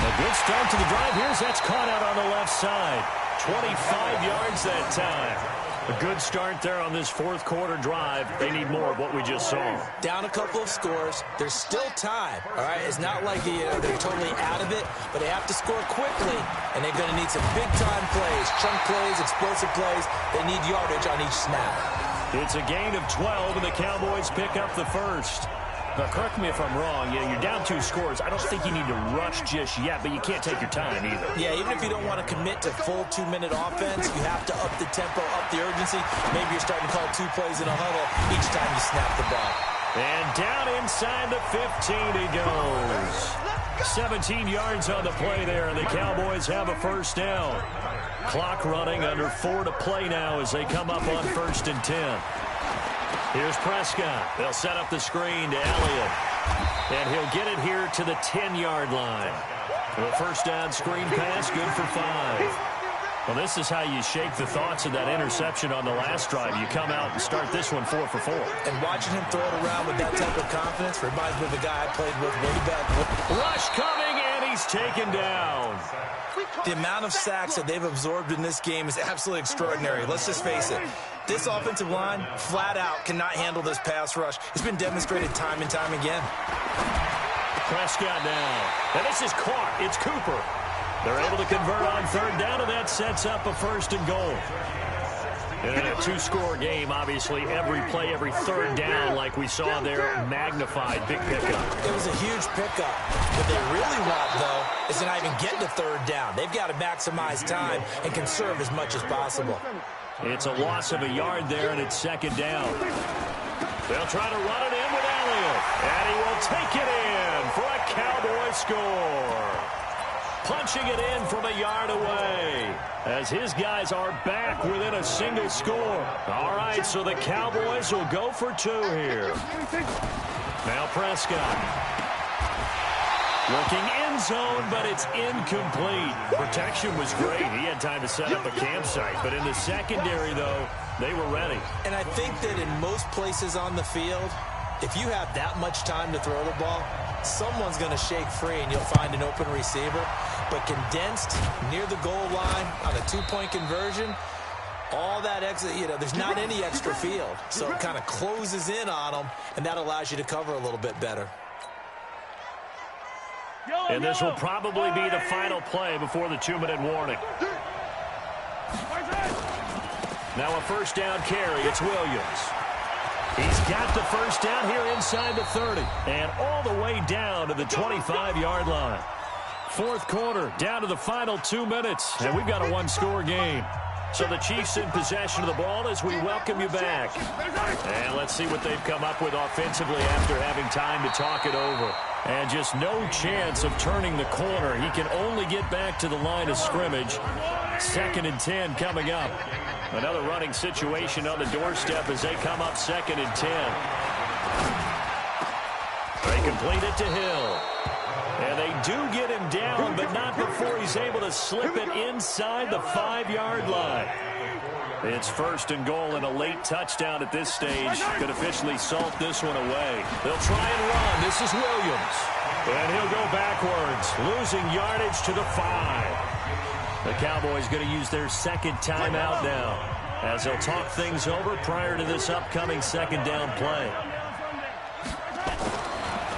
A good start to the drive. That's caught out on the left side. 25 yards that time. A good start there on this fourth quarter drive. They need more of what we just saw. Down a couple of scores. There's still time. All right, it's not like they're totally out of it, but they have to score quickly, and they're going to need some big-time plays, chunk plays, explosive plays. They need yardage on each snap. It's a gain of 12, and the Cowboys pick up the first. Now, correct me if I'm wrong. You're down 2 scores. I don't think you need to rush just yet, but you can't take your time either. Yeah, even if you don't want to commit to full 2-minute offense, you have to up the tempo, up the urgency. Maybe you're starting to call 2 plays in a huddle each time you snap the ball. And down inside the 15 he goes. 17 yards on the play there, and the Cowboys have a first down. Clock running, under 4 to play now as they come up on 1st and 10. Here's Prescott. They'll set up the screen to Elliott. And he'll get it here to the 10-yard line. The first down screen pass, good for 5. Well, this is how you shake the thoughts of that interception on the last drive. You come out and start this one 4 for 4. And watching him throw it around with that type of confidence reminds me of the guy I played with way back. Rush coming, and he's taken down. The amount of sacks that they've absorbed in this game is absolutely extraordinary. Let's just face it. This offensive line, flat out, cannot handle this pass rush. It's been demonstrated time and time again. Prescott now. And this is caught. It's Cooper. They're able to convert on 3rd down, and that sets up a 1st and goal. And in a 2-score game, obviously, every play, every 3rd down, like we saw there, magnified, big pickup. It was a huge pickup. What they really want, though, is to not even get to 3rd down. They've got to maximize time and conserve as much as possible. It's a loss of a yard there, and it's 2nd down. They'll try to run it in with Elliott, and he will take it in for a Cowboy score. Punching it in from a yard away as his guys are back within a single score. All right, so the Cowboys will go for 2 here. Now Prescott. Looking end zone, but it's incomplete. Protection was great. He had time to set up a campsite. But in the secondary, though, they were ready. And I think that in most places on the field, if you have that much time to throw the ball, someone's going to shake free and you'll find an open receiver. But condensed near the goal line on a 2-point conversion, all that exit, there's not any extra field. So it kind of closes in on them, and that allows you to cover a little bit better. And this will probably be the final play before the 2-minute warning. Now a 1st down carry. It's Williams. He's got the 1st down here inside the 30 and all the way down to the 25-yard line. 4th quarter, down to the final 2 minutes, and we've got a 1-score game. So the Chiefs in possession of the ball as we welcome you back. And let's see what they've come up with offensively after having time to talk it over. And just no chance of turning the corner. He can only get back to the line of scrimmage. 2nd and 10 coming up. Another running situation on the doorstep as they come up 2nd and 10. They complete it to Hill. And they do get him down, but not before he's able to slip it inside the 5-yard line. It's 1st and goal, and a late touchdown at this stage could officially salt this one away. They'll try and run. This is Williams. And he'll go backwards, losing yardage to the 5. The Cowboys going to use their 2nd timeout now as they'll talk things over prior to this upcoming 2nd down play.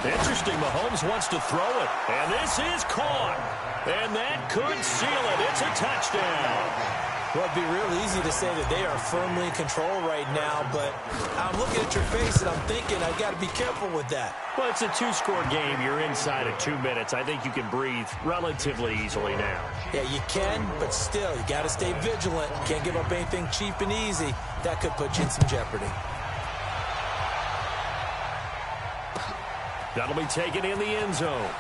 Interesting, Mahomes wants to throw it, and this is caught. And that could seal it. It's a touchdown. Well, it'd be real easy to say that they are firmly in control right now, but I'm looking at your face and I'm thinking I've got to be careful with that. Well, it's a 2-score game. You're inside of 2 minutes. I think you can breathe relatively easily now. Yeah, you can, but still, you got to stay vigilant. You can't give up anything cheap and easy. That could put you in some jeopardy. That'll be taken in the end zone.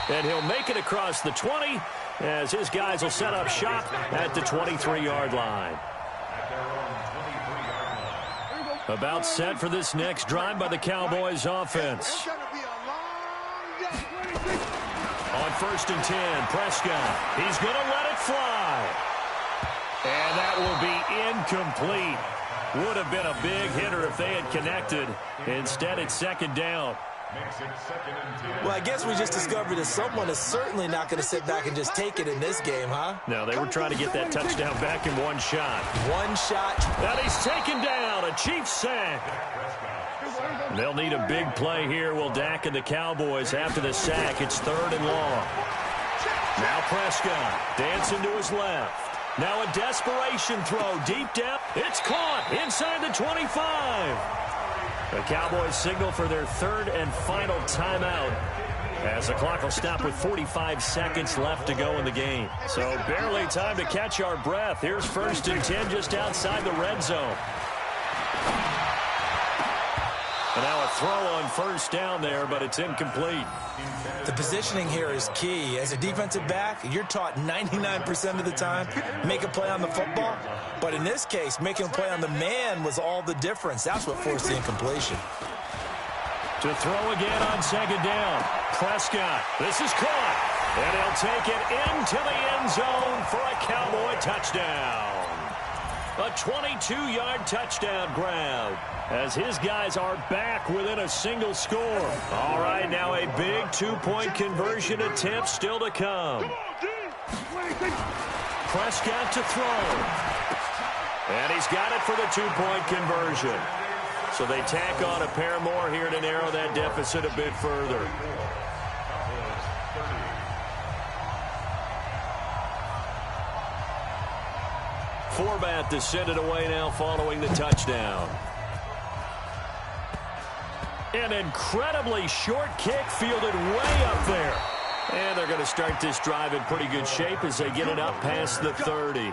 And he'll make it across the 20 as his guys will set up shop at the 23-yard line. About set for this next drive by the Cowboys offense. On 1st and 10, Prescott. He's going to let it fly. And that will be incomplete. Would have been a big hitter if they had connected. Instead, it's 2nd down. Well, I guess we just discovered that someone is certainly not going to sit back and just take it in this game, huh? No, they were trying to get that touchdown back in one shot. One shot. And he's taken down. A Chiefs sack. They'll need a big play here. Will Dak and the Cowboys after the sack. It's 3rd and long. Now Prescott dancing to his left. Now a desperation throw deep down. It's caught inside the 25. The Cowboys signal for their 3rd and final timeout as the clock will stop with 45 seconds left to go in the game. So barely time to catch our breath. Here's 1st and 10 just outside the red zone. And now a throw on first down there, but it's incomplete. The positioning here is key. As a defensive back, you're taught 99% of the time, make a play on the football. But in this case, making a play on the man was all the difference. That's what forced the incompletion. To throw again on second down. Prescott, this is caught. And he'll take it into the end zone for a Cowboy touchdown. A 22-yard touchdown grab as his guys are back within a single score. All right, now a big two-point conversion attempt still to come. Prescott to throw. And he's got it for the two-point conversion. So they tack on a pair more here to narrow that deficit a bit further. Forbat to send it away now following the touchdown. An incredibly short kick fielded way up there. And they're going to start this drive in pretty good shape as they get it up past the 30.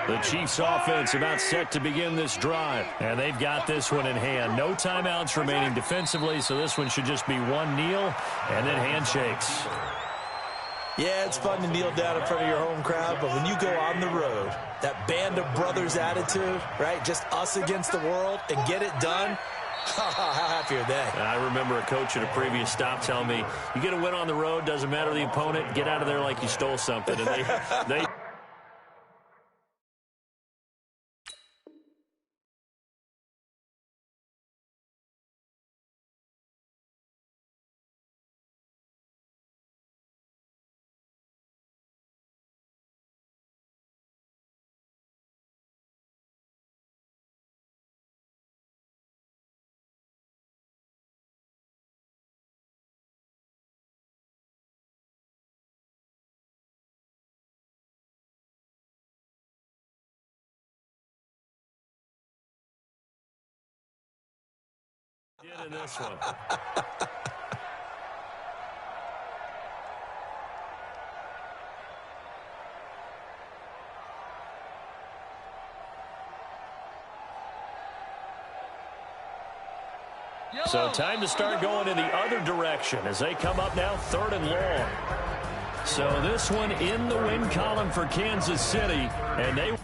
The Chiefs offense about set to begin this drive. And they've got this one in hand. No timeouts remaining defensively, so this one should just be one kneel and then handshakes. Yeah, it's fun to kneel down in front of your home crowd, but when you go on the road, that band of brothers attitude, right, just us against the world and get it done, how happy are they? I remember a coach at a previous stop telling me, you get a win on the road, doesn't matter the opponent, get out of there like you stole something. And they did in this one. So time to start going in the other direction as they come up now 3rd and long. So this one in the win column for Kansas City, and they